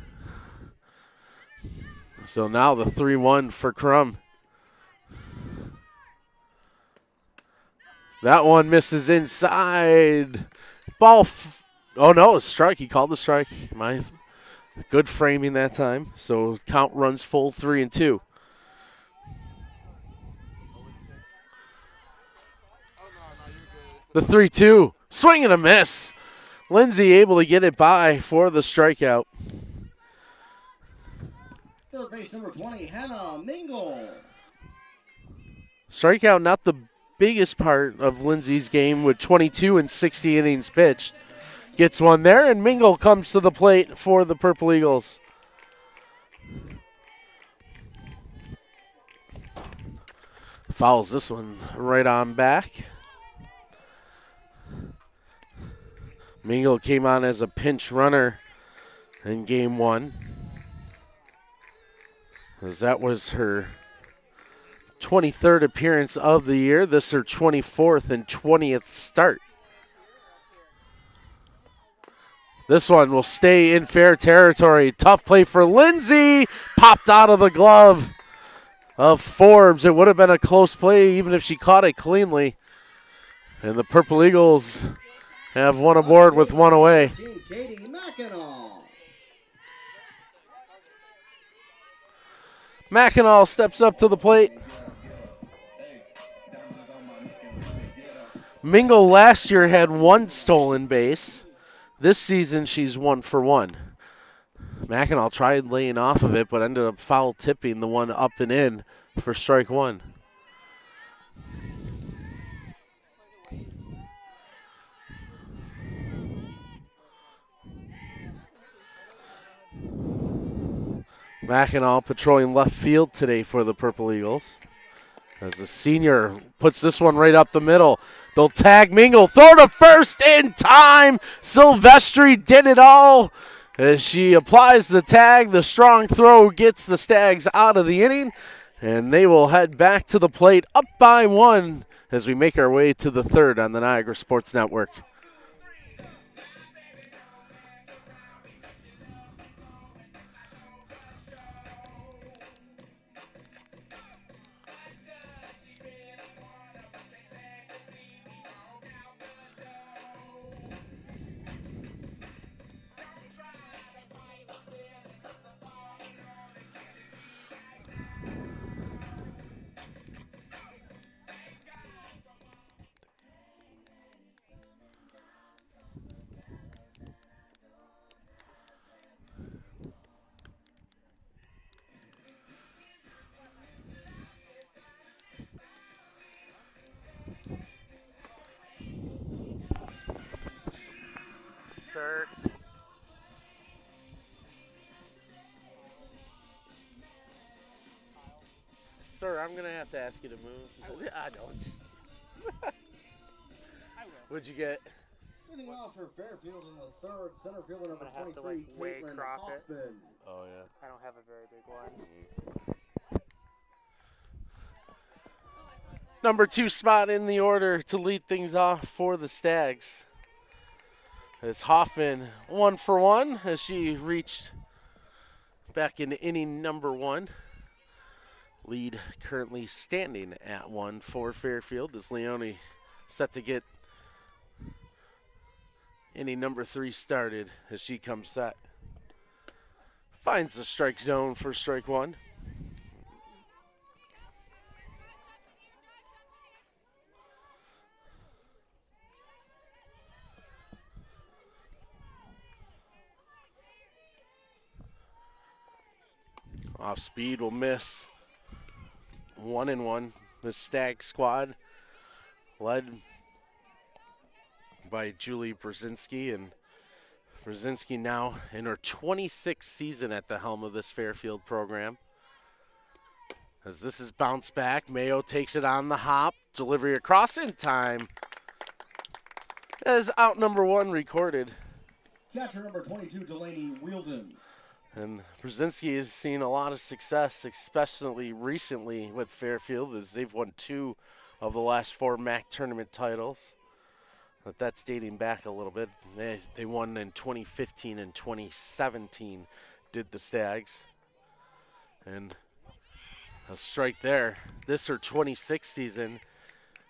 So now the 3-1 for Crum. That one misses inside. Ball, oh no, a strike. He called the strike. Good framing that time. So count runs full 3-2. The 3-2. Swing and a miss. Lindsay able to get it by for the strikeout. Third base number 20, Hannah Mingle. Strikeout not the biggest part of Lindsay's game with 22 and 60 innings pitched. Gets one there, and Mingle comes to the plate for the Purple Eagles. Fouls this one right on back. Mingle came on as a pinch runner in game one, as that was her 23rd appearance of the year. This is her 24th and 20th start. This one will stay in fair territory. Tough play for Lindsay. Popped out of the glove of Forbes. It would have been a close play even if she caught it cleanly. And the Purple Eagles have one aboard with one away. Katie Mackinac. Mackinac steps up to the plate. Mingle last year had one stolen base. This season, she's 1 for 1. Mackinac tried laying off of it, but ended up foul tipping the one up and in for strike one. Mackinac patrolling left field today for the Purple Eagles. As the senior puts this one right up the middle. They'll tag Mingle. Throw to first in time. Silvestri did it all. As she applies the tag, the strong throw gets the Stags out of the inning, and they will head back to the plate up by 1 as we make our way to the third on the Niagara Sports Network. Sir. Sir, I'm going to have to ask you to move. I don't. What'd you get? Leading off for Fairfield in the third, center fielder number I'm gonna have to, 23, way Caitlin crop it. Hoffman. Oh, yeah. I don't have a very big one. Number 2 spot in the order to lead things off for the Stags. As Hoffman 1 for 1 as she reached back into inning number 1. Lead currently standing at 1 for Fairfield as Leone set to get inning number 3 started as she comes set. Finds the strike zone for strike 1. Off speed will miss. 1-1. The Stag squad led by Julie Brzezinski, and Brzezinski now in her 26th season at the helm of this Fairfield program. As this is bounced back, Mayo takes it on the hop, delivery across in time. As out number 1 recorded. Catcher number 22, Delaney Wielden. And Brzezinski has seen a lot of success, especially recently with Fairfield, as they've won 2 of the last 4 MAC tournament titles. But that's dating back a little bit. They won in 2015 and 2017, did the Stags. And a strike there. This her 26th season.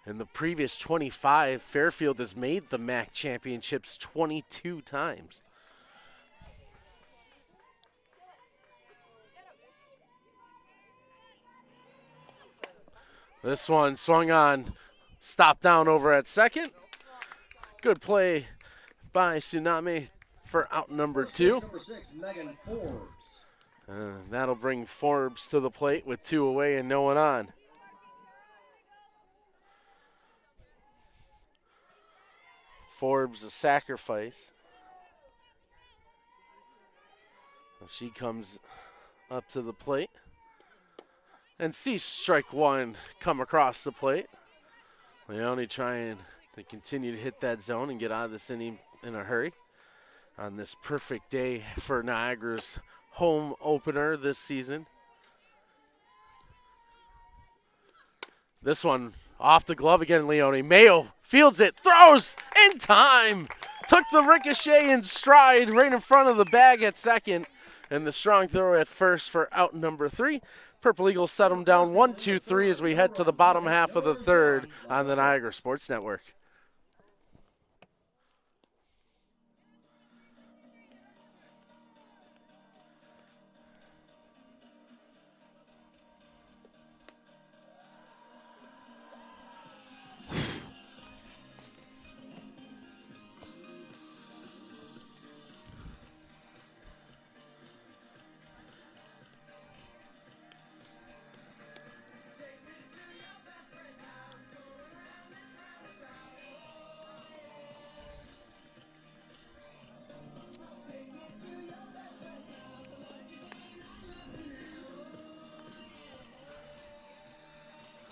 In the previous 25, Fairfield has made the MAC championships 22 times. This one swung on, stopped down over at second. Good play by Tsunami for out number 2. Number 6, Megan Forbes. That'll bring Forbes to the plate with 2 away and no one on. Forbes a sacrifice. She comes up to the plate and sees strike 1 come across the plate. Leone trying to continue to hit that zone and get out of this inning in a hurry on this perfect day for Niagara's home opener this season. This one off the glove again, Leone. Mayo fields it, throws in time. Took the ricochet in stride right in front of the bag at second. And the strong throw at first for out number 3. Purple Eagles set them down 1-2-3 as we head to the bottom half of the third on the Niagara Sports Network.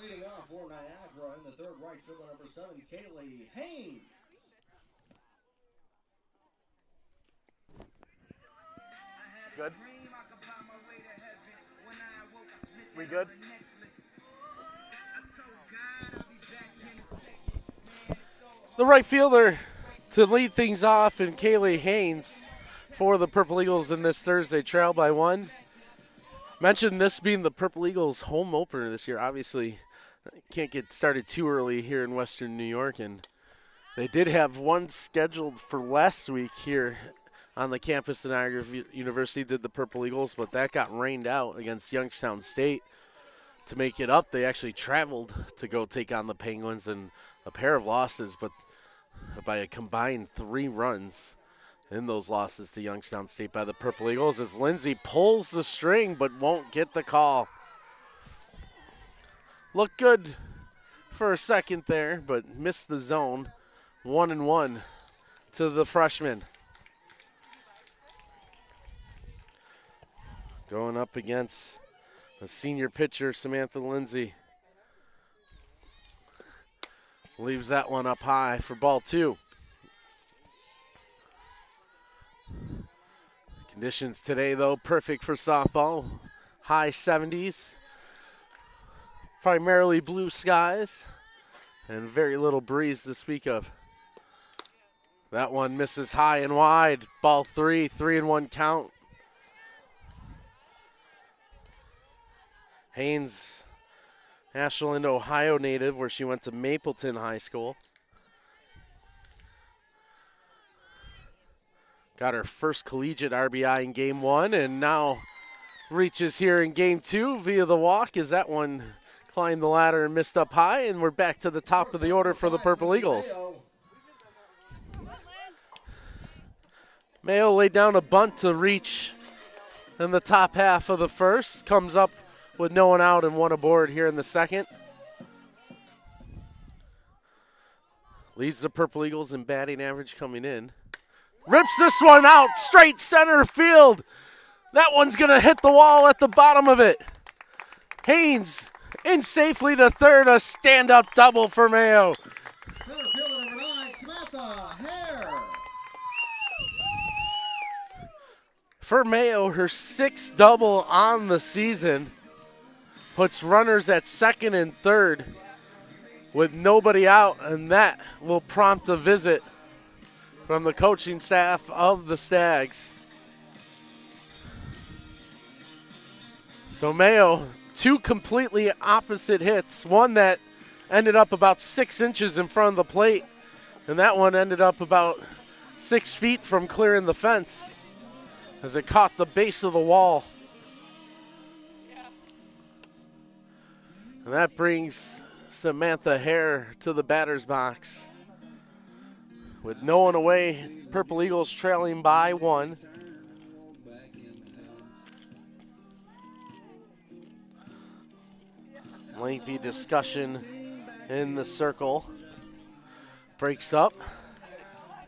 Leading off for Niagara in the third, right fielder number 7, Kaylee Haynes. Good? We good? The right fielder to lead things off, and Kaylee Haynes for the Purple Eagles in this Thursday, trail by 1. Mentioned this being the Purple Eagles' home opener this year. Obviously, can't get started too early here in Western New York, and they did have one scheduled for last week here on the campus of Niagara University, did the Purple Eagles, but that got rained out against Youngstown State. To make it up, they actually traveled to go take on the Penguins, and a pair of losses, but by a combined 3 runs in those losses to Youngstown State by the Purple Eagles, as Lindsay pulls the string but won't get the call. Looked good for a second there, but missed the zone. 1-1 to the freshman. Going up against the senior pitcher, Samantha Lindsay. Leaves that one up high for ball 2. Conditions today, though, perfect for softball. High 70s. Primarily blue skies. And very little breeze to speak of. That one misses high and wide. Ball 3, 3-1 count. Haynes, Ashland, Ohio native, where she went to Mapleton High School. Got her first collegiate RBI in Game 1, and now reaches here in Game 2 via the walk, as that one climbed the ladder and missed up high, and we're back to the top of the order for the Purple Eagles. Mayo laid down a bunt to reach in the top half of the first, comes up with no one out and 1 aboard here in the second. Leads the Purple Eagles in batting average coming in. Rips this one out, straight center field. That one's going to hit the wall at the bottom of it. Haynes in safely to third, a stand-up double for Mayo. Center fielder number 9, Samantha Hare. For Mayo, her 6th double on the season. Puts runners at second and third with nobody out, and that will prompt a visit from the coaching staff of the Stags. So Mayo, 2 completely opposite hits. One that ended up about 6 inches in front of the plate, and that one ended up about 6 feet from clearing the fence as it caught the base of the wall. And that brings Samantha Hare to the batter's box. With no one away, Purple Eagles trailing by 1. Lengthy discussion in the circle. Breaks up.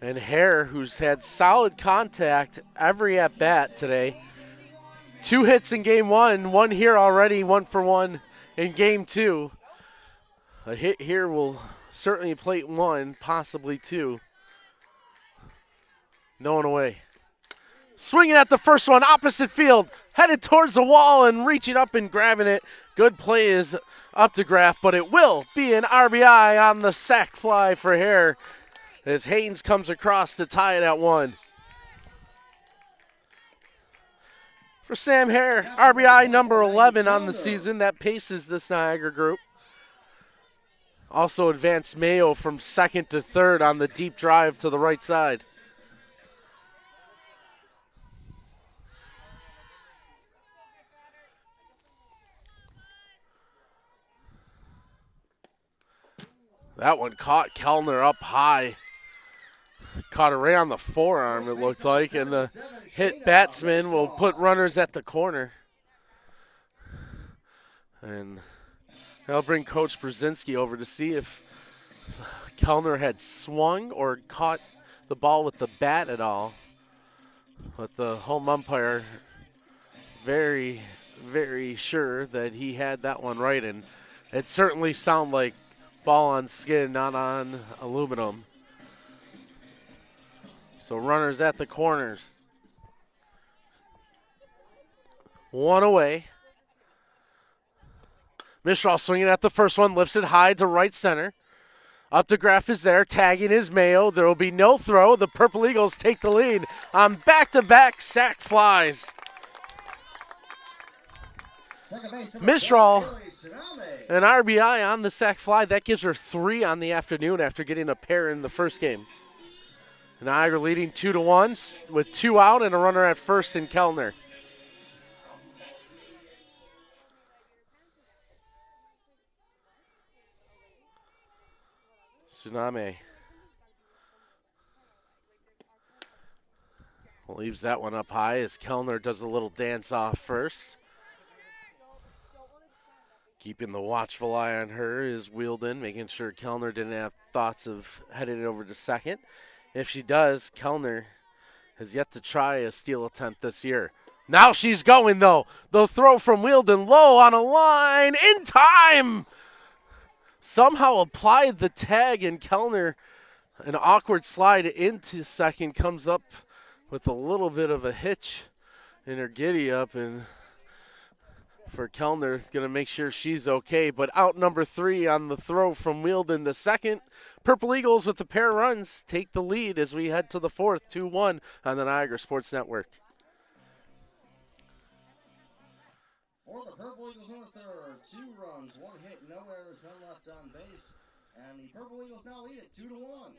And Hare, who's had solid contact every at-bat today. 2 hits in Game 1, 1 here already, 1 for 1 in Game 2. A hit here will certainly plate 1, possibly 2. No one away. Swinging at the first one, opposite field, headed towards the wall and reaching up and grabbing it. Good play is up to Graff, but it will be an RBI on the sac fly for Hare as Haynes comes across to tie it at 1. For Sam Hare, RBI number 11 on the season. That paces this Niagara group. Also advanced Mayo from second to third on the deep drive to the right side. That one caught Kellner up high. Caught it right on the forearm, it looked like, and the hit batsman will put runners at the corner. And they'll bring Coach Brzezinski over to see if Kellner had swung or caught the ball with the bat at all. But the home umpire very, very sure that he had that one right, and it certainly sounded like ball on skin, not on aluminum. So runners at the corners. 1 away. Mishral swinging at the first one, lifts it high to right center. Updegraff is there, tagging his Mayo. There will be no throw. The Purple Eagles take the lead on back-to-back sack flies. Mishral, an RBI on the sack fly. That gives her 3 on the afternoon after getting a pair in the first game. Niagara leading 2-1 with 2 out and a runner at first in Kellner. Tsunami leaves that one up high as Kellner does a little dance off first. Keeping the watchful eye on her is Wielden, making sure Kellner didn't have thoughts of heading it over to second. If she does, Kellner has yet to try a steal attempt this year. Now she's going, though. The throw from Wielden low on a line in time. Somehow applied the tag, and Kellner, an awkward slide into second, comes up with a little bit of a hitch in her giddy up, and for Kellner, going to make sure she's okay. But out number 3 on the throw from Wielden the second. Purple Eagles with the pair of runs take the lead as we head to the fourth, 2-1 on the Niagara Sports Network. For the Purple Eagles in the third, 2 runs, 1 hit, no errors, none left on base. And the Purple Eagles now lead it 2-1.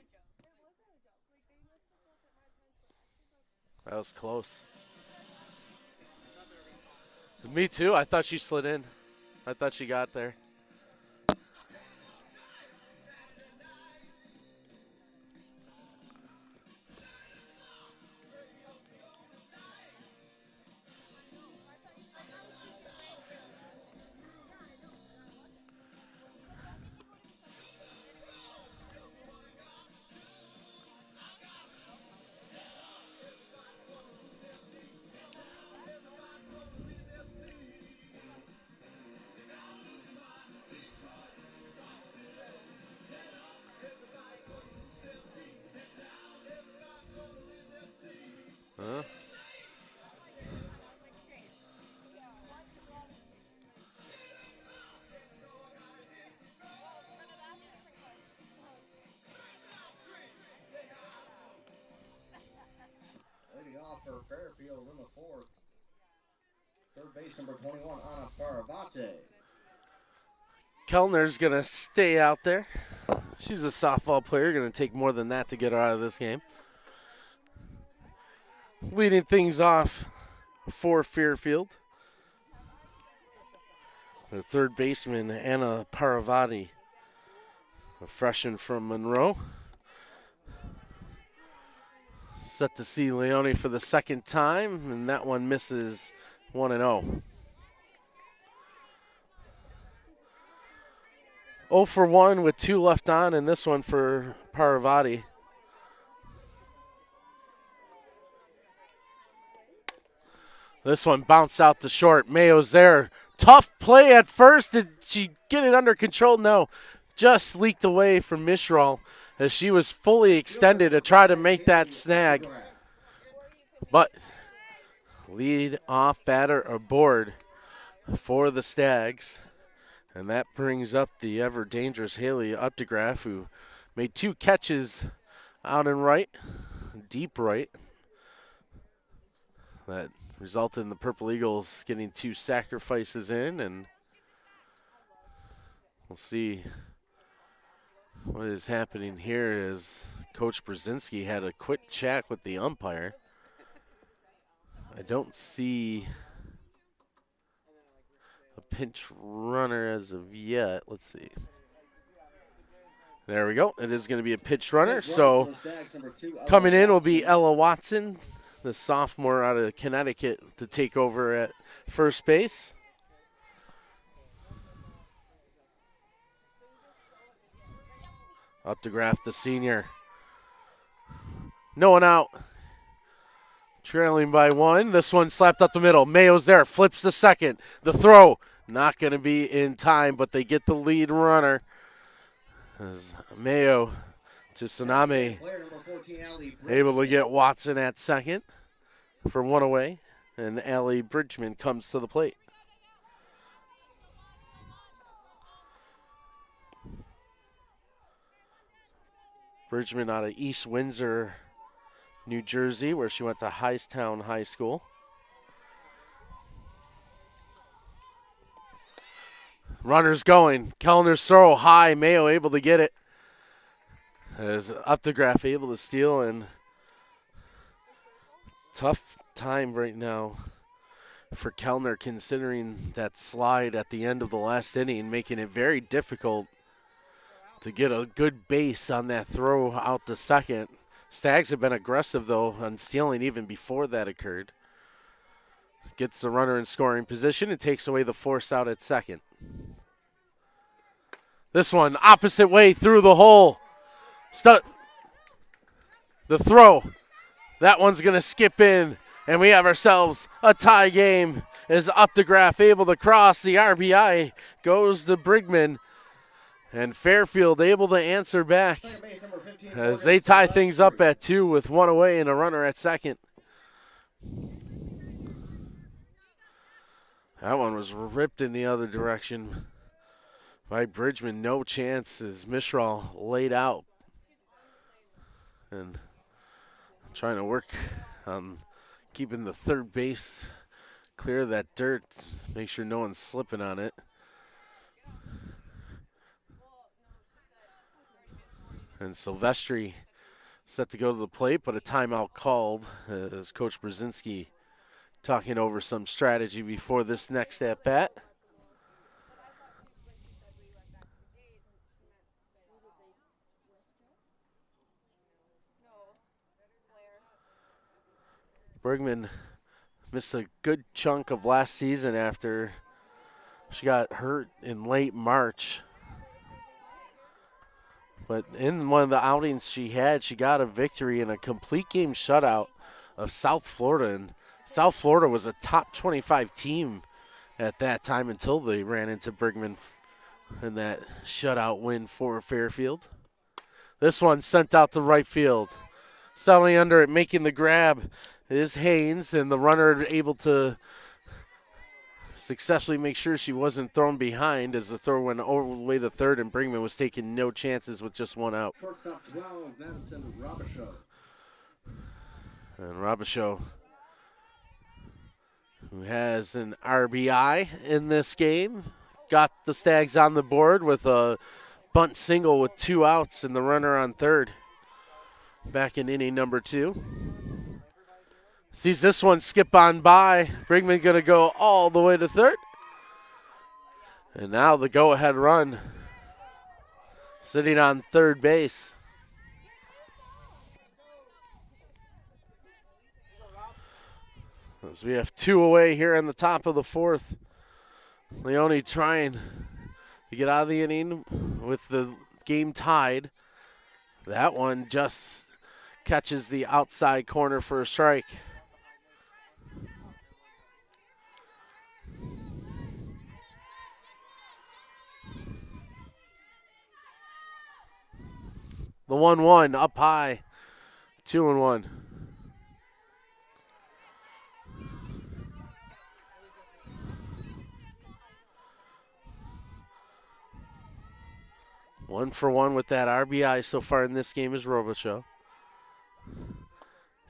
That was close. Me too. I thought she slid in. I thought she got there. Huh? Leading off for Fairfield in the fourth. Third base number 21, Anna Paravate. Kellner's going to stay out there. She's a softball player, going to take more than that to get her out of this game. Leading things off for Fairfield, their third baseman, Anna Paravati, a freshman from Monroe. Set to see Leone for the second time, and that one misses 1-0. 0 for 1 with 2 left on, and this one for Paravati. This one bounced out to short. Mayo's there. Tough play at first. Did she get it under control? No. Just leaked away from Mishral as she was fully extended to try to make that snag. But lead off batter aboard for the Stags. And that brings up the ever dangerous Haley Updegraff, who made 2 catches out and right, deep right. That resulted in the Purple Eagles getting 2 sacrifices in, and we'll see what is happening here as Coach Brzezinski had a quick chat with the umpire. I don't see a pinch runner as of yet. Let's see. There we go. It is going to be a pitch runner. So coming in will be Ella Watson, the sophomore out of Connecticut, to take over at first base. Updegraff, the senior. No one out. Trailing by 1. This one slapped up the middle. Mayo's there. Flips the second. The throw. Not going to be in time, but they get the lead runner. As Mayo to Tsunami able to get Watson at second for 1 away. And Allie Bridgman comes to the plate. Bridgman out of East Windsor, New Jersey, where she went to Hightstown High School. Runners going. Kellner's throw high. Mayo able to get it. As Updegraff able to steal, and tough time right now for Kellner considering that slide at the end of the last inning, making it very difficult to get a good base on that throw out to second. Stags have been aggressive, though, on stealing even before that occurred. Gets the runner in scoring position and takes away the force out at second. This one, opposite way through the hole. The throw. That one's going to skip in, and we have ourselves a tie game as Updegraff able to cross. The RBI goes to Brigman, and Fairfield able to answer back as they tie things up at 2 with 1 away and a runner at second. That one was ripped in the other direction by Bridgman. No chance as Mishral laid out. And trying to work on keeping the third base clear of that dirt. Make sure no one's slipping on it. And Silvestri set to go to the plate, but a timeout called as Coach Brzezinski talking over some strategy before this next at-bat. Bergman missed a good chunk of last season after she got hurt in late March. But in one of the outings she had, she got a victory in a complete game shutout of South Florida. And South Florida was a top 25 team at that time until they ran into Bergman in that shutout win for Fairfield. This one sent out to right field. Settling under it, making the grab is Haynes, and the runner able to successfully make sure she wasn't thrown behind as the throw went all the way to third, and Brinkman was taking no chances with just one out. Shortstop 12, Madison Robichaud. And Robichaud, who has an RBI in this game, got the Stags on the board with a bunt single with 2 outs and the runner on third. Back in inning number 2. Sees this one skip on by. Brigman going to go all the way to third. And now the go-ahead run sitting on third base. As we have 2 away here in the top of the 4th. Leone trying to get out of the inning with the game tied. That one just catches the outside corner for a strike. The 1-1 up high, 2-1. One for one with that RBI so far in this game is Robichaud.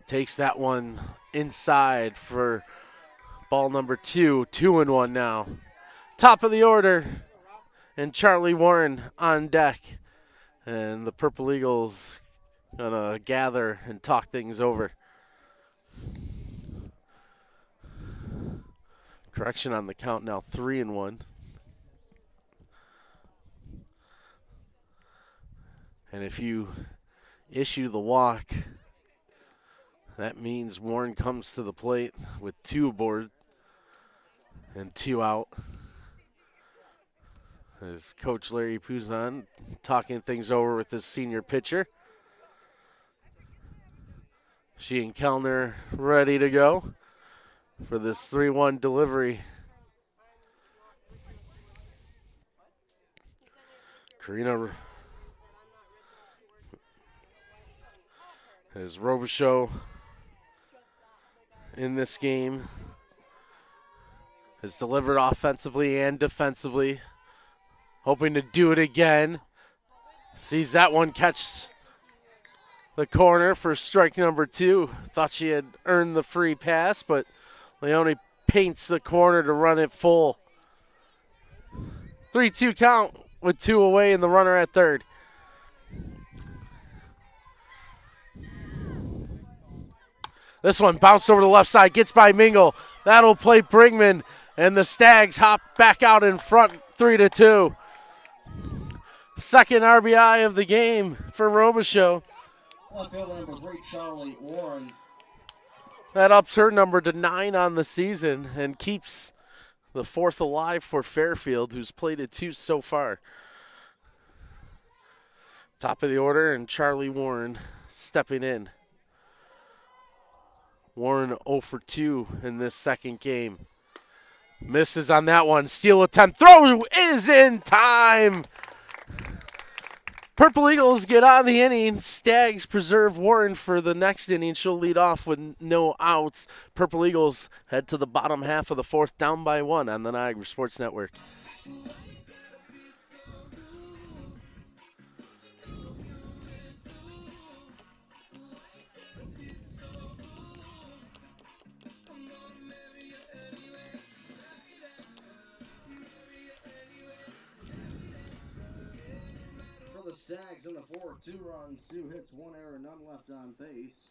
Takes that one inside for ball number 2, 2-1 now. Top of the order, and Charlie Warren on deck. And the Purple Eagles gonna gather and talk things over. Correction on the count now, 3-1. And if you issue the walk, that means Warren comes to the plate with 2 aboard and 2 out. As Coach Larry Pouzon talking things over with his senior pitcher. She and Kellner ready to go for this 3-1 delivery. Karina has Robichaud in this game Has delivered offensively and defensively. Hoping to do it again. Sees that one catch the corner for strike number 2. Thought she had earned the free pass, but Leone paints the corner to run it full. 3-2 count with 2 away and the runner at third. This one bounced over the left side, gets by Mingle. That'll play Brinkman, and the Stags hop back out in front, 3-2. Second RBI of the game for Robichaux. Left fielder number 3, Charlie Warren. That ups her number to 9 on the season and keeps the 4th alive for Fairfield, who's played it 2 so far. Top of the order, and Charlie Warren stepping in. Warren 0 for 2 in this second game. Misses on that one. Steal attempt. Throw is in time. Purple Eagles get on the inning. Stags preserve Warren for the next inning. She'll lead off with no outs. Purple Eagles head to the bottom half of the 4th, down by 1 on the Niagara Sports Network. For the Stags in the 4th, 2 runs, 2 hits, 1 error, none left on base.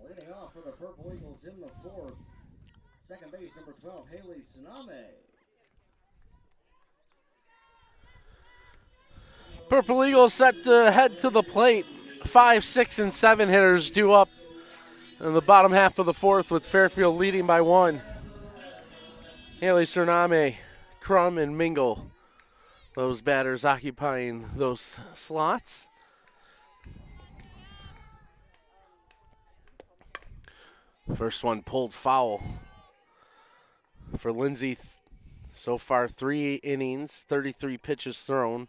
Leading off for the Purple Eagles in the 4th, second base number 12, Haley Saname. Purple Eagles set to head to the plate. 5, 6, and 7 hitters due up in the bottom half of the 4th, with Fairfield leading by 1. Haley Saname, Crum, and Mingle, those batters occupying those slots. First one pulled foul for Lindsay. So far 3 innings, 33 pitches thrown,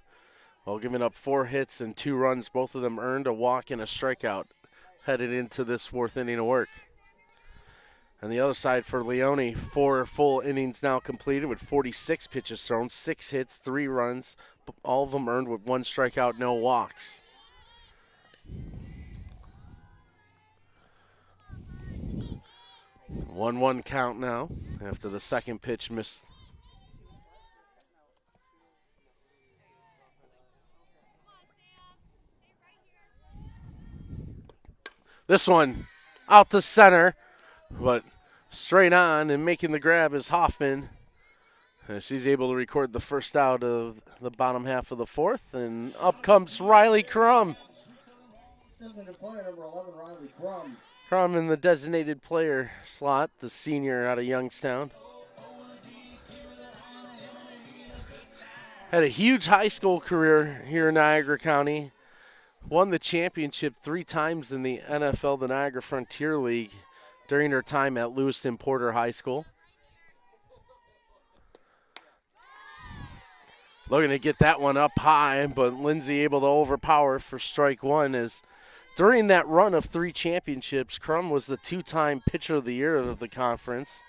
while giving up 4 hits and 2 runs, both of them earned, a walk and a strikeout, headed into this 4th inning of work. On the other side for Leone, 4 full innings now completed with 46 pitches thrown, 6 hits, 3 runs, all of them earned with 1 strikeout, no walks. One count now after the second pitch missed. This one out to center, but straight on, and making the grab is Hoffman. She's able to record the first out of the bottom half of the 4th, and up comes Riley Crum. Designated player number 11, Riley Crum. Crum in the designated player slot, the senior out of Youngstown. Had a huge high school career here in Niagara County. Won the championship 3 times in the NFL, the Niagara Frontier League, during her time at Lewiston Porter High School. Looking to get that one up high, but Lindsay able to overpower for strike 1. As during that run of 3 championships, Crum was the 2-time Pitcher of the Year of the conference.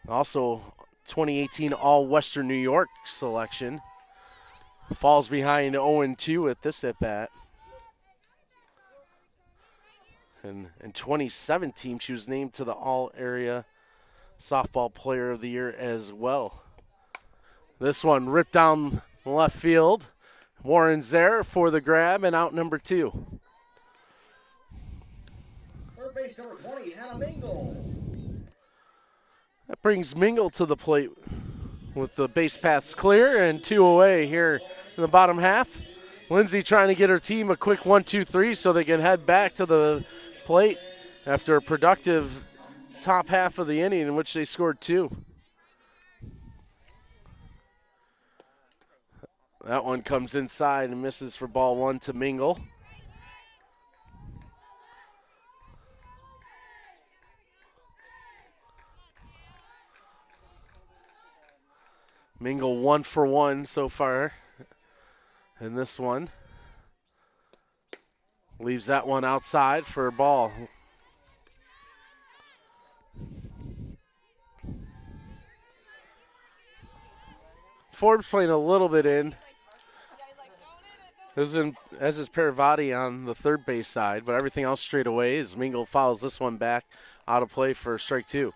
Also, 2018 All-Western New York selection. Falls behind 0-2 at this at-bat. And in 2017, she was named to the All-Area Softball Player of the Year as well. This one ripped down left field. Warren's there for the grab, and out number 2. Third base number 20, Hannah Mingle. That brings Mingle to the plate with the base paths clear and 2 away here in the bottom half. Lindsay trying to get her team a quick 1-2-3 so they can head back to the plate after a productive top half of the inning in which they scored 2. That one comes inside and misses for ball one to Mingle. Mingle 1 for 1 so far in this one. Leaves that one outside for a ball. Forbes playing a little bit in. As is Paravati on the third base side, but everything else straight away as Mingle fouls this one back out of play for strike two.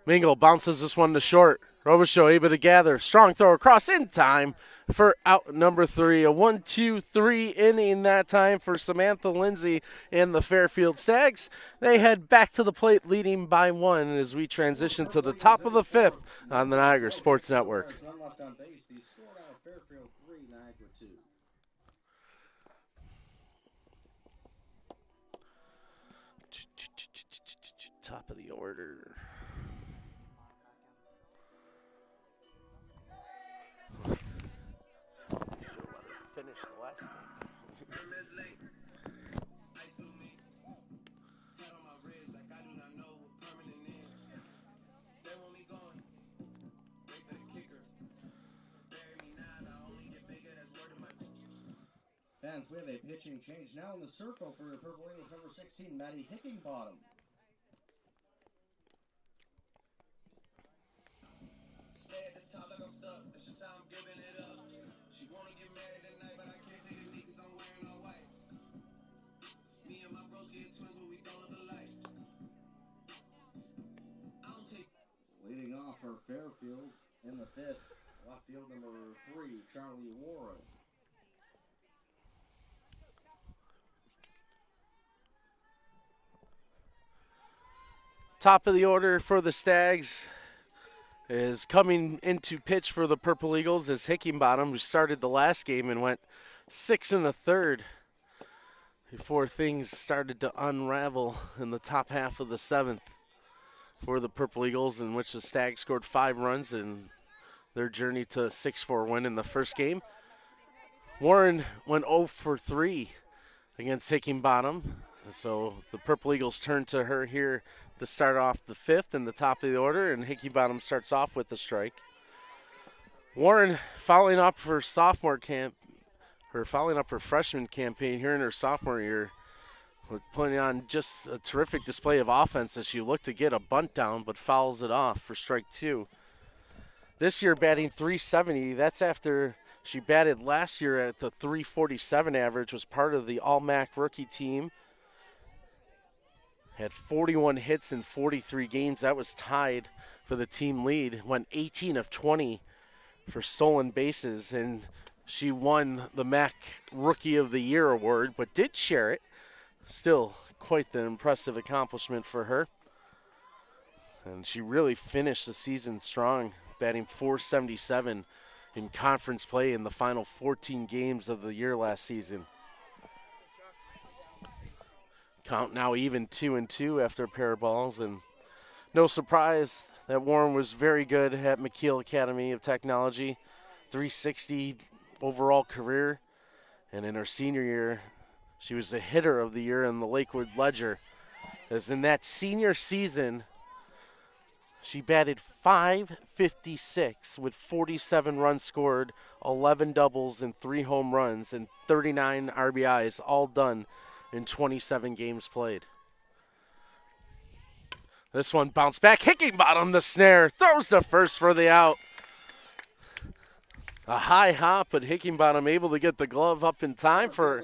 Mingle bounces this one to short. Robichaud able to gather. Strong throw across in time for out number 3. A 1-2-3 inning that time for Samantha Lindsay and the Fairfield Stags. They head back to the plate leading by 1 as we transition to the top of the 5th on the Niagara Sports Network. None left on base. The score now Fairfield 3, Niagara 2. Top of the order. Finish the last Fans, we have a pitching change now in the circle for the Purple Eagles, number 16, Maddie Hickingbottom. Leading off for Fairfield in the 5th, left field number 3, Charlie Warren. Top of the order for the Stags is coming into pitch for the Purple Eagles is Hickingbottom, who started the last game and went 6 1/3 before things started to unravel in the top half of the 7th for the Purple Eagles, in which the Stags scored 5 runs in their journey to a 6-4 win in the first game. Warren went 0 for 3 against Hickingbottom, so the Purple Eagles turn to her here to start off the 5th in the top of the order, and Hickingbottom starts off with the strike. Warren following up her freshman campaign here in her sophomore year, with putting on just a terrific display of offense as she looked to get a bunt down, but fouls it off for strike 2. This year batting .370, that's after she batted last year at the .347 average, was part of the All-MAC rookie team. Had 41 hits in 43 games. That was tied for the team lead. Went 18 of 20 for stolen bases, and she won the MAC Rookie of the Year award, but did share it. Still quite the impressive accomplishment for her. And she really finished the season strong, batting .477 in conference play in the final 14 games of the year last season. Count now even 2-2 after a pair of balls, and no surprise that Warren was very good at McKeel Academy of Technology, .360 overall career, and in her senior year, she was the hitter of the year in the Lakewood Ledger. As in that senior season, she batted .556 with 47 runs scored, 11 doubles, and 3 home runs, and 39 RBIs, all done in 27 games played. This one bounced back. Hickingbottom, the snare, throws to first for the out. A high hop, but Hickingbottom able to get the glove up in time for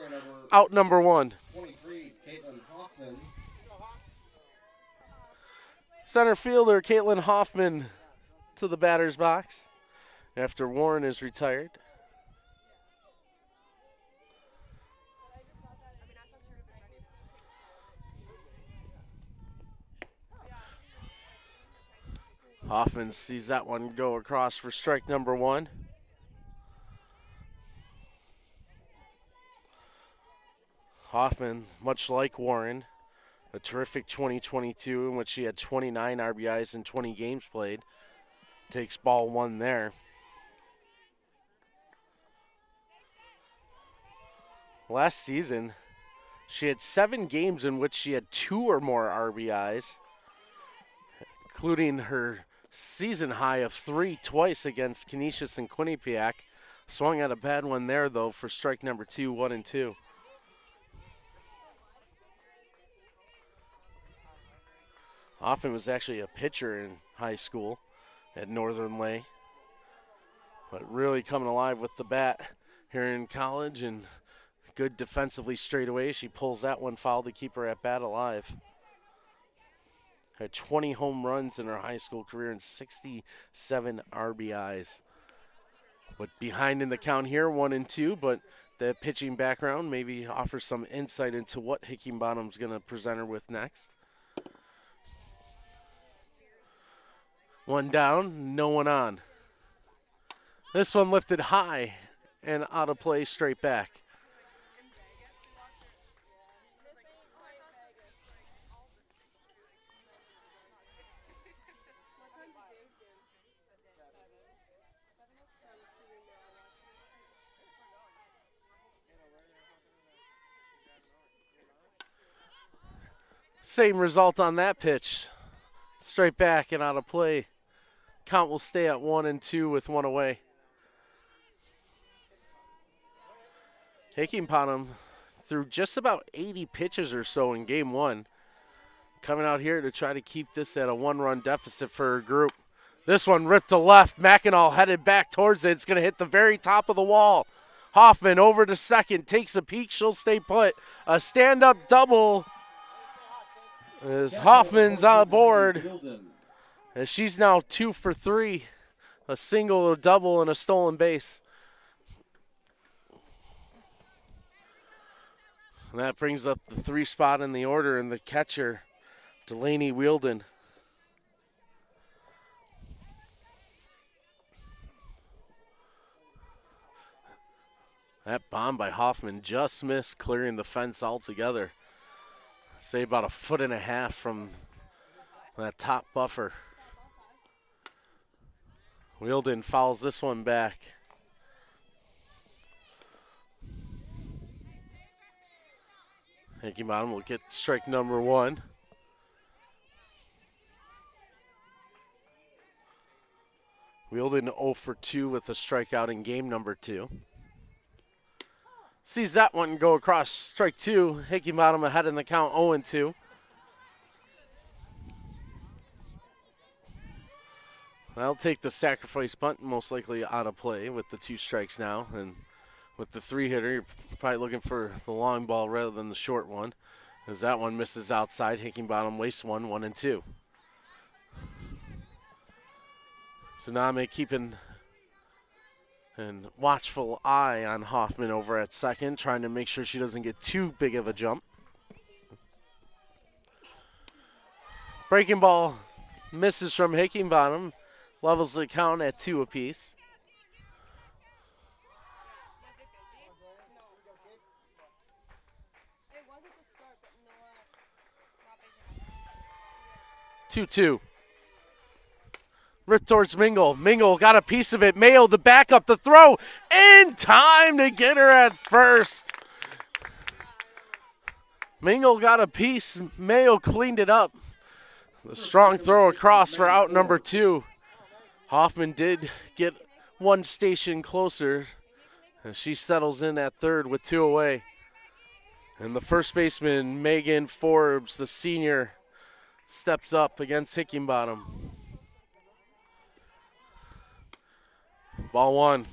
out number 1. 23, Caitlin Hoffman. Center fielder Caitlin Hoffman to the batter's box after Warren is retired. Hoffman sees that one go across for strike number 1. Hoffman, much like Warren, a terrific 2022 in which she had 29 RBIs in 20 games played, takes ball 1 there. Last season, she had 7 games in which she had 2 or more RBIs, including her season high of 3 twice against Canisius and Quinnipiac. Swung at a bad one there, though, for strike number 2, 1 and 2. Hoffman was actually a pitcher in high school at Northern Lay, but really coming alive with the bat here in college, and good defensively straight away. She pulls that one foul to keep her at bat alive. Had 20 home runs in her high school career and 67 RBIs. But behind in the count here, 1 and 2, but the pitching background maybe offers some insight into what Hickinbottom's going to present her with next. 1 down, no one on. This one lifted high and out of play, straight back. Same result on that pitch. Straight back and out of play. Count will stay at 1 and 2 with 1 away. Hickinbottom threw just about 80 pitches or so in game 1. Coming out here to try to keep this at a 1-run deficit for her group. This one ripped to left. Mackinac headed back towards it. It's going to hit the very top of the wall. Hoffman over to second. Takes a peek. She'll stay put. A stand-up double. As Hoffman's on board, as she's now 2 for 3, a single, a double, and a stolen base. And that brings up the 3 spot in the order, and the catcher, Delaney Wielden. That bomb by Hoffman just missed clearing the fence altogether. Say about 1.5 feet from that top buffer. Wielden fouls this one back. Hickinbottom will get strike number 1. Wielden 0 for 2 with a strikeout in game number 2. Sees that one go across strike 2. Hickinbottom ahead in the count, 0 and 2. That'll take the sacrifice bunt most likely out of play with the 2 strikes now. And with the 3-hitter, you're probably looking for the long ball rather than the short one. As that one misses outside, Hickinbottom wastes 1, 1 and 2. Tsunami keeping and watchful eye on Hoffman over at second, trying to make sure she doesn't get too big of a jump. Breaking ball misses from Hickinbottom, levels the count at 2 apiece. Two. Ripped towards Mingle. Mingle got a piece of it. Mayo the backup, the throw. In time to get her at first. Mingle got a piece. Mayo cleaned it up. The strong throw across for out number 2. Hoffman did get 1 station closer. And she settles in at third with 2 away. And the first baseman, Megan Forbes, the senior, steps up against Hickinbottom. Ball 1.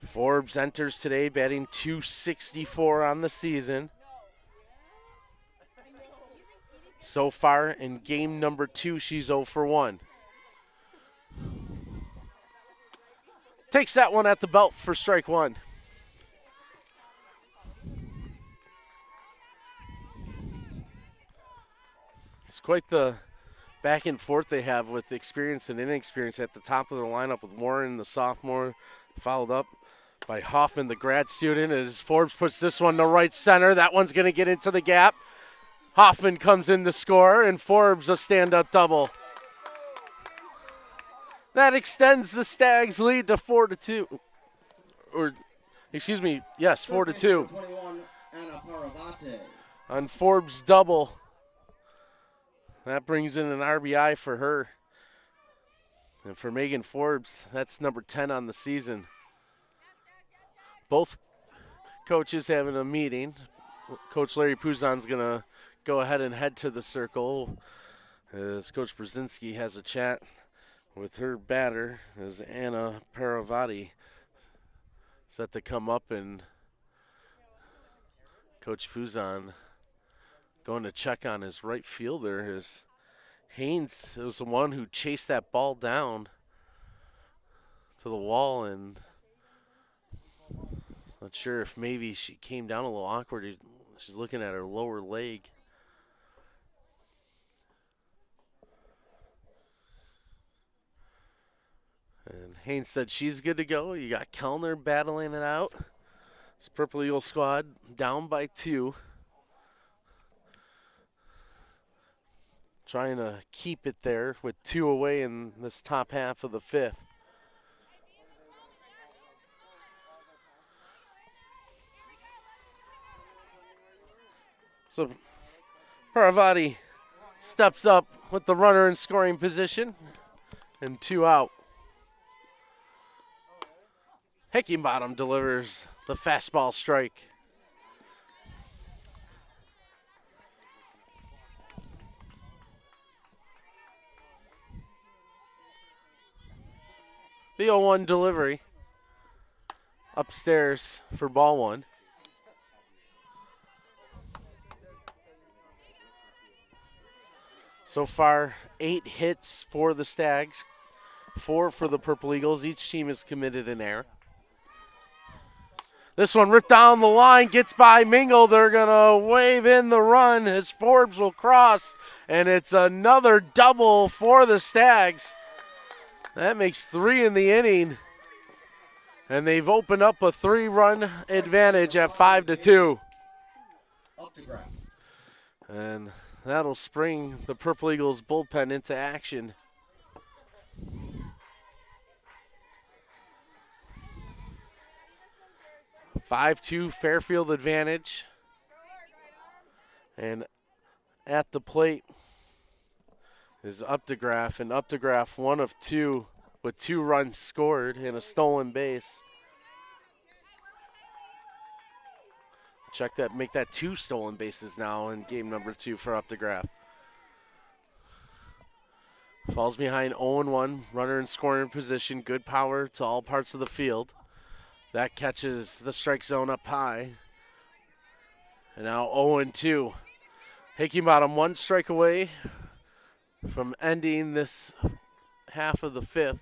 Forbes enters today batting .264 on the season. So far in game number 2, she's 0 for 1. Takes that one at the belt for strike 1. It's quite the back and forth they have with experience and inexperience at the top of their lineup with Warren, the sophomore, followed up by Hoffman, the grad student, as Forbes puts this one to right center. That one's going to get into the gap. Hoffman comes in to score, and Forbes a stand-up double. That extends the Stags' lead to 4-2. Or, excuse me, yes, 4-2. 21, Anna Paravate. On Forbes' double. That brings in an RBI for her. And for Megan Forbes, that's number 10 on the season. Both coaches having a meeting. Coach Larry Puzan's going to go ahead and head to the circle as Coach Brzezinski has a chat with her batter as Anna Paravati set to come up, and Coach Puzan going to check on his right fielder. His Haynes was the one who chased that ball down to the wall, and not sure if maybe she came down a little awkward. She's looking at her lower leg. And Haynes said she's good to go. You got Kellner battling it out. This Purple Eagle squad down by 2. Trying to keep it there with 2 away in this top half of the 5th. So Paravati steps up with the runner in scoring position, and 2 out. Hickinbottom delivers the fastball strike. The 0-1 delivery upstairs for ball 1. So far, 8 hits for the Stags, 4 for the Purple Eagles. Each team has committed an error. This one ripped down the line, gets by Mingle. They're going to wave in the run as Forbes will cross, and it's another double for the Stags. That makes 3 in the inning, and they've opened up a 3-run advantage at 5-2. And that'll spring the Purple Eagles bullpen into action. A 5-2 Fairfield advantage. And at the plate is Updegraff, and Updegraff 1 of 2 with 2 runs scored and a stolen base. Check that, make that 2 stolen bases now in game number 2 for Updegraff. Falls behind 0-1, runner in scoring position, good power to all parts of the field. That catches the strike zone up high. And now 0-2. Hickinbottom 1 strike away from ending this half of the 5th.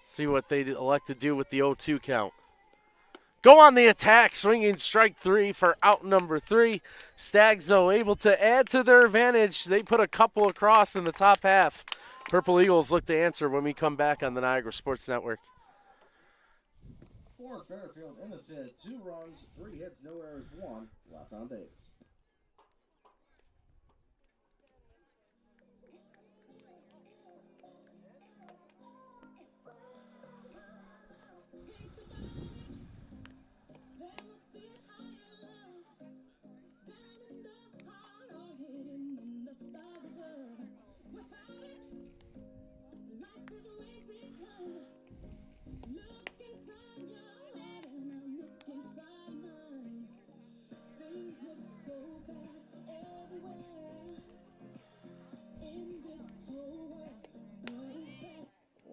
See what they elect to do with the 0-2 count. Go on the attack, swinging strike 3 for out number 3. Stags, though, able to add to their advantage. They put a couple across in the top half. Purple Eagles look to answer when we come back on the Niagara Sports Network. For Fairfield in the 5th, 2 runs, 3 hits, no errors, 1 left on base.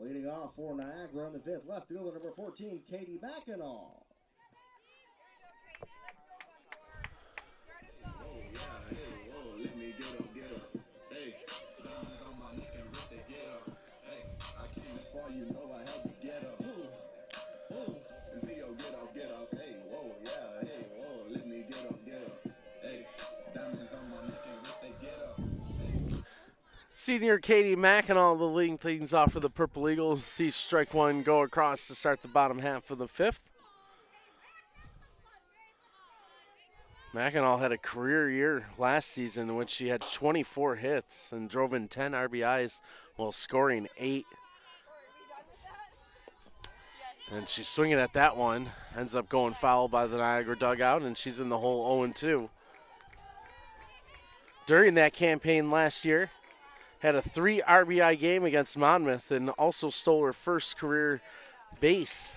Leading off for Niagara in the 5th, left fielder number 14, Katie Bacchanal. Senior Katie Mackinac, the leading things off for the Purple Eagles. See strike one go across to start the bottom half of the fifth. Mackinac had a career year last season in which she had 24 hits and drove in 10 RBIs while scoring 8. And she's swinging at that one. Ends up going foul by the Niagara dugout, and she's in the hole 0-2. During that campaign last year, had a 3 RBI game against Monmouth and also stole her first career base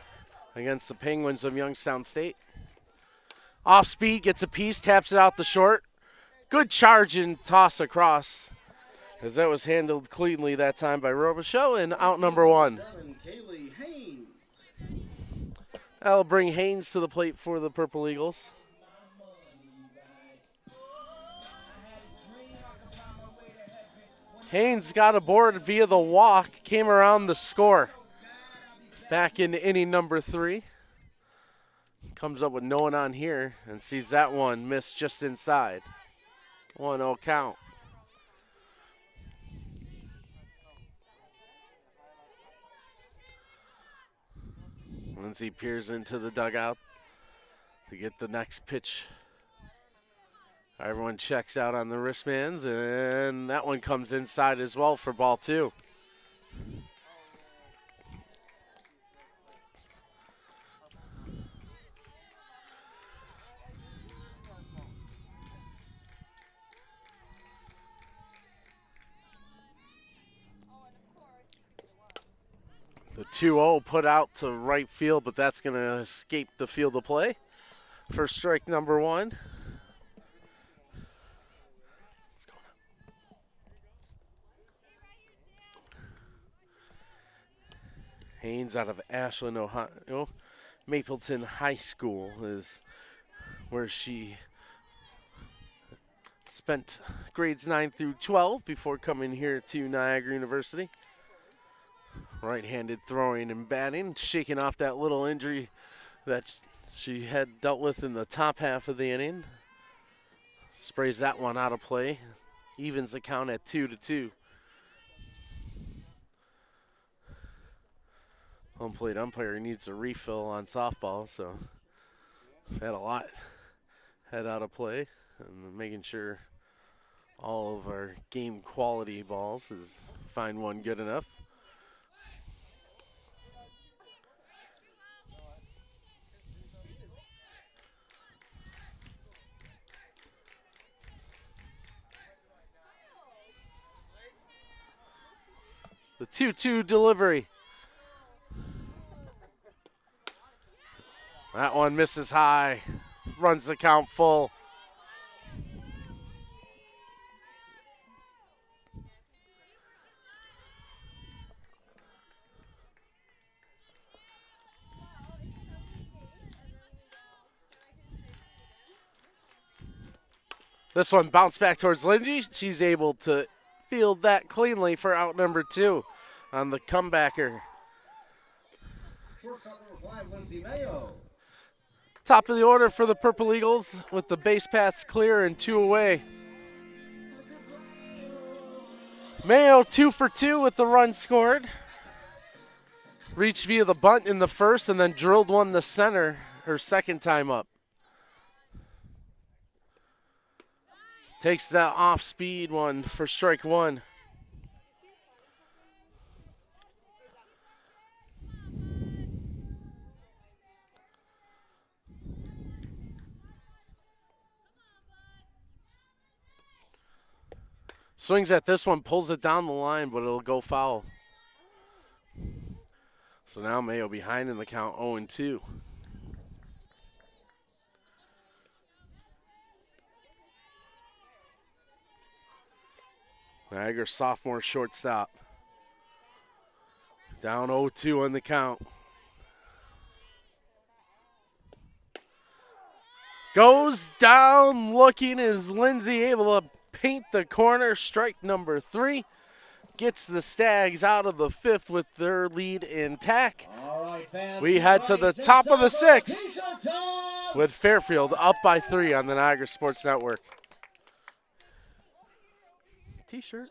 against the Penguins of Youngstown State. Off speed, gets a piece, taps it out the short. Good charge and toss across, as that was handled cleanly that time by Robichaux, and out number 1. Kaylee Haynes. That'll bring Haynes to the plate for the Purple Eagles. Haynes got aboard via the walk, came around the score. Back in inning number 3. Comes up with no one on here and sees that one miss just inside. 1-0 count. Lindsay peers into the dugout to get the next pitch. Everyone checks out on the wristbands, and that one comes inside as well for ball 2. The 2-0 put out to right field, but that's going to escape the field of play for strike number 1. Haynes out of Ashland, Ohio. Mapleton High School is where she spent grades 9 through 12 before coming here to Niagara University. Right-handed throwing and batting, shaking off that little injury that she had dealt with in the top half of the inning. Sprays that one out of play. Evens the count at 2-2. Home plate umpire needs a refill on softball, so had a lot head out of play, and making sure all of our game quality balls is find one good enough. The 2-2 delivery. That one misses high, runs the count full. This one bounced back towards Lindsay. She's able to field that cleanly for out number 2 on the comebacker. Shortstop number 5, Lindsay Mayo. Top of the order for the Purple Eagles with the base paths clear and 2 away. Mayo 2 for 2 with the run scored. Reached via the bunt in the first and then drilled one to center her second time up. Takes that off-speed one for strike 1. Swings at this one, pulls it down the line, but it'll go foul. So now Mayo behind in the count, 0-2. Niagara sophomore shortstop. Down 0-2 on the count. Goes down looking. Is Lindsay able to paint the corner? Strike number 3. Gets the Stags out of the 5th with their lead intact. All right, fans, we head to the top of the 6th with Fairfield up by 3 on the Niagara Sports Network. T-shirt.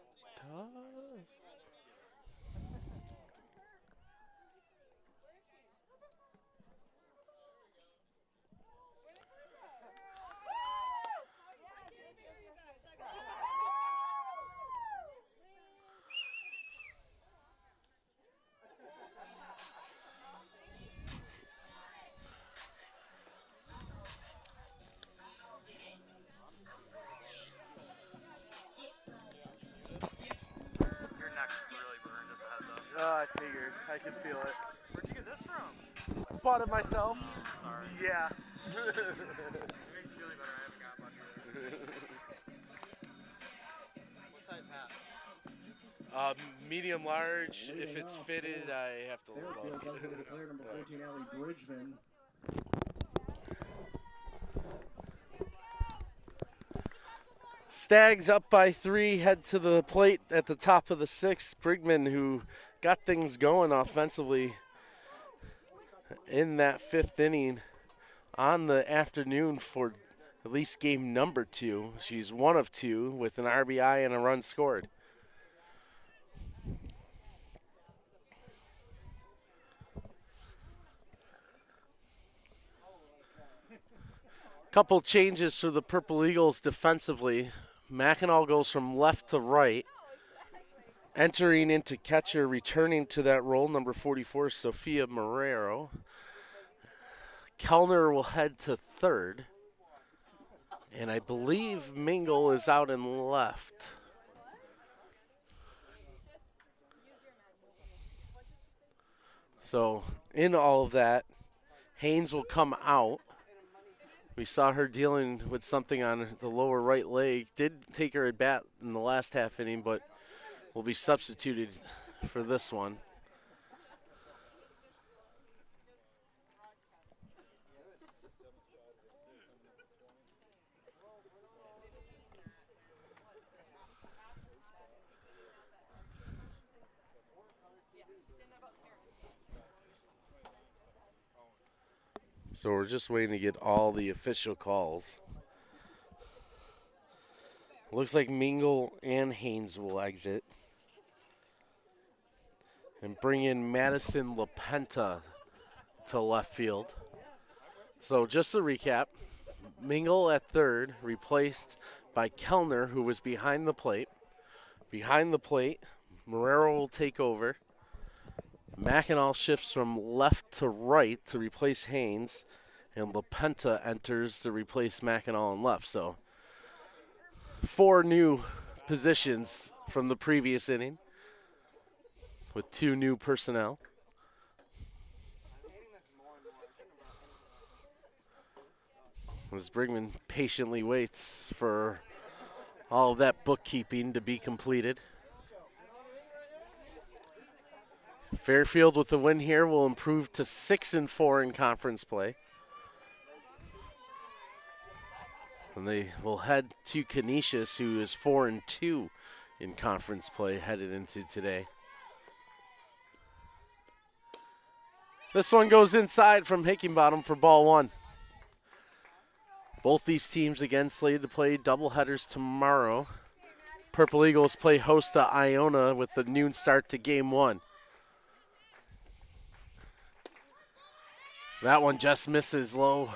Your neck's really burned, just a heads up. Oh, I figured. I could feel it. Where'd you get this from? Bought it myself. Sorry. Yeah. It makes me feel better. I haven't got much either. What size hat? Medium large. If it's fitted, I have to look Fairfield up. does go to player number 14, Allie Bridgman. Stags up by 3, head to the plate at the top of the 6th. Brigman, who got things going offensively in that 5th inning on the afternoon for at least game number 2. She's 1 of 2 with an RBI and a run scored. Couple changes for the Purple Eagles defensively. Mackinac goes from left to right. Entering into catcher, returning to that role, number 44, Sophia Marrero. Kellner will head to third. And I believe Mingle is out in left. So, in all of that, Haynes will come out. We saw her dealing with something on the lower right leg. Did take her at bat in the last half inning, but will be substituted for this one. So we're just waiting to get all the official calls. Looks like Mingle and Haynes will exit. And bring in Madison LaPenta to left field. So just to recap, Mingle at third, replaced by Kellner, who was behind the plate. Behind the plate, Marrero will take over. Mackinac shifts from left to right to replace Haynes, and LaPenta enters to replace Mackinac on left. So 4 new positions from the previous inning with 2 new personnel. As Brigman patiently waits for all of that bookkeeping to be completed. Fairfield with the win here will improve to 6-4 in conference play. And they will head to Canisius, who is 4-2 in conference play headed into today. This one goes inside from Hickinbottom for ball 1. Both these teams again slated to play doubleheaders tomorrow. Purple Eagles play host to Iona with the noon start to game 1. That one just misses low.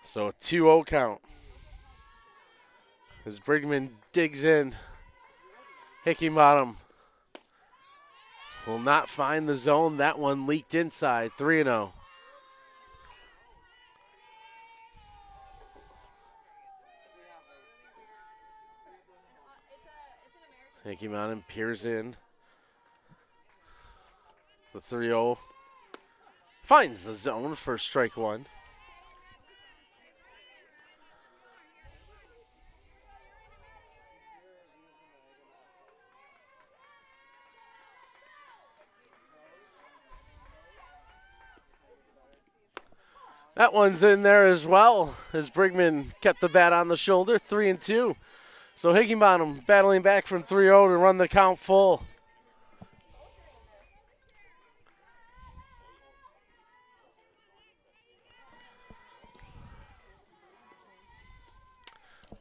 So a 2-0 count. As Brigman digs in, Hickinbottom will not find the zone. That one leaked inside, 3-0. Hickinbottom peers in. The 3-0 finds the zone for strike 1. That one's in there as well, as Brigman kept the bat on the shoulder, 3-2. So Hickinbottom battling back from 3-0 to run the count full.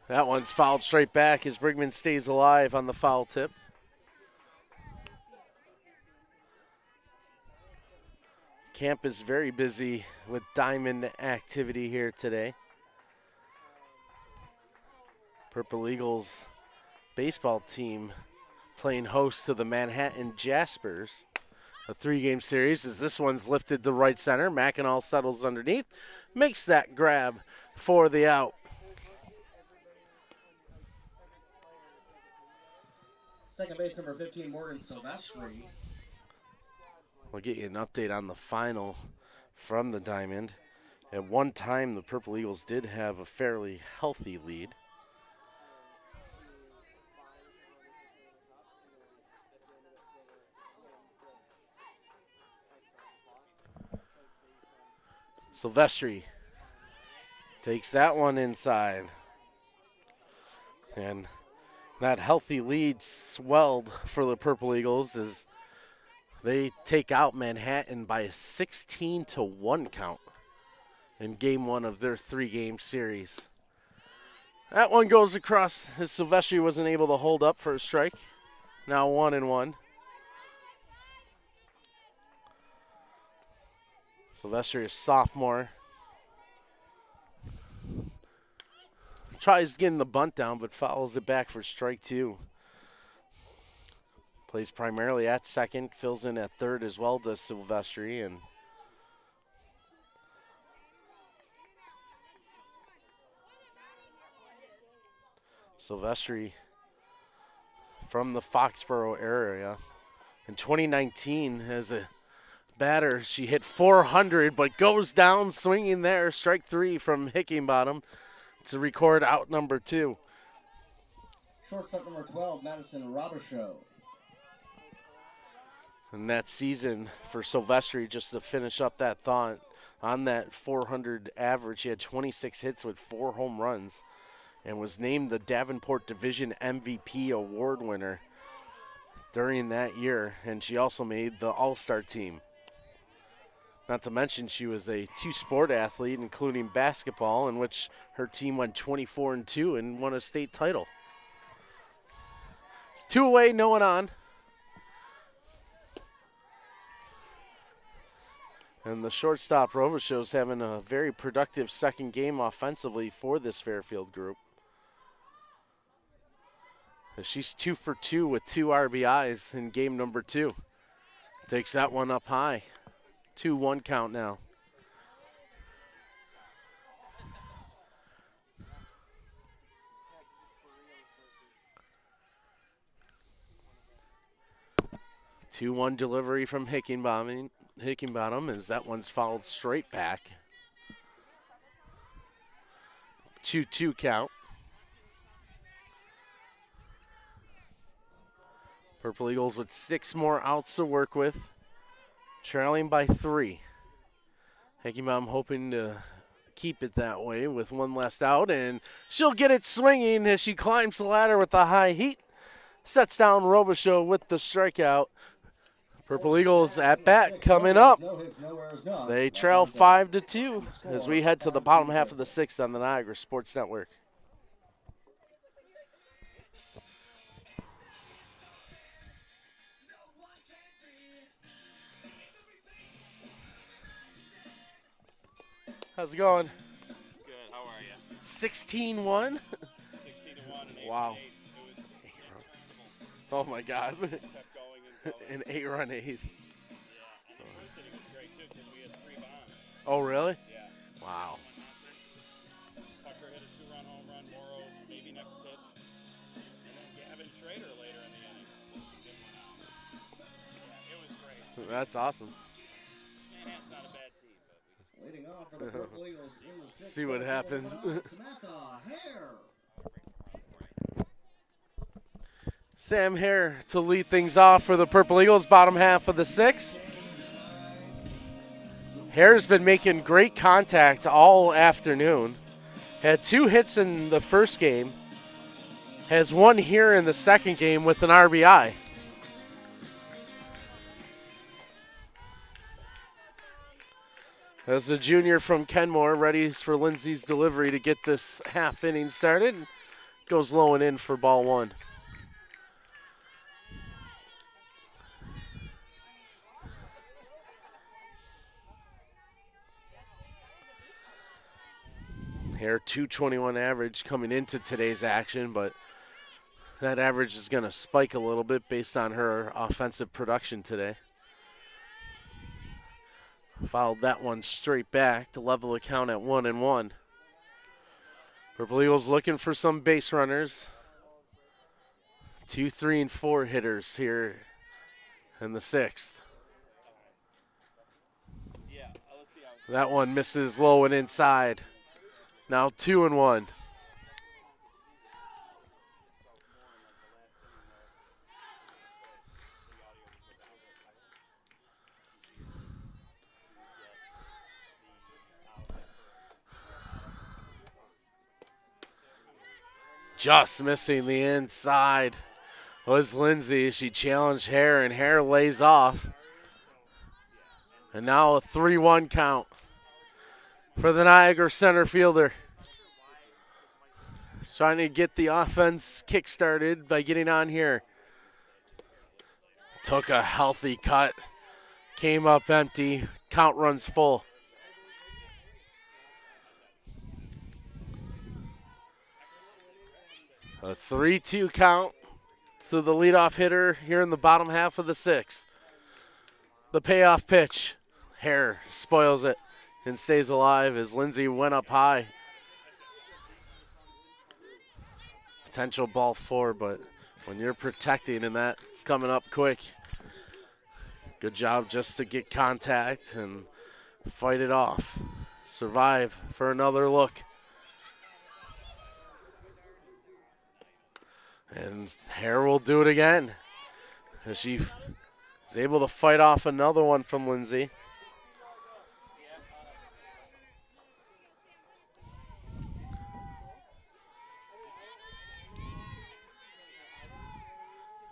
That one's fouled straight back as Brigman stays alive on the foul tip. Camp is very busy with diamond activity here today. Purple Eagles baseball team playing host to the Manhattan Jaspers. A 3-game series as this one's lifted to right center. Mackinac settles underneath, makes that grab for the out. Second base number 15, Morgan Silvestri. We'll get you an update on the final from the diamond. At one time, the Purple Eagles did have a fairly healthy lead. Silvestri takes that one inside. And that healthy lead swelled for the Purple Eagles as they take out Manhattan by a 16-1 count in game 1 of their 3-game series. That one goes across as Silvestri wasn't able to hold up for a strike. Now 1-1. Silvestri, a sophomore, tries getting the bunt down but fouls it back for strike 2. Plays primarily at second, fills in at third as well, does Silvestri. And Silvestri from the Foxborough area. In 2019, as a batter, she hit 400, but goes down swinging there. Strike 3 from Hickingbottom to record out number 2. Shortstop number 12, Madison Robichaud. And that season for Silvestri, just to finish up that thought, on that 400 average, he had 26 hits with 4 home runs and was named the Davenport Division MVP award winner during that year. And she also made the All-Star team. Not to mention she was a 2-sport athlete, including basketball, in which her team went 24-2 and won a state title. It's 2 away, no one on. And the shortstop, Robichaux's having a very productive second game offensively for this Fairfield group. She's 2 for 2 with 2 RBIs in game number 2. Takes that one up high. 2-1 count now. Two-one delivery from Hickingbottom as that one's fouled straight back. 2-2 count. Purple Eagles with 6 more outs to work with, trailing by 3. Hickingbottom hoping to keep it that way with 1 last out, and she'll get it swinging as she climbs the ladder with the high heat. Sets down Robichaud with the strikeout. Purple Eagles at bat coming up. They trail 5-2 as we head to the bottom half of the 6th on the Niagara Sports Network. How's it going? Good, how are you? 16-1? 16-1 and 8 Wow. It was inexplicable. Oh my God. Kept going and An going. 8-run 8th. Yeah. And the first inning was great too because we had 3 bombs. Oh, really? Yeah. Wow. Tucker hit a 2-run home run, Morrow maybe next pitch. And then Gavin Schrader later in the inning. Did 1 out. Yeah, it was great. That's awesome. Manhattan's not a bad team, but we Leading off for the Purple Eagles in the 6th. See what happens. Samantha Hare. Sam Hare to lead things off for the Purple Eagles, bottom half of the 6th. Hare's been making great contact all afternoon. Had 2 hits in the first game. Has 1 here in the second game with an RBI. As the junior from Kenmore readies for Lindsay's delivery to get this half inning started. goes low and in for ball one. Hare 221 average coming into today's action, but that average is going to spike a little bit based on her offensive production today. Fouled that one straight back to level the count at 1-1. Purple Eagles looking for some base runners. 2, 3, and 4 hitters here in the sixth. That one misses low and inside. Now 2-1. Just missing the inside was Lindsay. She challenged Hare, and Hare lays off. And now a 3-1 count for the Niagara center fielder. Trying to get the offense kick-started by getting on here. Took a healthy cut. Came up empty. Count runs full. A 3-2 count to the leadoff hitter here in the bottom half of the sixth. The payoff pitch. Hare spoils it and stays alive as Lindsay went up high. Potential ball four, but when you're protecting and that's coming up quick, good job just to get contact and fight it off. Survive for another look. And Hare will do it again as she is able to fight off another one from Lindsay.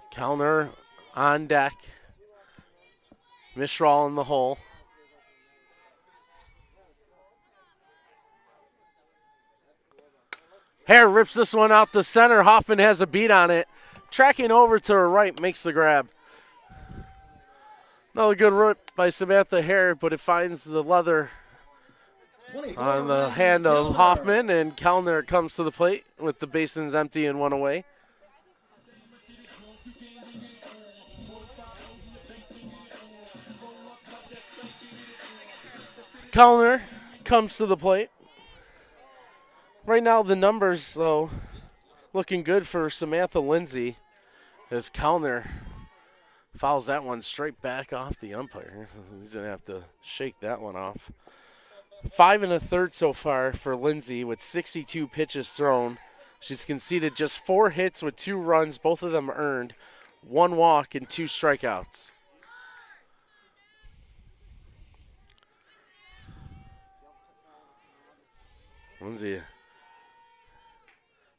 Kellner on deck. Mishral in the hole. Hare rips this one out the center. Hoffman has a beat on it. Tracking over to her right makes the grab. Another good rip by Samantha Hare, but it finds the leather on the hand of Hoffman, and Kellner comes to the plate with the bases empty and one away. Kellner comes to the plate. Right now, the numbers, though, looking good for Samantha Lindsay as Kellner fouls that one straight back off the umpire. He's going to have to shake that one off. 5 1/3 so far for Lindsay with 62 pitches thrown. She's conceded just 4 hits with 2 runs, both of them earned, 1 walk and 2 strikeouts. Lindsay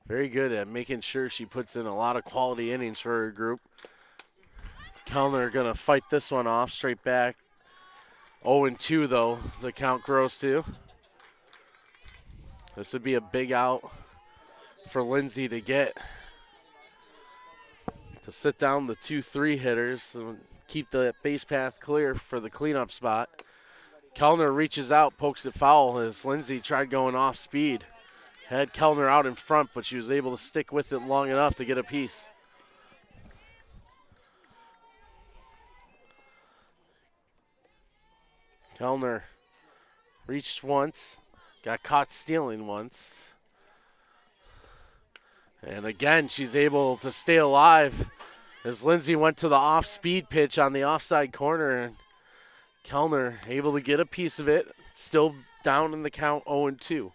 very good at making sure she puts in a lot of quality innings for her group. Kellner going to fight this one off straight back. 0-2 though, the count grows to. This would be a big out for Lindsay to get. To sit down the 2-3 hitters and keep the base path clear for the cleanup spot. Kellner reaches out, pokes it foul as Lindsay tried going off speed. Had Kellner out in front, but she was able to stick with it long enough to get a piece. Kellner reached once, got caught stealing once. And again, she's able to stay alive as Lindsay went to the off-speed pitch on the offside corner. And Kellner able to get a piece of it, still down in the count 0-2.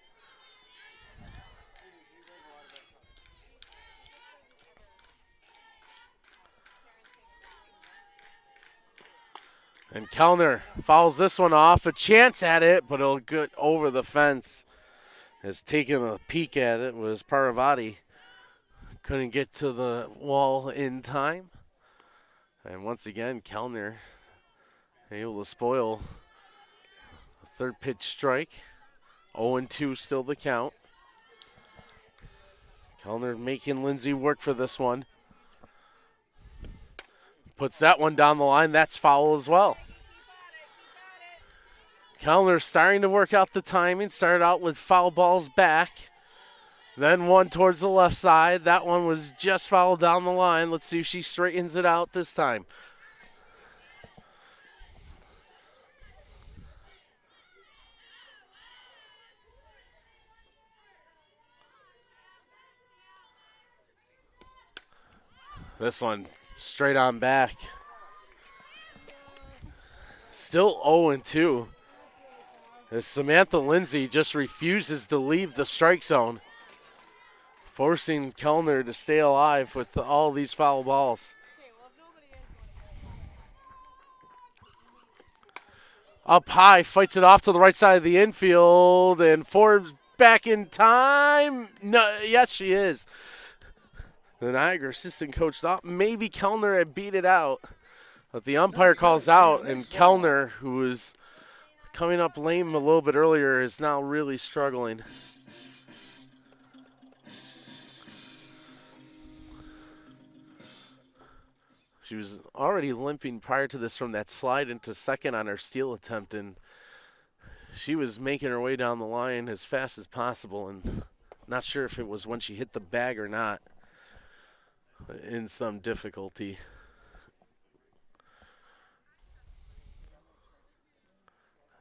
And Kellner fouls this one off. A chance at it, but it'll get over the fence. Has taken a peek at it was Paravati. Couldn't get to the wall in time. And once again, Kellner able to spoil a 3rd pitch strike. 0-2 still the count. Kellner making Lindsay work for this one. Puts that one down the line. That's foul as well. Kellner starting to work out the timing. Started out with foul balls back. Then one towards the left side. That one was just fouled down the line. Let's see if she straightens it out this time. This one straight on back. Still 0-2. As Samantha Lindsay just refuses to leave the strike zone, forcing Kellner to stay alive with all these foul balls. Up high, fights it off to the right side of the infield, and Forbes back in time. No, yes, she is. The Niagara assistant coach thought maybe Kellner had beat it out, but the umpire calls out, and Kellner, who was coming up lame a little bit earlier, is now really struggling. She was already limping prior to this from that slide into second on her steal attempt, and she was making her way down the line as fast as possible, and not sure if it was when she hit the bag or not. In some difficulty.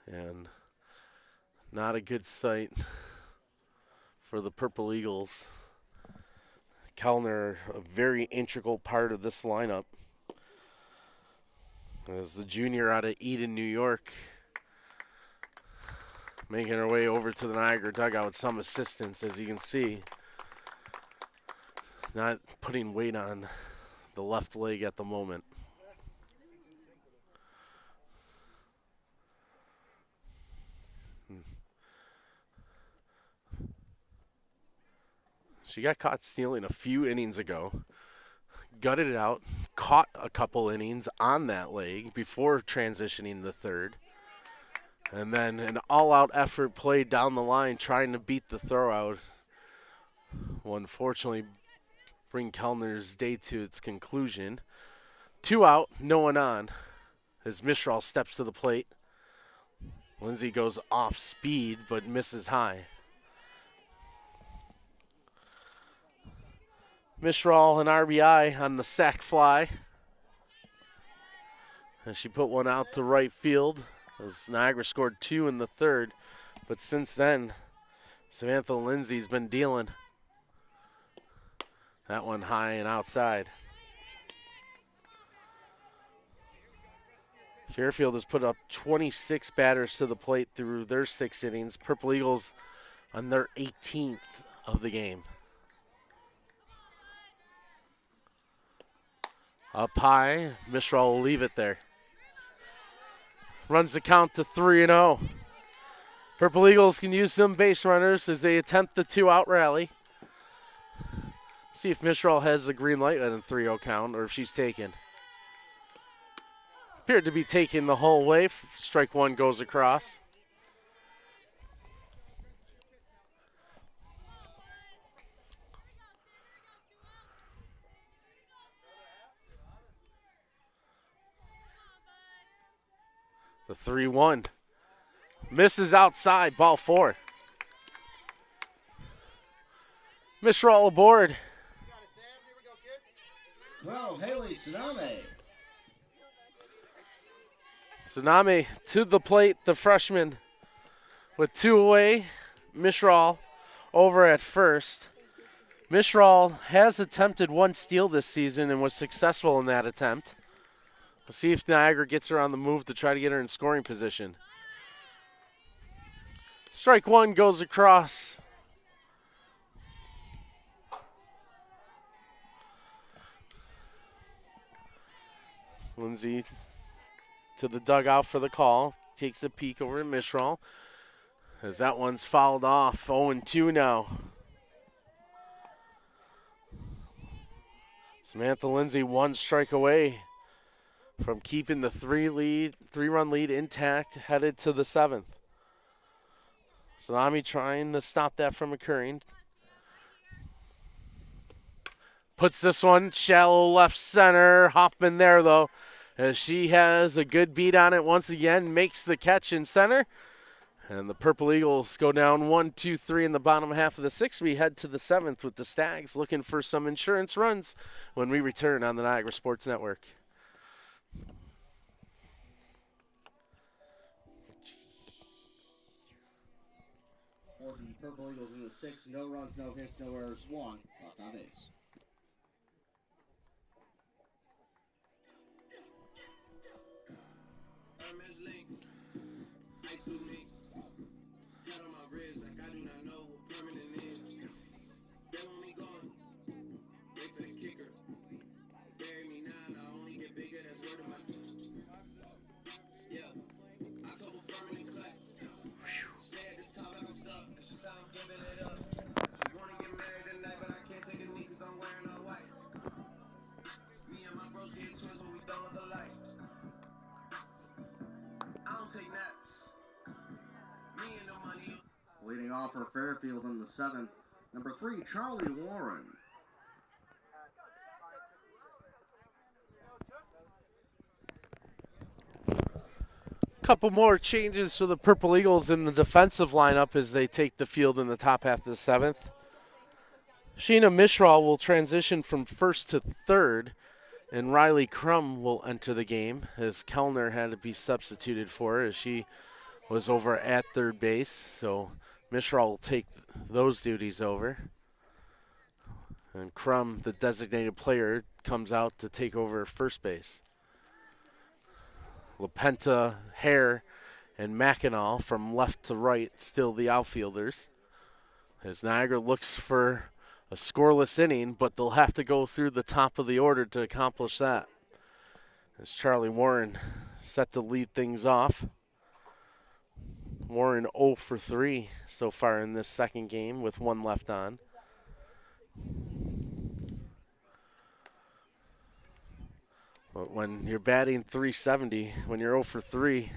And not a good sight for the Purple Eagles. Kellner, a very integral part of this lineup. As the junior out of Eden, New York, making her way over to the Niagara dugout with some assistance, as you can see. Not putting weight on the left leg at the moment. She got caught stealing a few innings ago. Gutted it out. Caught a couple innings on that leg before transitioning to third. And then an all-out effort played down the line trying to beat the throw out. Will unfortunately bring Kellner's day to its conclusion. 2 out, no one on. As Mishral steps to the plate. Lindsay goes off speed but misses high. Mishral an RBI on the sac fly. And she put one out to right field. As Niagara scored 2 in the third. But since then, Samantha Lindsay's been dealing. That one high and outside. Fairfield has put up 26 batters to the plate through their 6 innings. Purple Eagles on their 18th of the game. Up high, Mishral will leave it there. Runs the count to 3-0. Purple Eagles can use some base runners as they attempt the 2-out rally. See if Mishral has the green light at a 3-0 count or if she's taken. Appeared to be taken the whole way. Strike one goes across. The 3-1. Misses outside, ball 4. Mishral aboard. 12, Haley Tsunami. Tsunami to the plate, the freshman with 2 away. Mishral over at first. Mishral has attempted 1 steal this season and was successful in that attempt. We'll see if Niagara gets her on the move to try to get her in scoring position. Strike 1 goes across. Lindsay to the dugout for the call. Takes a peek over at Mishral. As that one's fouled off. 0-2 now. Samantha Lindsay 1 strike away from keeping the 3-run lead intact, headed to the 7th. Tsunami trying to stop that from occurring. puts this one shallow left center. Hoffman there, though, as she has a good beat on it once again, makes the catch in center. And the Purple Eagles go down 1-2-3 in the bottom half of the sixth. We head to the seventh with the Stags looking for some insurance runs when we return on the Niagara Sports Network. For the Purple Eagles in the sixth, no runs, no hits, no errors, one left on base. Leading off for Fairfield in the seventh, number 3, Charlie Warren. Couple more changes for the Purple Eagles in the defensive lineup as they take the field in the top half of the seventh. Sheena Mishral will transition from first to third, and Riley Crum will enter the game as Kellner had to be substituted for her as she was over at third base. So Mishral will take those duties over. And Crum, the designated player, comes out to take over first base. LaPenta, Hare, and Mackinac from left to right, still the outfielders. As Niagara looks for a scoreless inning, but they'll have to go through the top of the order to accomplish that. As Charlie Warren set to lead things off. Warren 0 for 3 so far in this second game with one left on. But when you're batting .370, when you're 0 for 3,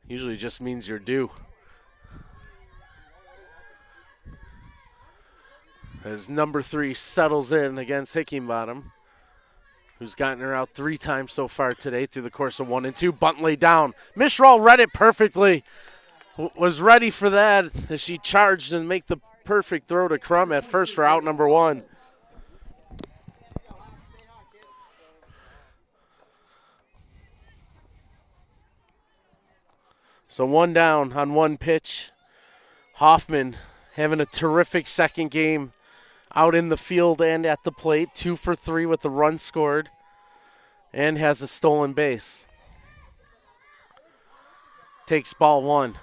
usually just means you're due. As number 3 settles in against Hickingbottom, who's gotten her out 3 times so far today through the course of 1 and 2. Bunt laid down. Mishral read it perfectly. Was ready for that as she charged and make the perfect throw to Crum at first for out number 1. So 1 down on 1 pitch. Hoffman having a terrific second game out in the field and at the plate. 2 for 3 with the run scored and has a stolen base. Takes ball 1.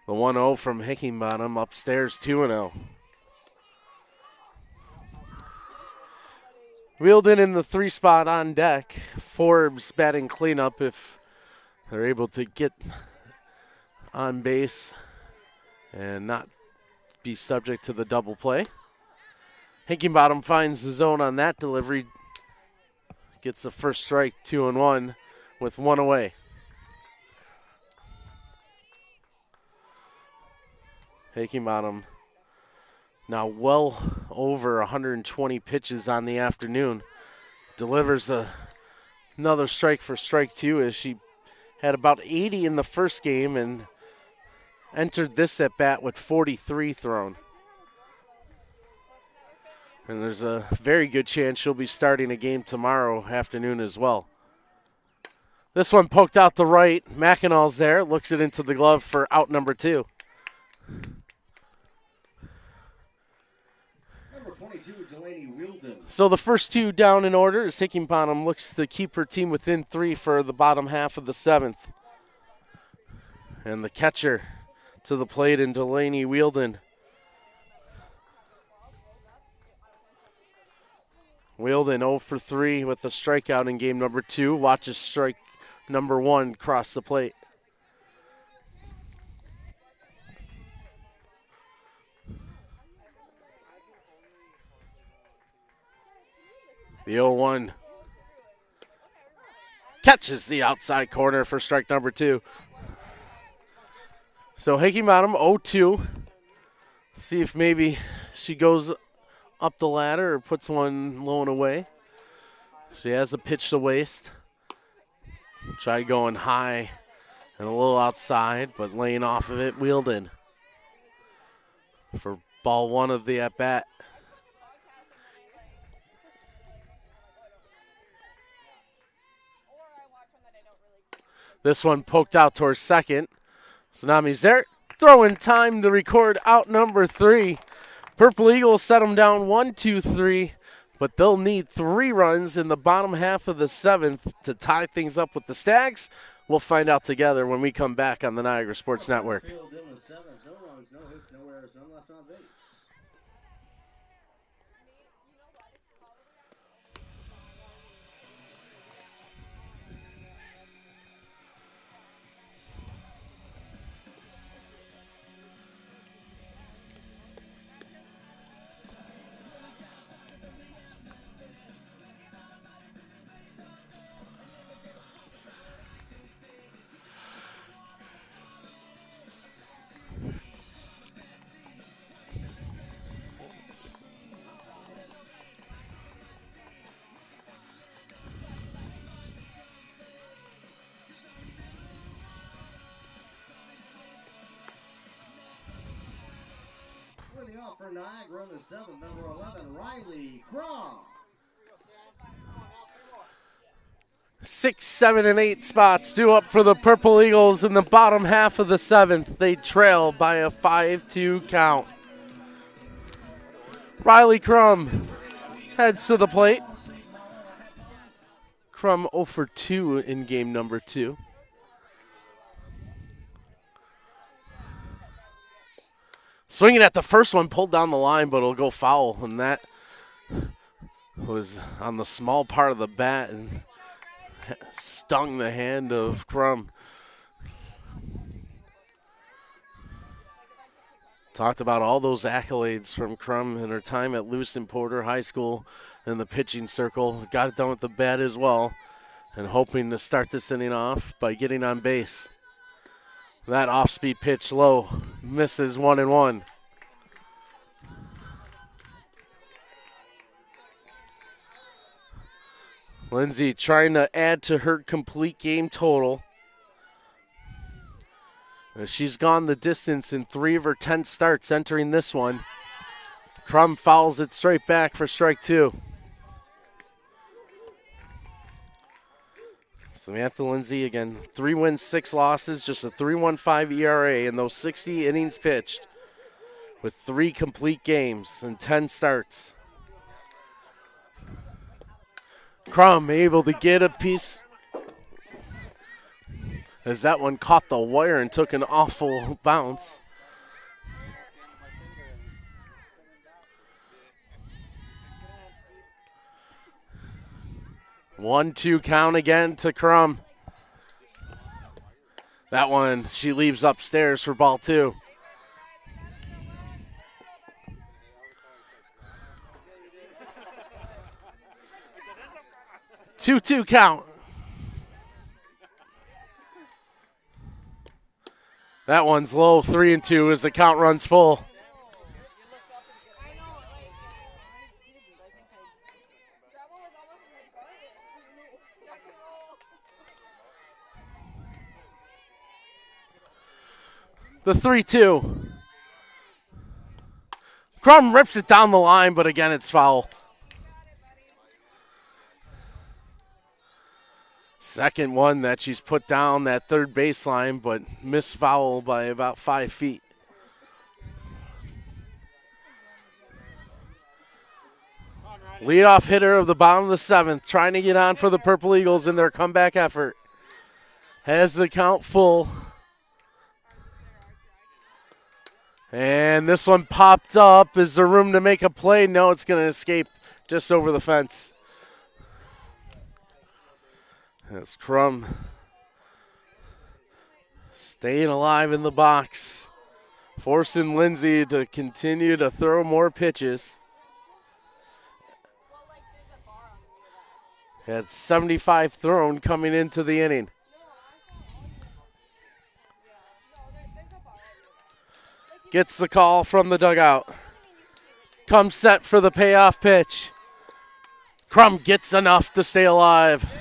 The 1-0 from Hickingbottom upstairs 2-0. Wheeled in the 3 spot on deck. Forbes batting cleanup if they're able to get on base and not be subject to the double play. Hickingbottom finds the zone on that delivery. Gets the first strike, 2-1 with 1 away. Hickingbottom now well over 120 pitches on the afternoon. Delivers another strike for strike 2 as she had about 80 in the first game and entered this at bat with 43 thrown. And there's a very good chance she'll be starting a game tomorrow afternoon as well. This one poked out the right. Mackinall's there. Looks it into the glove for out number 2. 22, Delaney Wielden. So the first 2 down in order as Hickingbottom looks to keep her team within 3 for the bottom half of the 7th. And the catcher to the plate in Delaney Wielden. Wielden 0 for 3 with a strikeout in game number 2. Watches strike number 1 cross the plate. The 0-1. catches the outside corner for strike number 2. So Higginbottom 0-2. See if maybe she goes up the ladder or puts one low and away. She has a pitch to waste. Try going high and a little outside, but laying off of it, wheeled in for ball 1 of the at-bat. This one poked out towards second. Tsunami's there. Throwing time to record out number 3. Purple Eagles set them down 1-2-3, but they'll need 3 runs in the bottom half of the 7th to tie things up with the Stags. We'll find out together when we come back on the Niagara Sports Network. Fairfield in the 7th. No runs, no hits, no errors, none left on base. Leading off for Niagara in the 7th, number 11, Riley Crum. 6, 7, and 8 spots due up for the Purple Eagles in the bottom half of the 7th. They trail by a 5-2 count. Riley Crum heads to the plate. Crum 0 for 2 in game number 2. Swinging at the first one, pulled down the line, but it'll go foul, and that was on the small part of the bat and stung the hand of Crum. Talked about all those accolades from Crum in her time at Lewiston Porter High School in the pitching circle. Got it done with the bat as well, and hoping to start this inning off by getting on base. That off-speed pitch low, misses 1-1. Lindsay trying to add to her complete game total. She's gone the distance in 3 of her 10 starts entering this one. Crum fouls it straight back for strike 2. Samantha Lindsay, again, 3 wins, 6 losses, just a 3.15 ERA in those 60 innings pitched with 3 complete games and 10 starts. Crum able to get a piece as that one caught the wire and took an awful bounce. One, 2 count again to Crum. That one she leaves upstairs for ball 2. Two count. That one's low, 3-2 as the count runs full. The 3-2. Crum rips it down the line, but again it's foul. Second one that she's put down that third baseline, but missed foul by about 5 feet. Leadoff hitter of the bottom of the 7th, trying to get on for the Purple Eagles in their comeback effort. Has the count full. And this one popped up. Is there room to make a play? No, it's going to escape just over the fence. That's Crum staying alive in the box, forcing Lindsay to continue to throw more pitches. Had 75 thrown coming into the inning. Gets the call from the dugout. Comes set for the payoff pitch. Crum gets enough to stay alive.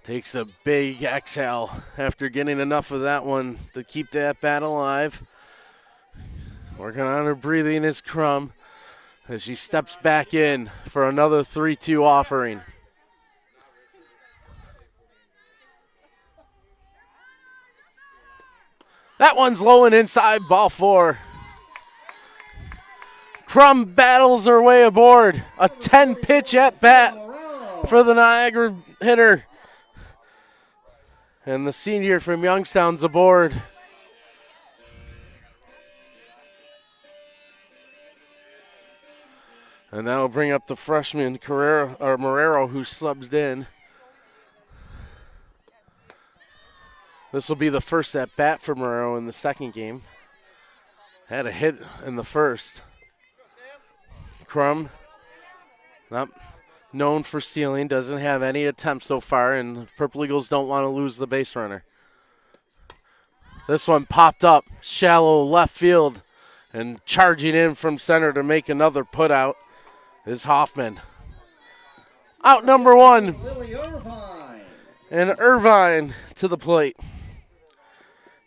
Takes a big exhale after getting enough of that one to keep that bat alive. Working on her breathing is Crum as she steps back in for another 3-2 offering. That one's low and inside, ball 4. Crum battles her way aboard. A 10-pitch at bat for the Niagara hitter. And the senior from Youngstown's aboard. And that'll bring up the freshman Marrero, who subs in. This will be the first at bat for Marrero in the second game. Had a hit in the first. Crum, not known for stealing, doesn't have any attempts so far, and Purple Eagles don't want to lose the base runner. This one popped up, shallow left field, and charging in from center to make another putout is Hoffman. Out number 1. And Irvine to the plate.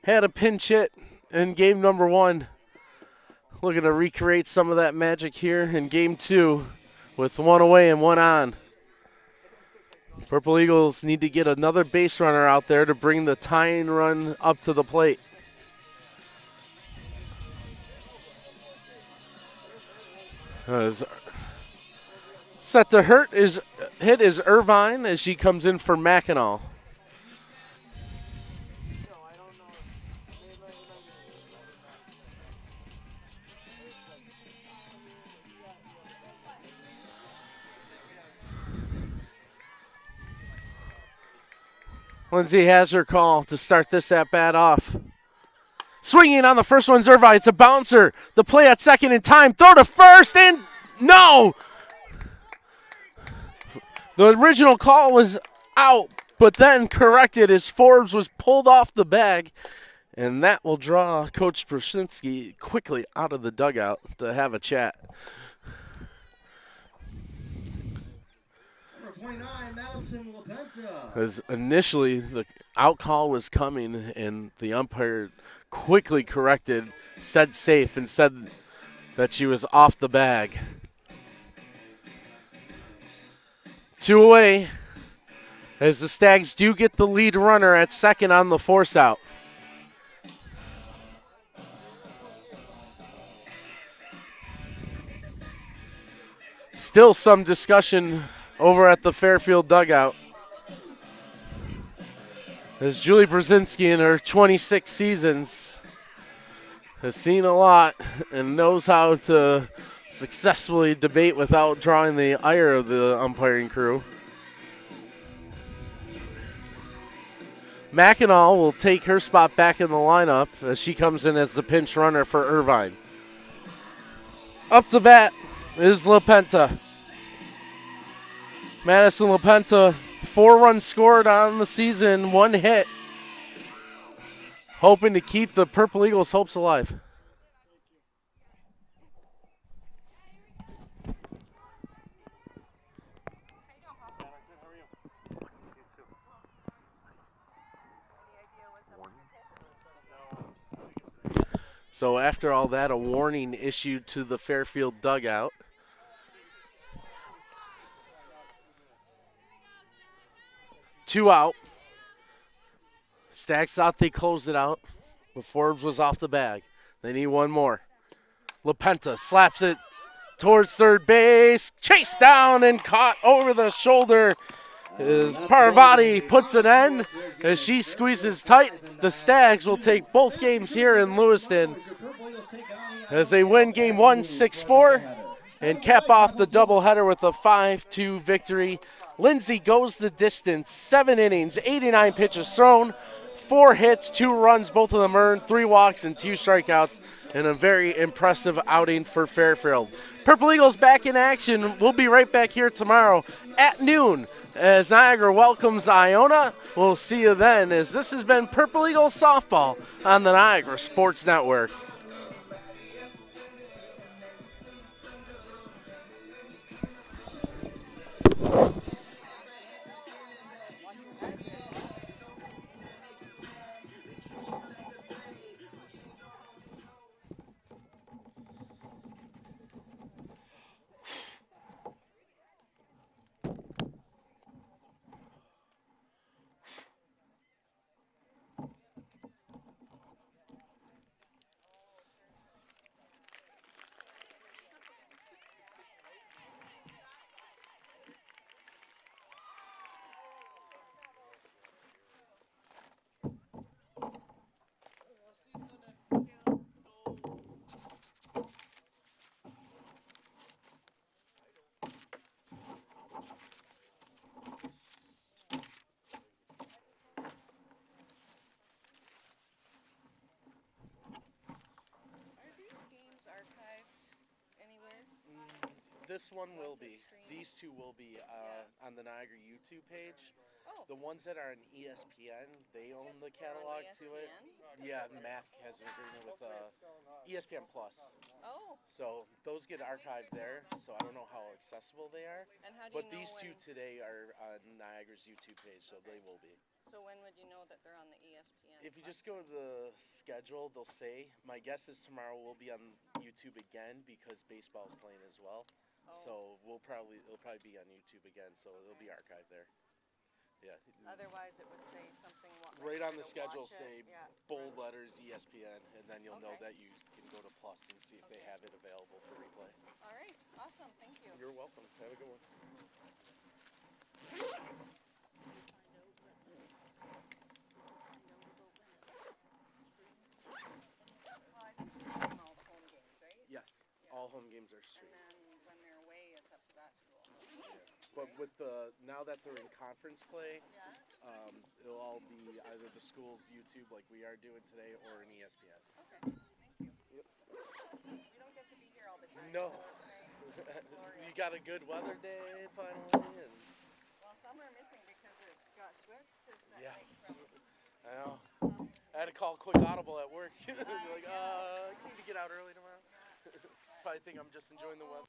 Had a pinch hit in game number 1. Looking to recreate some of that magic here in game 2 with 1 away and 1 on. Purple Eagles need to get another base runner out there to bring the tying run up to the plate. Set to hit is Irvine as she comes in for Mackinac. Lindsay has her call to start this at-bat off. Swinging on the first one's Irvine. It's a bouncer. The play at second in time. Throw to first and no! The original call was out, but then corrected as Forbes was pulled off the bag. And that will draw Coach Brzezinski quickly out of the dugout to have a chat. Number 29, Madison LaPenta. As initially the out call was coming and the umpire quickly corrected, said safe, and said that she was off the bag. 2 away as the Stags do get the lead runner at second on the force out. Still some discussion over at the Fairfield dugout as Julie Brzezinski in her 26 seasons has seen a lot and knows how to successfully debate without drawing the ire of the umpiring crew. Mackinac will take her spot back in the lineup as she comes in as the pinch runner for Irvine. Up to bat is LaPenta. Madison LaPenta, 4 runs scored on the season, 1 hit. Hoping to keep the Purple Eagles' hopes alive. So after all that, a warning issued to the Fairfield dugout. Two out. Stags thought they closed it out, but Forbes was off the bag. They need one more. LaPenta slaps it towards third base. Chased down and caught over the shoulder as Parvati puts an end as she squeezes tight. The Stags will take both games here in Lewiston as they win game 1 6-4 and cap off the doubleheader with a 5-2 victory. Lindsay goes the distance, 7 innings, 89 pitches thrown, 4 hits, 2 runs, both of them earned, 3 walks and 2 strikeouts. and a very impressive outing for Fairfield. Purple Eagles back in action. We'll be right back here tomorrow at noon as Niagara welcomes Iona. We'll see you then, as this has been Purple Eagles softball on the Niagara Sports Network. Are these games archived anywhere? This one will be. These two will be on the Niagara YouTube page. Oh. The ones that are on ESPN, they own the catalog to it. Yeah, Mac has an agreement with ESPN Plus. Oh. So those get archived there, so I don't know how accessible they are. And how do But you know these two when? today are on Niagara's YouTube page, so they will be. So when would you know that they're on the ESPN? If you just go to the schedule, they'll say. My guess is tomorrow we'll be on YouTube again because baseball's playing as well. Oh. So it'll probably be on YouTube again, so it'll be archived there. Yeah. Otherwise, it would say something. Right on the to schedule, watch say it. Yeah. bold letters ESPN, and then you'll know Okay. that you can go to Plus and see if they have it available for replay. All right. Awesome. Thank you. You're welcome. Have a good one. Well, I think they're doing all the home games, right? Yes, all home games are And streamed. then when they're away, it's up to that school. But with now that they're in conference play, Yeah. it'll all be either the school's YouTube like we are doing today or an ESPN. Okay. Thank you. Yep. You don't get to be here all the time. No. So it's nice. It's glorious. You got a good weather day finally, and Well, some are missing because it got switched to set yes, from I know. some. I had to call quick audible at work. They're like, yeah. you need to get out early tomorrow. Probably think I'm just enjoying the weather.